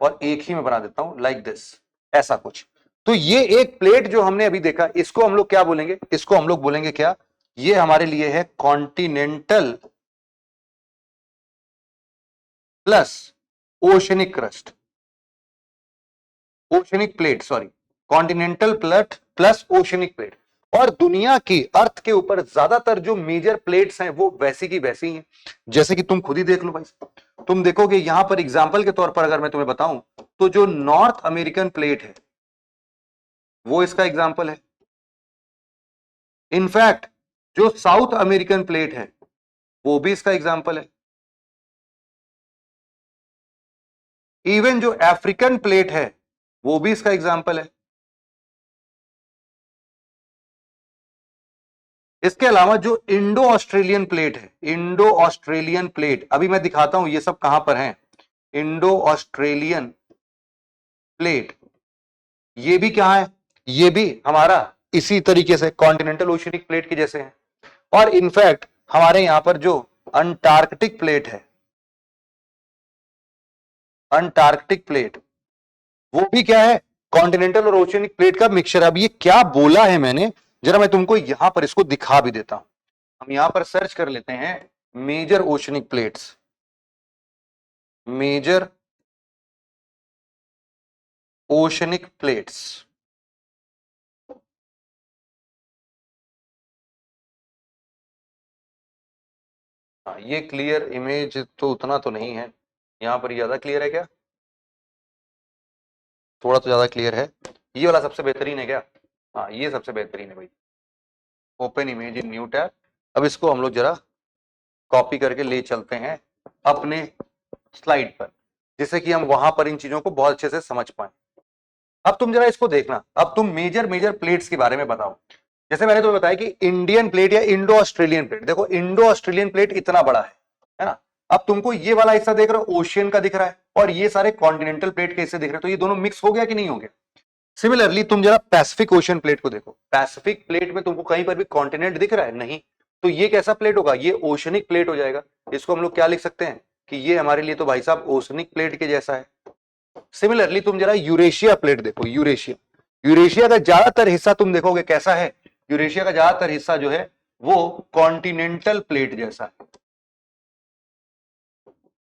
और एक ही में बना देता हूं लाइक दिस, ऐसा कुछ। तो ये एक प्लेट जो हमने अभी देखा, इसको हम लोग क्या बोलेंगे, इसको हम लोग बोलेंगे क्या, ये हमारे लिए है continental plus oceanic crust, oceanic plate, sorry, continental plus oceanic plate. और दुनिया की अर्थ के ऊपर ज्यादातर जो मेजर प्लेट्स हैं वो वैसी की वैसी हैं। जैसे कि तुम खुद ही देख लो भाई, तुम देखोगे यहां पर एग्जाम्पल के तौर पर अगर मैं तुम्हें बताऊं तो जो नॉर्थ अमेरिकन प्लेट है वो इसका एग्जाम्पल है। इनफैक्ट जो साउथ अमेरिकन प्लेट है वो भी इसका एग्जाम्पल है। इवन जो अफ्रीकन प्लेट है वो भी इसका एग्जाम्पल है। इसके अलावा जो इंडो ऑस्ट्रेलियन प्लेट है, इंडो ऑस्ट्रेलियन प्लेट, अभी मैं दिखाता हूं ये सब कहां पर है। इंडो ऑस्ट्रेलियन प्लेट, ये भी क्या है, ये भी हमारा इसी तरीके से कॉन्टिनेंटल ओशियनिक प्लेट के जैसे है। और इनफैक्ट हमारे यहां पर जो अंटार्कटिक प्लेट है, अंटार्कटिक प्लेट, वो भी क्या है, कॉन्टिनेंटल और ओशियनिक प्लेट का मिक्सचर। अब ये क्या बोला है मैंने, जरा मैं तुमको यहां पर इसको दिखा भी देता हूं। हम यहां पर सर्च कर लेते हैं major oceanic plates, major oceanic plates. हाँ, ये क्लियर इमेज तो उतना तो नहीं है, यहां पर ज्यादा क्लियर है क्या, थोड़ा तो ज्यादा क्लियर है। ये वाला सबसे बेहतरीन है क्या, हाँ ये सबसे बेहतरीन है भाई। Open image in new tab. अब इसको हम लोग जरा कॉपी करके ले चलते हैं अपने स्लाइड पर, जिससे कि हम वहां पर इन चीजों को बहुत अच्छे से समझ पाए। अब तुम जरा इसको देखना, अब तुम मेजर मेजर प्लेट्स के बारे में बताओ। जैसे मैंने तुम्हें बताया कि इंडियन प्लेट या इंडो ऑस्ट्रेलियन प्लेट, देखो इंडो ऑस्ट्रेलियन प्लेट इतना बड़ा है ना। अब तुमको ये वाला हिस्सा देख रहे हो, ओशियन का दिख रहा है, और ये सारे कॉन्टिनेंटल प्लेट के हिस्से दिख रहे हैं, तो ये दोनों मिक्स हो गया कि नहीं हो गया। सिमिलरली तुम जरा पैसिफिक ओशियन प्लेट को देखो, पैसिफिक प्लेट में तुमको कहीं पर भी कॉन्टिनेंट दिख रहा है नहीं, तो ये कैसा प्लेट होगा, ये ओशनिक प्लेट हो जाएगा। इसको हम लोग क्या लिख सकते हैं कि ये हमारे लिए तो भाई साहब ओशनिक प्लेट के जैसा है। सिमिलरली तुम जरा यूरेशिया प्लेट देखो, यूरेशिया, यूरेशिया का ज्यादातर हिस्सा तुम देखोगे कैसा है, यूरेशिया का ज्यादातर हिस्सा जो है वो कॉन्टिनेंटल प्लेट जैसा है।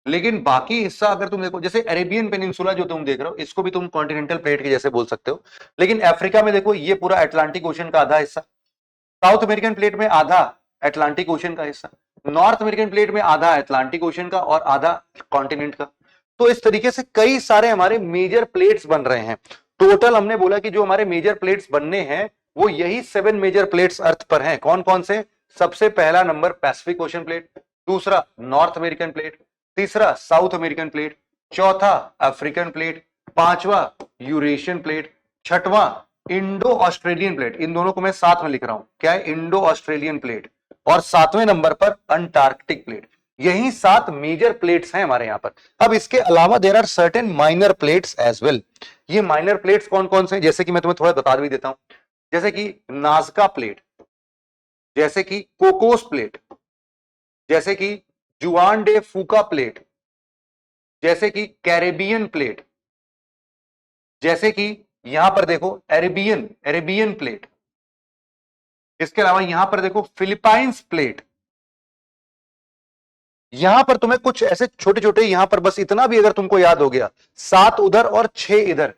लेकिन बाकी हिस्सा अगर तुम देखो, जैसे अरेबियन पेनिनसुला जो तुम देख रहे हो, इसको भी तुम कॉन्टिनेंटल प्लेट के जैसे बोल सकते हो। लेकिन अफ्रीका में देखो, ये पूरा अटलांटिक ओशन का आधा हिस्सा, साउथ अमेरिकन प्लेट में आधा अटलांटिक ओशन का हिस्सा, नॉर्थ अमेरिकन प्लेट में आधा अटलांटिक ओशन का और आधा कॉन्टिनेंट का। तो इस तरीके से कई सारे हमारे मेजर प्लेट्स बन रहे हैं। टोटल हमने बोला कि जो हमारे मेजर प्लेट्स बनने हैं वो यही 7 मेजर प्लेट्स अर्थ पर हैं। कौन कौन से, सबसे पहला नंबर पैसिफिक ओशन प्लेट, दूसरा नॉर्थ अमेरिकन प्लेट, तीसरा साउथ अमेरिकन प्लेट, चौथा अफ्रीकन प्लेट, पांचवा यूरेशियन प्लेट, छठवां इंडो ऑस्ट्रेलियन प्लेट, इन दोनों को मैं साथ में लिख रहा हूं, क्या है, इंडो ऑस्ट्रेलियन प्लेट, और सातवें नंबर पर अंटार्कटिक प्लेट। यही 7 मेजर प्लेट्स हैं हमारे यहां पर। अब इसके अलावा there are certain minor plates as well. ये माइनर प्लेट्स कौन कौन से, जैसे कि मैं तुम्हें थोड़ा बता भी देता हूं, जैसे कि नाजका प्लेट, जैसे कि कोकोस प्लेट, जैसे कि जुआन डे फूका प्लेट, जैसे कि कैरेबियन प्लेट, जैसे कि यहां पर देखो एरेबियन, एरेबियन प्लेट, इसके अलावा यहां पर देखो फिलीपाइंस प्लेट। यहां पर तुम्हें कुछ ऐसे छोटे छोटे, यहां पर बस इतना भी अगर तुमको याद हो गया, 7 उधर और 6 इधर,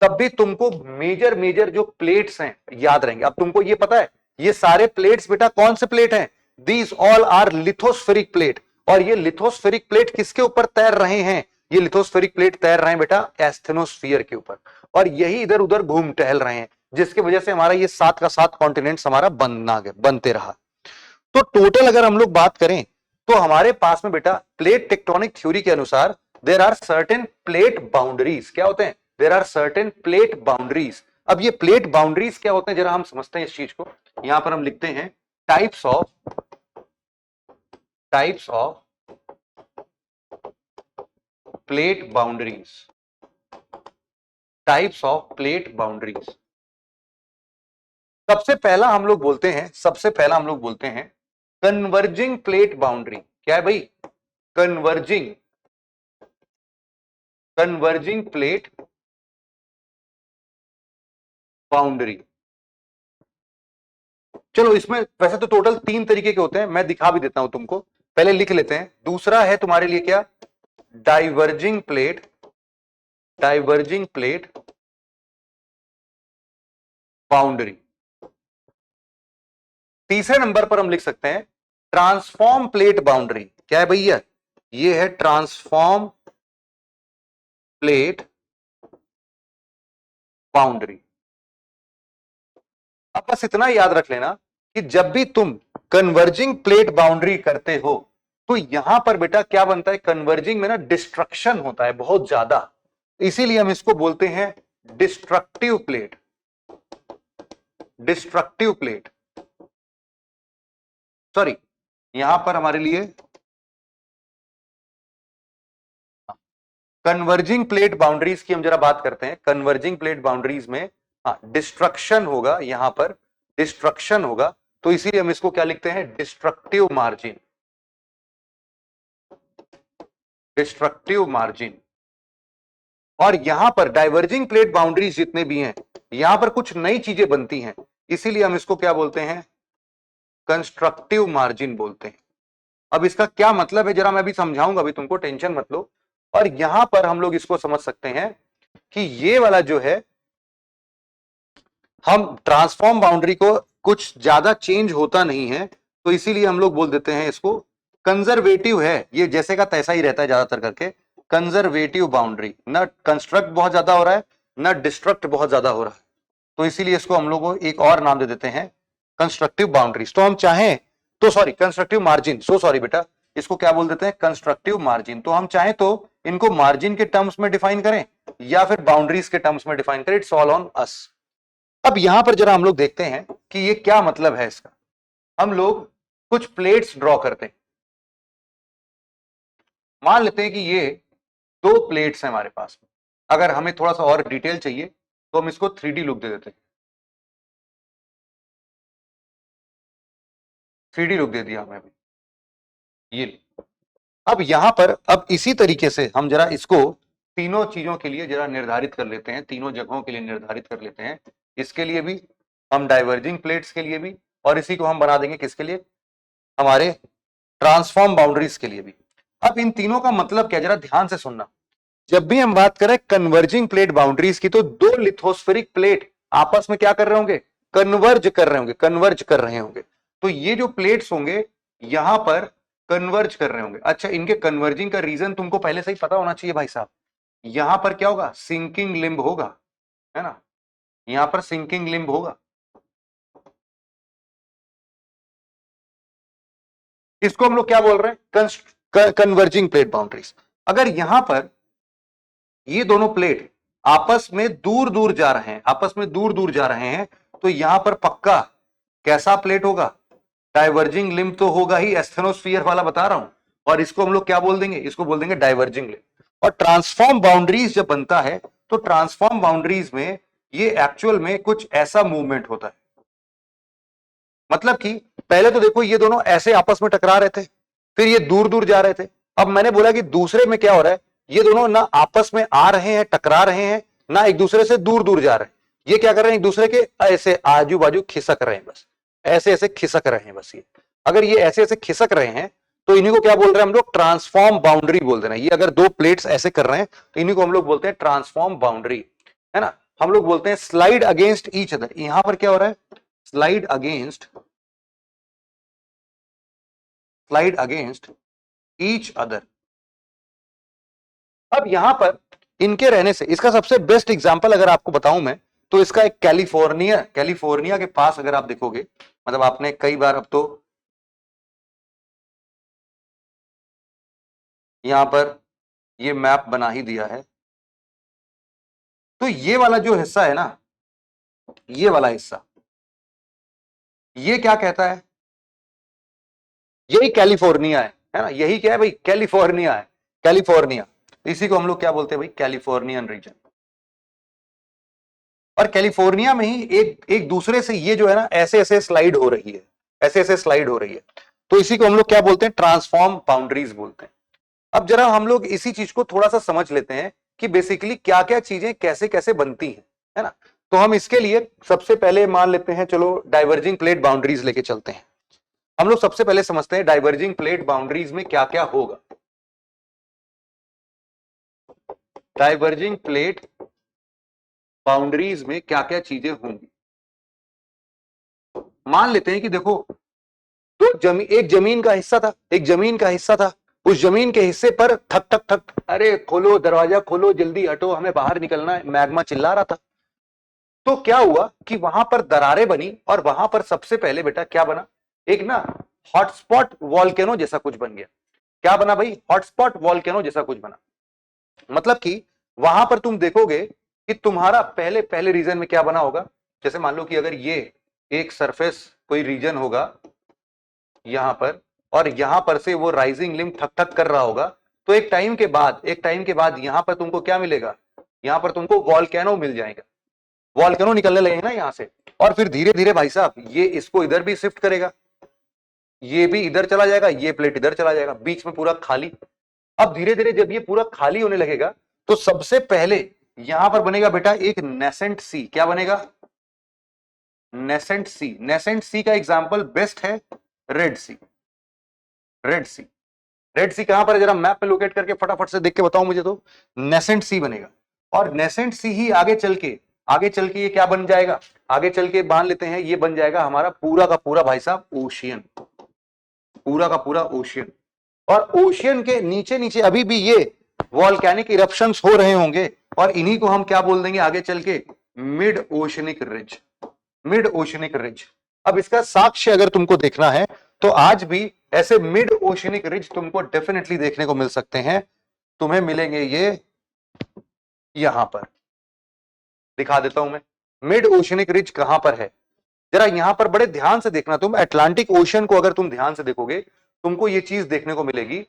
तब भी तुमको मेजर मेजर जो प्लेट्स हैं याद रहेंगे। अब तुमको ये पता है ये सारे प्लेट्स बेटा कौन से प्लेट हैं, these all are lithospheric plate. और ये लिथोस्फेरिक प्लेट किसके ऊपर तैर रहे हैं, ये लिथोस्फेरिक प्लेट तैर रहे हैं बेटा एस्थेनोस्फियर के ऊपर, और यही इधर उधर घूम टहल रहे हैं, जिसकी वजह से हमारा ये 7 का 7 कॉन्टिनेंट्स हमारा बनते रहा। तो टोटल अगर हम लोग बात करें तो हमारे पास में बेटा प्लेट टेक्टोनिक थ्योरी के अनुसार there are certain plate boundaries, क्या होते हैं, there are certain plate boundaries. अब ये प्लेट बाउंड्रीज क्या होते हैं जरा हम समझते हैं इस चीज को। यहां पर हम लिखते हैं types of plate boundaries, types of plate boundaries. सबसे पहला हम लोग बोलते हैं कन्वर्जिंग प्लेट बाउंड्री। क्या है भाई, कन्वर्जिंग प्लेट बाउंड्री। चलो इसमें वैसे तो टोटल 3 तरीके के होते हैं, मैं दिखा भी देता हूं तुमको, पहले लिख लेते हैं। दूसरा है तुम्हारे लिए क्या, डाइवर्जिंग प्लेट बाउंड्री। तीसरे नंबर पर हम लिख सकते हैं ट्रांसफॉर्म प्लेट बाउंड्री। क्या है भैया, ये है ट्रांसफॉर्म प्लेट बाउंड्री। अब बस इतना याद रख लेना कि जब भी तुम कन्वर्जिंग प्लेट बाउंड्री करते हो तो यहां पर बेटा क्या बनता है, कन्वर्जिंग में ना डिस्ट्रक्शन होता है बहुत ज्यादा, इसीलिए हम इसको बोलते हैं destructive plate. Destructive plate, sorry यहां पर हमारे लिए कन्वर्जिंग प्लेट बाउंड्रीज की हम जरा बात करते हैं। कन्वर्जिंग प्लेट बाउंड्रीज में डिस्ट्रक्शन होगा, यहां पर डिस्ट्रक्शन होगा, तो इसीलिए हम इसको क्या लिखते हैं, डिस्ट्रक्टिव मार्जिन। Destructive margin. और यहां पर डाइवर्जिंग प्लेट बाउंड्रीज जितने भी हैं, यहां पर कुछ नई चीजें बनती हैं, इसीलिए हम इसको क्या बोलते हैं, कंस्ट्रक्टिव मार्जिन बोलते हैं। अब इसका क्या मतलब है जरा मैं भी समझाऊंगा, अभी तुमको टेंशन मत लो। और यहां पर हम लोग इसको समझ सकते हैं कि ये वाला जो है, हम ट्रांसफॉर्म बाउंड्री को कुछ ज्यादा चेंज होता नहीं है, तो इसीलिए हम लोग बोल देते हैं इसको कंजर्वेटिव है, ये जैसे का तैसा ही रहता है ज्यादातर करके, कंजर्वेटिव बाउंड्री। न कंस्ट्रक्ट बहुत ज्यादा हो रहा है, न डिस्ट्रक्ट बहुत ज्यादा हो रहा है, तो इसीलिए इसको हम लोग एक और नाम दे देते हैं कंस्ट्रक्टिव बाउंड्रीज। तो हम चाहें तो, sorry constructive margin, so sorry बेटा, इसको क्या बोल देते हैं, कंस्ट्रक्टिव मार्जिन। तो हम चाहें तो इनको मार्जिन के टर्म्स में डिफाइन करें या फिर बाउंड्रीज के टर्म्स में डिफाइन करें, इट्स ऑल ऑन अस। अब यहां पर जरा हम लोग देखते हैं कि ये क्या मतलब है इसका। हम लोग कुछ प्लेट्स ड्रॉ करते हैं, मान लेते हैं कि ये दो प्लेट्स हैं हमारे पास में। अगर हमें थोड़ा सा और डिटेल चाहिए तो हम इसको 3D लुक दे देते हैं, 3D लुक दे दिया हमें अभी ये। अब यहां पर अब इसी तरीके से हम जरा इसको तीनों चीजों के लिए जरा निर्धारित कर लेते हैं, तीनों जगहों के लिए निर्धारित कर लेते हैं। इसके लिए भी हम डाइवर्जिंग प्लेट्स के लिए भी, और इसी को हम बना देंगे किसके लिए, हमारे ट्रांसफॉर्म बाउंड्रीज के लिए भी। अब इन तीनों का मतलब क्या, जरा ध्यान से सुनना। जब भी हम बात करें कन्वर्जिंग प्लेट बाउंड्रीज की, तो दो लिथोस्फेरिक प्लेट आपस में क्या कर रहे होंगे, कन्वर्ज कर रहे होंगे, कन्वर्ज कर रहे होंगे। तो ये जो प्लेट्स होंगे यहां पर कन्वर्ज कर रहे होंगे। अच्छा, इनके कन्वर्जिंग का रीजन तुमको पहले से ही पता होना चाहिए भाई साहब। यहां पर क्या होगा, सिंकिंग लिम्ब होगा, है ना, यहां पर सिंकिंग लिम्ब होगा। इसको हम लोग क्या बोल रहे हैं, कन्वर्जिंग प्लेट बाउंड्रीज। अगर यहां पर ये दोनों प्लेट आपस में दूर दूर जा रहे हैं, आपस में दूर दूर जा रहे हैं, तो यहां पर पक्का कैसा प्लेट होगा, डाइवर्जिंग लिम्ब तो होगा ही, एस्थेनोस्फीयर वाला बता रहा हूं। और इसको हम लोग क्या बोल देंगे, इसको बोल देंगे डाइवर्जिंग लिम्ब। और ट्रांसफॉर्म बाउंड्रीज जब बनता है, तो ट्रांसफॉर्म बाउंड्रीज में ये एक्चुअल में कुछ ऐसा मूवमेंट होता है। मतलब कि पहले तो देखो ये दोनों ऐसे आपस में टकरा रहे थे, फिर ये दूर दूर जा रहे थे। अब मैंने बोला कि दूसरे में क्या हो रहा है, ये दोनों ना आपस में आ रहे हैं, टकरा रहे हैं, ना एक दूसरे से दूर दूर जा रहे हैं। ये क्या कर रहे हैं, एक दूसरे के ऐसे आजू बाजू खिसक रहे हैं, बस ऐसे ऐसे खिसक रहे हैं बस। ये अगर ये ऐसे ऐसे खिसक रहे हैं, तो इन्हीं को क्या बोल रहे हैं हम लोग, ट्रांसफॉर्म बाउंड्री बोल देना। ये अगर दो प्लेट्स ऐसे कर रहे हैं तो इन्हीं को हम लोग बोलते हैं ट्रांसफॉर्म बाउंड्री, है ना। हम लोग बोलते हैं स्लाइड अगेंस्ट ईच अदर। यहां पर क्या हो रहा है, स्लाइड अगेंस्ट ईच अदर। अब यहां पर इनके रहने से, इसका सबसे बेस्ट एग्जांपल अगर आपको बताऊं मैं, तो इसका एक कैलिफोर्निया के पास अगर आप देखोगे, मतलब आपने कई बार, अब तो यहां पर ये मैप बना ही दिया है, तो ये वाला जो हिस्सा है ना, ये वाला हिस्सा, ये क्या कहता है, यही कैलिफोर्निया है ना, यही क्या है भाई, कैलिफोर्निया है, कैलिफोर्निया। इसी को हम लोग क्या बोलते हैं भाई, कैलिफोर्नियन रीजन। और कैलिफोर्निया में ही एक एक दूसरे से ये जो है ना ऐसे ऐसे स्लाइड हो रही है, ऐसे ऐसे स्लाइड हो रही है, तो इसी को हम लोग क्या बोलते हैं, ट्रांसफॉर्म बाउंड्रीज बोलते हैं। अब जरा हम लोग इसी चीज को थोड़ा सा समझ लेते हैं कि बेसिकली क्या क्या चीजें कैसे कैसे बनती हैं, है ना। तो हम इसके लिए सबसे पहले मान लेते हैं, चलो डाइवर्जिंग प्लेट बाउंड्रीज लेके चलते हैं। हम लोग सबसे पहले समझते हैं डाइवर्जिंग प्लेट बाउंड्रीज में क्या क्या होगा। डाइवर्जिंग प्लेट बाउंड्रीज में क्या क्या चीजें होंगी। मान लेते हैं कि देखो, तो एक जमीन का हिस्सा था, एक जमीन का हिस्सा था, उस जमीन के हिस्से पर ठक ठक ठक, अरे खोलो दरवाजा खोलो, जल्दी हटो, हमें बाहर निकलना है, मैग्मा चिल्ला रहा था। तो क्या हुआ कि वहां पर दरारें बनी, और वहां पर सबसे पहले बेटा क्या बना, एक ना हॉटस्पॉट वॉल्केनो जैसा कुछ बन गया। क्या बना भाई? हॉटस्पॉट वॉल्केनो जैसा कुछ बना। मतलब कि वहां पर तुम देखोगे कि तुम्हारा पहले पहले रीजन में क्या बना होगा। जैसे मान लो कि अगर ये एक सरफेस कोई रीजन होगा यहां पर, और यहां पर से वो राइजिंग लिम्ब ठक ठक कर रहा होगा, तो एक टाइम के बाद यहां पर तुमको क्या मिलेगा? यहां पर तुमको वॉल्केनो मिल जाएगा। वॉल्केनो निकलने लगेगा ना यहां से, और फिर धीरे धीरे भाई साहब ये इसको इधर भी शिफ्ट करेगा, ये भी इधर चला जाएगा, ये प्लेट इधर चला जाएगा, बीच में पूरा खाली। अब धीरे धीरे जब ये पूरा खाली होने लगेगा तो सबसे पहले यहां पर बनेगा बेटा एक नेसेंट सी। क्या बनेगा? नेसेंट सी। नेसेंट सी का एग्जांपल बेस्ट है रेड सी। रेड सी, रेड सी कहां पर है? जरा मैप में लोकेट करके फटाफट से देख के बताओ मुझे। तो नेसेंट सी बनेगा, और नेसेंट सी ही आगे चल के ये क्या बन जाएगा? आगे चल के मान लेते हैं ये बन जाएगा हमारा पूरा का पूरा भाई साहब ओशियन, पूरा का पूरा ओशियन। और ओशियन के नीचे नीचे अभी भी ये वॉल्केनिक इरप्शंस हो रहे होंगे, और इन्हीं को हम क्या बोल देंगे आगे चल के? Mid oceanic ridge. Mid oceanic ridge. अब इसका साक्ष्य अगर तुमको देखना है तो आज भी ऐसे मिड ओशनिक रिज तुमको डेफिनेटली देखने को मिल सकते हैं। तुम्हें मिलेंगे ये यहां पर, दिखा देता हूं मैं। मिड ओशनिक रिज कहां पर है? जरा यहां पर बड़े ध्यान से देखना तुम। अटलांटिक ओशन को अगर तुम ध्यान से देखोगे तुमको ये चीज देखने को मिलेगी।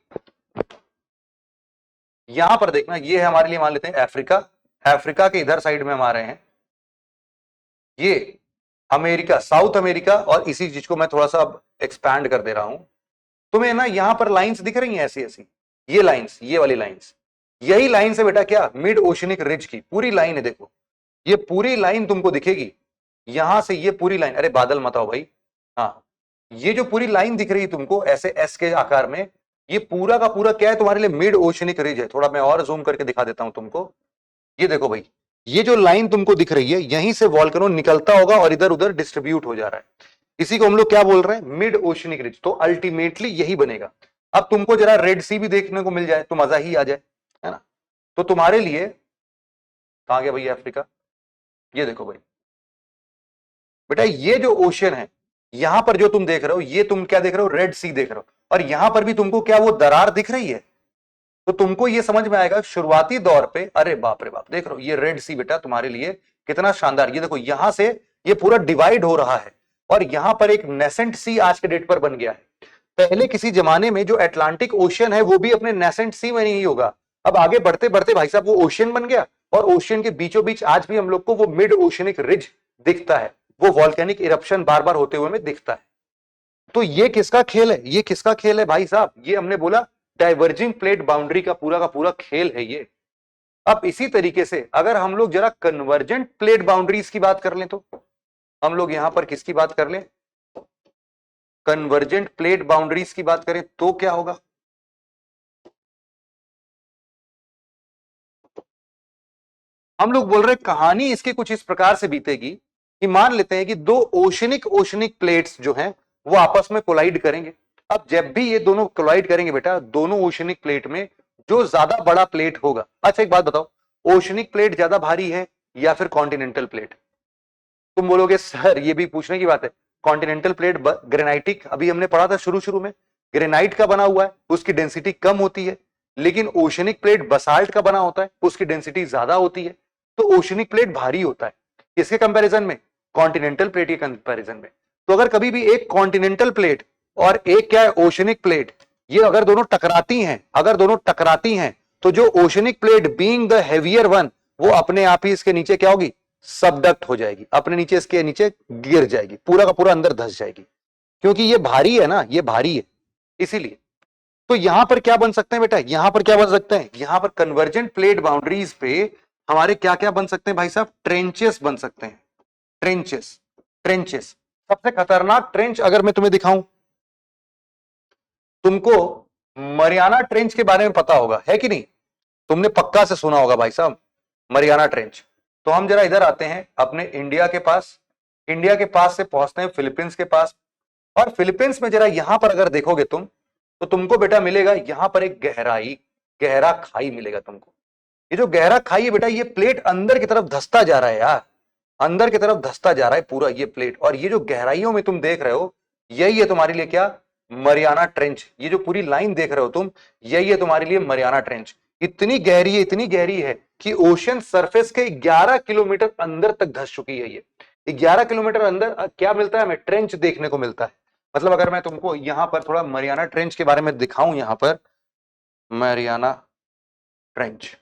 यहां पर देखना, ये है हमारे लिए मान लेते हैं अफ्रीका। अफ्रीका के इधर साइड में हम आ रहे हैं, ये अमेरिका, साउथ अमेरिका, और इसी चीज को मैं थोड़ा सा एक्सपैंड कर दे रहा हूं। तुम्हें ना यहां पर लाइंस दिख रही हैं ऐसी ऐसी, ये लाइंस, ये वाली लाइंस, यही लाइन है बेटा क्या? मिड ओशनिक रिज की पूरी लाइन है। देखो ये पूरी लाइन तुमको दिखेगी, यहां से ये पूरी लाइन। अरे बादल मत आओ भाई। हाँ, ये जो पूरी लाइन दिख रही है तुमको ऐसे एस के आकार में, ये पूरा का पूरा क्या है? तुम्हारे लिए मिड ओशनिक रिज है। थोड़ा मैं और जूम करके दिखा देता हूं तुमको। ये देखो भाई, ये जो लाइन तुमको दिख रही है, यहीं से वॉल्केनो निकलता होगा और इधर उधर डिस्ट्रीब्यूट हो जा रहा है। इसी को हम लोग क्या बोल रहे हैं? Mid oceanic ridge. तो अल्टीमेटली यही बनेगा। अब तुमको जरा रेड सी भी देखने को मिल जाए तो मजा ही आ जाए, है ना? तो तुम्हारे लिए कहां गया भैया अफ्रीका? ये देखो भाई बेटा, ये जो ओशन है यहां पर जो तुम देख रहे हो, ये तुम क्या देख रहे हो? रेड सी देख रहे हो। और यहां पर भी तुमको क्या वो दरार दिख रही है? तो तुमको ये समझ में आएगा शुरुआती दौर पे, अरे बाप रे बाप, देख रहे हो ये रेड सी बेटा तुम्हारे लिए कितना शानदार। ये देखो यहां से ये पूरा डिवाइड हो रहा है, और यहां पर एक नेसेंट सी आज के डेट पर बन गया है। पहले किसी जमाने में जो अटलांटिक ओशियन है वो भी अपने नेसेंट सी में नहीं होगा। अब आगे बढ़ते बढ़ते भाई साहब वो ओशियन बन गया, और ओशियन के बीचों बीच आज भी हम लोग को वो मिड ओशनिक रिज दिखता है, वो वॉल्केनिक इरप्शन बार बार होते हुए में दिखता है। तो ये किसका खेल है? ये किसका खेल है भाई साहब? ये हमने बोला डाइवर्जिंग प्लेट बाउंड्री का पूरा खेल है ये। अब इसी तरीके से अगर हम लोग जरा कन्वर्जेंट प्लेट बाउंड्रीज की बात कर लें, तो हम लोग यहां पर किसकी बात कर लें? कन्वर्जेंट प्लेट बाउंड्रीज की बात करें तो क्या होगा? हम लोग बोल रहे कहानी इसकी कुछ इस प्रकार से बीतेगी कि मान लेते हैं कि दो ओशनिक प्लेट्स जो हैं वो आपस में कोलाइड करेंगे। अब जब भी ये दोनों कोलाइड करेंगे बेटा, दोनों ओशनिक प्लेट में जो ज्यादा बड़ा प्लेट होगा। अच्छा एक बात बताओ, ओशनिक प्लेट ज्यादा भारी है या फिर कॉन्टिनेंटल प्लेट? तुम बोलोगे सर ये भी पूछने की बात है, कॉन्टिनेंटल प्लेट ग्रेनाइटिक, अभी हमने पढ़ा था शुरू शुरू में, ग्रेनाइट का बना हुआ है, उसकी डेंसिटी कम होती है। लेकिन ओशनिक प्लेट बसाल्ट का बना होता है, उसकी डेंसिटी ज्यादा होती है। तो ओशनिक प्लेट भारी होता है इसके कंपैरिजन में, कॉन्टिनेंटल प्लेट के कंपैरिजन में। तो अगर कभी भी एक कॉन्टिनेंटल प्लेट और एक क्या है ओशनिक प्लेट, ये अगर दोनों टकराती हैं तो जो oceanic plate being the heavier one, वो अपने आप ही इसके नीचे क्या होगी? सबडक्ट हो जाएगी, अपने नीचे इसके नीचे गिर जाएगी, पूरा का पूरा अंदर धंस जाएगी, क्योंकि ये भारी है ना, ये भारी है इसीलिए। तो यहां पर क्या बन सकते हैं बेटा? यहां पर क्या बन सकते हैं? यहां पर कन्वर्जेंट प्लेट बाउंड्रीज पे हमारे क्या क्या बन सकते हैं भाई साहब? ट्रेंचेस बन सकते हैं। Trenches, trenches. सबसे खतरनाक ट्रेंच अगर मैं तुम्हें दिखाऊं, तुमको मरियाना ट्रेंच के बारे में पता होगा, है कि नहीं? तुमने पक्का से सुना होगा भाई साहब मरियाना ट्रेंच। तो हम जरा इधर आते हैं अपने इंडिया के पास, इंडिया के पास से पहुंचते हैं फिलीपींस के पास। और फिलीपींस में जरा यहां पर अगर देखोगे तुम, तो तुमको बेटा मिलेगा यहां पर एक गहरा खाई मिलेगा तुमको। ये जो गहरा खाई है बेटा, ये प्लेट अंदर की तरफ धंसता जा रहा है यार, अंदर की तरफ धंसता जा रहा है पूरा ये प्लेट। और ये जो गहराइयों में तुम देख रहे हो, यही है तुम्हारे लिए क्या? मरियाना ट्रेंच, ये जो पूरी लाइन देख रहे हो तुम, यही है तुम्हारे लिए मरियाना ट्रेंच। इतनी गहरी है कि ओशन सरफेस के 11 किलोमीटर अंदर तक धंस चुकी है। ये 11 किलोमीटर अंदर क्या मिलता है हमें? ट्रेंच देखने को मिलता है। मतलब अगर मैं तुमको यहां पर थोड़ा मरियाना ट्रेंच के बारे में दिखाऊं, यहां पर मरियाना ट्रेंच,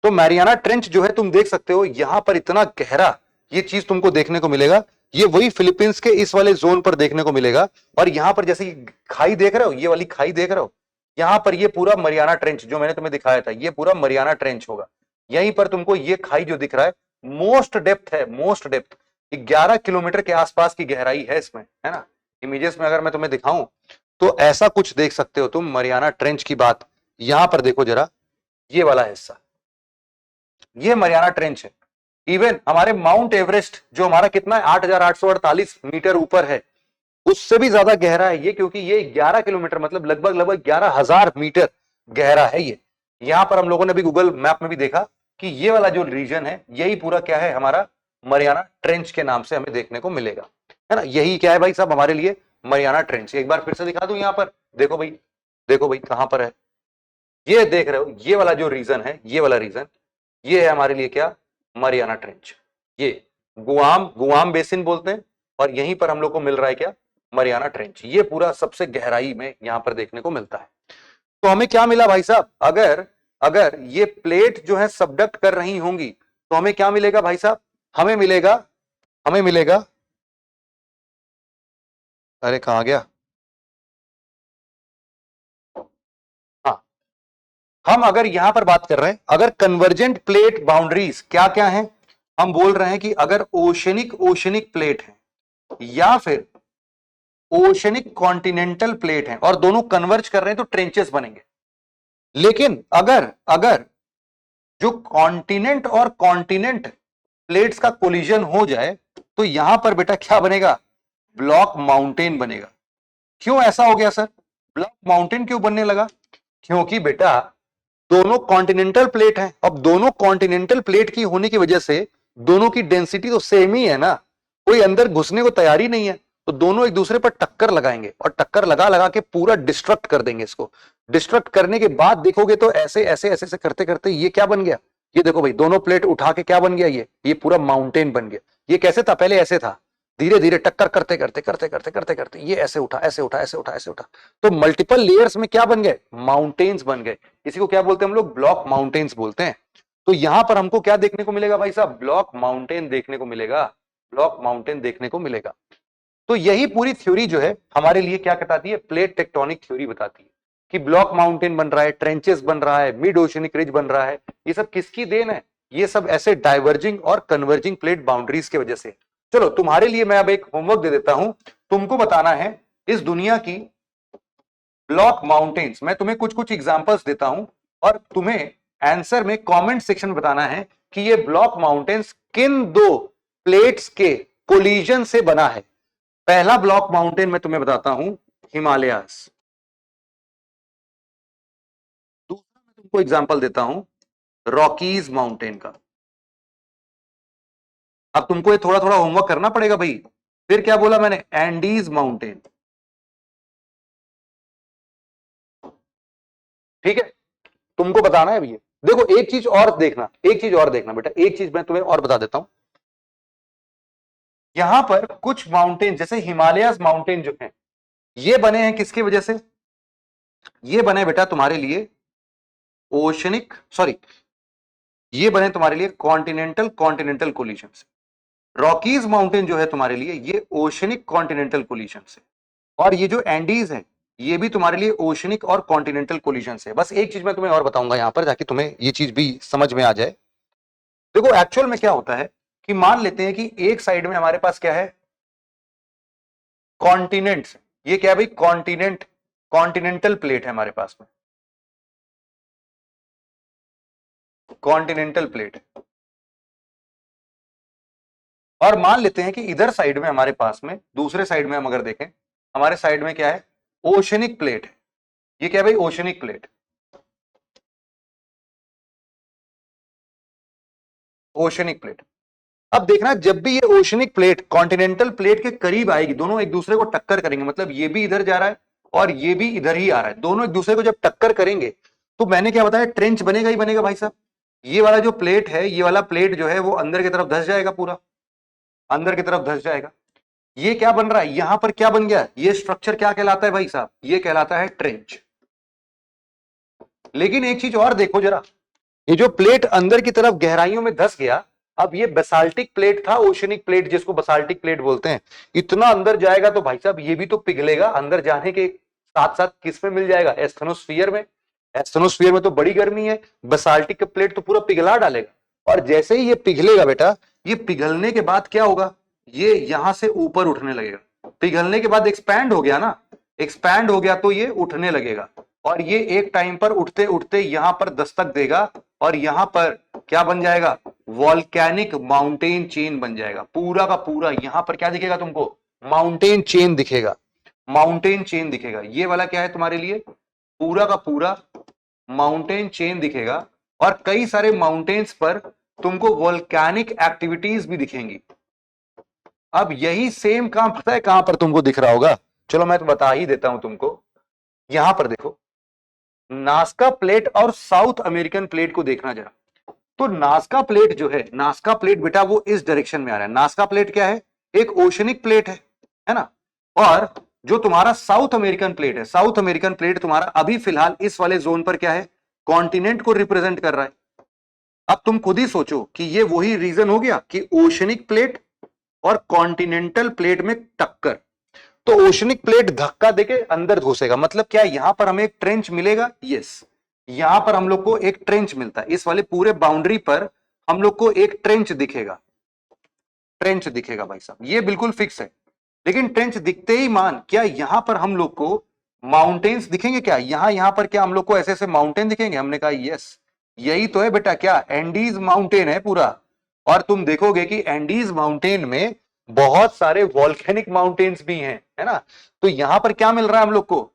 तो मैरियाना ट्रेंच जो है तुम देख सकते हो यहां पर इतना गहरा ये चीज तुमको देखने को मिलेगा। ये वही फिलीपींस के इस वाले जोन पर देखने को मिलेगा। और यहां पर जैसे खाई देख रहे हो, ये वाली खाई देख रहे हो, यहां पर ये पूरा मरियाना ट्रेंच जो मैंने तुम्हें दिखाया था, ये पूरा मरियाना ट्रेंच होगा। यहीं पर तुमको ये खाई जो दिख रहा है, मोस्ट डेप्थ है, मोस्ट डेप्थ 11 किलोमीटर के आसपास की गहराई है इसमें, है ना। इमेजेस में अगर मैं तुम्हें दिखाऊं तो ऐसा कुछ देख सकते हो तुम मरियाना ट्रेंच की बात। यहां पर देखो जरा, ये वाला हिस्सा, ये मरियाना ट्रेंच है। इवन हमारे माउंट एवरेस्ट जो हमारा कितना है, 8,848 मीटर ऊपर है, उससे भी ज्यादा गहरा है ये, क्योंकि ये 11 किलोमीटर मतलब लगभग 11,000 मीटर गहरा है ये। यहां पर हम लोगों ने भी गूगल मैप में भी देखा कि ये वाला जो रीजन है, यही पूरा क्या है हमारा मरियाना ट्रेंच के नाम से हमें देखने को मिलेगा, है ना। यही क्या है भाई साहब हमारे लिए मरियाना ट्रेंच। एक बार फिर से दिखा दूं, यहां पर देखो भाई, देखो भाई कहां पर है, ये देख रहे हो, ये वाला जो रीजन है, ये वाला रीजन, ये है हमारे लिए क्या, मरियाना ट्रेंच। ये गुआम, गुआम बेसिन बोलते हैं, और यहीं पर हम लोग को मिल रहा है क्या, मरियाना ट्रेंच। ये पूरा सबसे गहराई में यहां पर देखने को मिलता है। तो हमें क्या मिला भाई साहब, अगर अगर ये प्लेट जो है सबडक्ट कर रही होंगी तो हमें क्या मिलेगा भाई साहब, हमें मिलेगा, अरे कहां गया, हाँ, हम अगर यहां पर बात कर रहे हैं, अगर कन्वर्जेंट प्लेट बाउंड्रीज क्या क्या हैं, हम बोल रहे हैं कि अगर ओशनिक ओशनिक प्लेट है या फिर ओशनिक कॉन्टिनेंटल प्लेट है और दोनों कन्वर्ज कर रहे हैं तो ट्रेंचेस बनेंगे। लेकिन अगर अगर जो कॉन्टिनेंट और कॉन्टिनेंट प्लेट्स का कोलिजन हो जाए तो यहां पर बेटा क्या बनेगा, ब्लॉक माउंटेन बनेगा। क्यों ऐसा हो गया सर, ब्लॉक माउंटेन क्यों बनने लगा? क्योंकि बेटा दोनों कॉन्टिनेंटल प्लेट हैं, अब दोनों कॉन्टिनेंटल प्लेट की होने की वजह से दोनों की डेंसिटी तो सेम ही है ना, कोई अंदर घुसने को तैयार ही नहीं है, तो दोनों एक दूसरे पर टक्कर लगाएंगे और टक्कर लगा लगा के पूरा डिस्ट्रक्ट कर देंगे इसको। डिस्ट्रक्ट करने के बाद देखोगे तो ऐसे ऐसे ऐसे ऐसे करते करते ये क्या बन गया, ये देखो भाई दोनों प्लेट उठा के क्या बन गया, ये पूरा माउंटेन बन गया। ये कैसे था, पहले ऐसे था, धीरे धीरे टक्कर करते करते करते करते करते करते ये ऐसे उठा ऐसे उठा ऐसे उठा ऐसे उठा, तो मल्टीपल लेयर्स में क्या बन गए, माउंटेन्स बन गए। इसी को क्या बोलते हैं हम लोग, ब्लॉक माउंटेन्स बोलते हैं। तो यहां पर हमको क्या देखने को मिलेगा भाई साहब, ब्लॉक माउंटेन देखने को मिलेगा, ब्लॉक माउंटेन देखने को मिलेगा। तो यही पूरी थ्योरी जो है हमारे लिए क्या बताती है, प्लेट टेक्टोनिक थ्योरी बताती है कि ब्लॉक माउंटेन बन रहा है, ट्रेंचेस बन रहा है, मिड ओशनिक रिज बन रहा है। ये सब किसकी देन है, ये सब ऐसे डाइवर्जिंग और कन्वर्जिंग प्लेट बाउंड्रीज की वजह से। चलो तुम्हारे लिए मैं अब एक होमवर्क दे देता हूं, तुमको बताना है इस दुनिया की ब्लॉक माउंटेन्स। मैं तुम्हें कुछ कुछ एग्जांपल्स देता हूं और तुम्हें आंसर में कमेंट सेक्शन में बताना है कि ये ब्लॉक माउंटेन्स किन दो प्लेट्स के कोलिजन से बना है। पहला ब्लॉक माउंटेन मैं तुम्हें बताता हूं, हिमालयास। दूसरा मैं तुमको एग्जांपल देता हूं, रॉकीज माउंटेन का। अब तुमको ये थोड़ा थोड़ा होमवर्क करना पड़ेगा भाई। फिर क्या बोला मैंने, एंडीज माउंटेन, ठीक है, तुमको बताना है भैया। देखो एक चीज और देखना, एक चीज और देखना बेटा, एक चीज मैं तुम्हें और बता देता हूं। यहां पर कुछ माउंटेन जैसे हिमालयस माउंटेन जो है, ये बने हैं किसकी वजह से, ये बने बेटा तुम्हारे लिए ओशनिक, सॉरी, ये बने तुम्हारे लिए कॉन्टिनेंटल कॉन्टिनेंटल कोलिजन से। रॉकीज माउंटेन जो है तुम्हारे लिए ये ओशनिक कॉन्टिनेंटल कोलिजन से, और ये जो एंडीज है ये भी तुम्हारे लिए ओशनिक और कॉन्टिनेंटल कोलिजन से। बस एक चीज मैं तुम्हें और बताऊंगा यहां पर ताकि तुम्हें ये चीज भी समझ में आ जाए। देखो एक्चुअल में क्या होता है कि मान लेते हैं कि एक साइड में हमारे पास क्या है, कॉन्टिनेंट्स, ये क्या है भाई, कॉन्टिनेंट, कॉन्टिनेंटल प्लेट है हमारे पास में, कॉन्टिनेंटल प्लेट। और मान लेते हैं कि इधर साइड में हमारे पास में, दूसरे साइड में हम अगर देखें, हमारे साइड में क्या है, ओशनिक प्लेट है। ये क्या है भाई, ओशनिक प्लेट, ओशनिक प्लेट। अब देखना, जब भी ये ओशनिक प्लेट कॉन्टिनेंटल प्लेट के करीब आएगी, दोनों एक दूसरे को टक्कर करेंगे, मतलब ये भी इधर जा रहा है और ये भी इधर ही आ रहा है, दोनों एक दूसरे को जब टक्कर करेंगे तो मैंने क्या बताया, ट्रेंच बनेगा ही बनेगा भाई साहब। ये वाला जो प्लेट है, ये वाला प्लेट जो है वो अंदर की तरफ धंस जाएगा, पूरा अंदर की तरफ धंस जाएगा। ये क्या बन रहा है, यहां पर क्या बन गया, ये स्ट्रक्चर क्या कहलाता है भाई साहब, ये कहलाता है ट्रेंच। लेकिन एक चीज और देखो जरा, ये जो प्लेट अंदर की तरफ गहराइयों में धंस गया, अब ये बेसाल्टिक प्लेट था, ओशनिक प्लेट जिसको बेसाल्टिक प्लेट बोलते हैं, इतना अंदर जाएगा तो भाई साहब ये भी तो पिघलेगा, अंदर जाने के साथ साथ किस में मिल जाएगा, एस्थेनोस्फीयर में। एस्थेनोस्फीयर में तो बड़ी गर्मी है, बेसाल्टिक का प्लेट तो पूरा पिघला डालेगा। और जैसे ही ये पिघलेगा बेटा, ये पिघलने के बाद क्या होगा, ये यहां से ऊपर उठने लगेगा। पिघलने के बाद एक्सपैंड हो गया ना, एक्सपैंड हो गया तो ये उठने लगेगा, और ये एक टाइम पर उठते उठते यहां पर दस्तक देगा और यहां पर क्या बन जाएगा, वॉल्केनिक माउंटेन चेन बन जाएगा। पूरा का पूरा यहां पर क्या दिखेगा तुमको, माउंटेन चेन दिखेगा, माउंटेन चेन दिखेगा। ये वाला क्या है तुम्हारे लिए, पूरा का पूरा माउंटेन चेन दिखेगा, और कई सारे माउंटेन्स पर तुमको वॉल्केनिक एक्टिविटीज भी दिखेंगी। अब यही सेम काम पता है कहां पर तुमको दिख रहा होगा, चलो मैं तो बता ही देता हूं तुमको। यहां पर देखो, नास्का प्लेट और साउथ अमेरिकन प्लेट को देखना जरा। तो नास्का प्लेट जो है, नास्का प्लेट बेटा वो इस डायरेक्शन में आ रहा है। नास्का प्लेट क्या है, एक ओशनिक प्लेट है ना। और जो तुम्हारा साउथ अमेरिकन प्लेट है, साउथ अमेरिकन प्लेट तुम्हारा अभी फिलहाल इस वाले जोन पर क्या है, कॉन्टिनेंट को रिप्रेजेंट कर रहा है। अब तुम खुद ही सोचो कि ये वही रीजन हो गया कि ओशनिक प्लेट और कॉन्टिनेंटल प्लेट में टक्कर, तो ओशनिक प्लेट धक्का देके अंदर घुसेगा, मतलब क्या यहां पर हमें एक ट्रेंच मिलेगा, यस, यहां पर हम लोग को एक ट्रेंच मिलता है। इस वाले पूरे बाउंड्री पर हम लोग को एक ट्रेंच दिखेगा, ट्रेंच दिखेगा भाई साहब, ये बिल्कुल फिक्स है। लेकिन ट्रेंच दिखते ही मान, क्या यहां पर हम लोग को माउंटेन्स दिखेंगे क्या, यहां पर क्या हम लोग को ऐसे ऐसे माउंटेन दिखेंगे, हमने कहा यस, यही तो है बेटा, क्या एंडीज माउंटेन है पूरा। और तुम देखोगे कि एंडीज माउंटेन में बहुत सारे वॉल्केनिक माउंटेन्स भी हैं, है ना। तो यहां पर क्या मिल रहा है हम लोग को,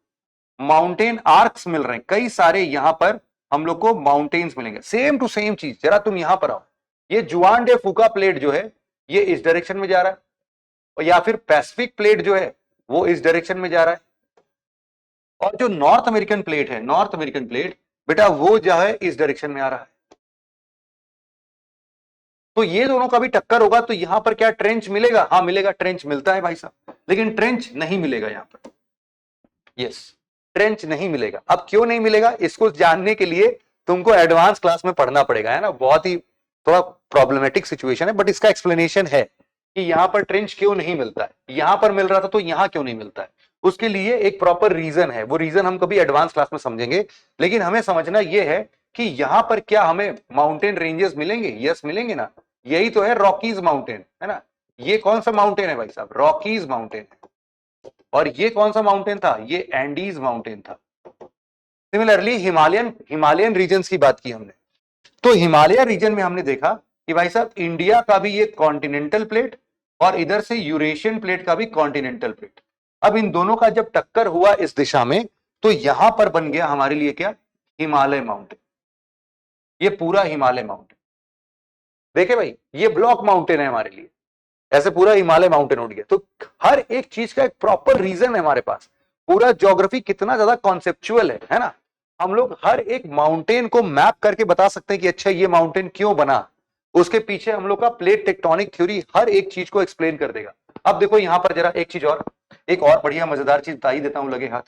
माउंटेन आर्क्स मिल रहे हैं कई सारे, यहां पर हम लोग को माउंटेन्स मिलेंगे। सेम टू सेम चीज, जरा तुम यहां पर आओ, ये जुआन डे फूका प्लेट जो है ये इस डायरेक्शन में जा रहा है, और या फिर पैसिफिक प्लेट जो है वो इस डायरेक्शन में जा रहा है, और जो नॉर्थ अमेरिकन प्लेट है, नॉर्थ अमेरिकन प्लेट बेटा वो जो है इस डायरेक्शन में आ रहा है। तो ये दोनों का भी टक्कर होगा तो यहां पर क्या ट्रेंच मिलेगा, हाँ मिलेगा, ट्रेंच मिलता है भाई साहब, लेकिन ट्रेंच नहीं मिलेगा यहां पर, यस, ट्रेंच नहीं मिलेगा। अब क्यों नहीं मिलेगा, इसको जानने के लिए तुमको एडवांस क्लास में पढ़ना पड़ेगा, है ना। बहुत ही थोड़ा प्रॉब्लमेटिक सिचुएशन है, बट इसका एक्सप्लेनेशन है कि यहां पर ट्रेंच क्यों नहीं मिलता है, यहां पर मिल रहा था तो यहां क्यों नहीं मिलता है। उसके लिए एक प्रॉपर रीजन है, वो रीजन हम कभी एडवांस क्लास में समझेंगे। लेकिन हमें समझना यह है कि यहां पर क्या हमें माउंटेन रेंजेस मिलेंगे, यस मिलेंगे ना। यही तो है रॉकीज माउंटेन, है ना। ये कौन सा माउंटेन है भाई साहब, रॉकीज माउंटेन। और ये कौन सा माउंटेन था, ये एंडीज माउंटेन था। सिमिलरली हिमालयन रीजन की बात की हमने, तो हिमालय रीजन में हमने देखा कि भाई साहब इंडिया का भी ये कॉन्टिनेंटल प्लेट और इधर से यूरेशियन प्लेट का भी कॉन्टिनेंटल प्लेट। अब इन दोनों का जब टक्कर हुआ इस दिशा में, तो यहां पर बन गया हमारे लिए क्या, हिमालय माउंटेन। ये पूरा हिमालय माउंटेन देखे भाई, ये ब्लॉक माउंटेन है हमारे लिए, ऐसे पूरा हिमालय माउंटेन उठ गया। तो हर एक चीज का एक प्रॉपर रीजन है हमारे पास। पूरा ज्योग्राफी कितना ज्यादा कॉन्सेप्चुअल है ना। हम लोग हर एक माउंटेन को मैप करके बता सकते हैं कि अच्छा ये माउंटेन क्यों बना, उसके पीछे हम लोग का प्लेट टेक्टोनिक थ्योरी हर एक चीज को एक्सप्लेन कर देगा। अब देखो यहां पर जरा एक चीज और, एक और बढ़िया मजेदार चीज बता ही देता हूं लगे हाथ।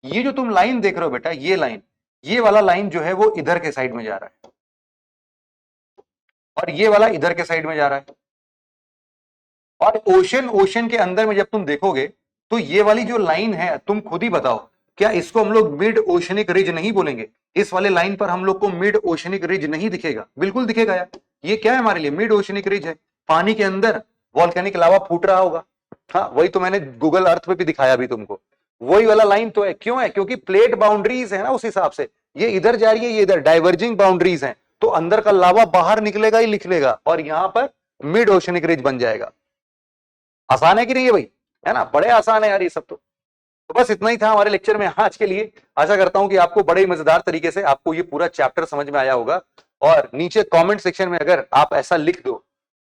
ये जो तुम लाइन देख रहे हो बेटा, ये लाइन, ये वाला लाइन जो है वो इधर के साइड में जा रहा है, और ये वाला इधर के साइड में जा रहा है। और ओशन के अंदर में जब तुम देखोगे तो ये वाली जो लाइन है, तुम खुद ही बताओ, क्या इसको हम लोग मिड ओशनिक रिज नहीं बोलेंगे। इस वाले लाइन पर हम लोग को मिड ओशनिक रिज नहीं दिखेगा, बिल्कुल दिखेगा यार। ये क्या है हमारे लिए, मिड ओशनिक रिज है, पानी के अंदर वॉल्केनिक लावा फूट रहा होगा। हाँ वही तो मैंने गूगल अर्थ पे भी दिखाया अभी तुमको, वही वाला लाइन तो है। क्यों है, क्योंकि प्लेट बाउंड्रीज है ना, उस हिसाब से ये इधर जा रही है, ये इधर डाइवर्जिंग बाउंड्रीज है, तो अंदर का लावा बाहर निकलेगा ही निकलेगा, और यहां पर मिड ओशनिक रिज बन जाएगा। आसान है कि नहीं है भाई, है ना, बड़े आसान है यार ये सब। तो बस इतना ही था हमारे लेक्चर में आज के लिए। आशा करता हूं कि आपको बड़े ही मजेदार तरीके से आपको ये पूरा चैप्टर समझ में आया होगा। और नीचे कमेंट सेक्शन में अगर आप ऐसा लिख दो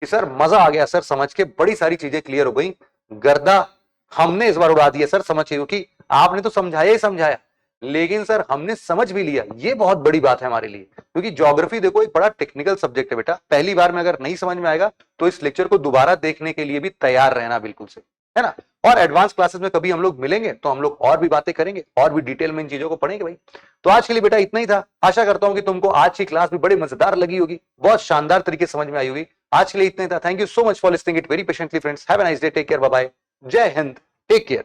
कि कि सर मजा आ गया सर समझ के, बड़ी सारी चीजें क्लियर हो गई, गर्दा हमने इस बार उड़ा दिया सर समझ के, क्योंकि आपने तो समझाया ही समझाया, लेकिन सर हमने समझ भी लिया। ये बहुत बड़ी बात है हमारे लिए, क्योंकि ज्योग्राफी देखो एक बड़ा टेक्निकल सब्जेक्ट है बेटा। पहली बार में अगर नहीं समझ में आएगा तो इस लेक्चर को दोबारा देखने के लिए भी तैयार रहना बिल्कुल से, है ना। और एडवांस क्लासेस में कभी हम लोग मिलेंगे तो हम लोग और भी बातें करेंगे और भी डिटेल में इन चीजों को पढ़ेंगे भाई। तो आज के लिए बेटा इतना ही था। आशा करता हूं कि तुमको आज की क्लास भी बड़ी मजेदार लगी होगी, बहुत शानदार तरीके से समझ में आई होगी। आज के लिए इतना ही था। Thank you so much for listening it very patiently friends. Have a nice day, take care, bye bye, Jai Hind, take care.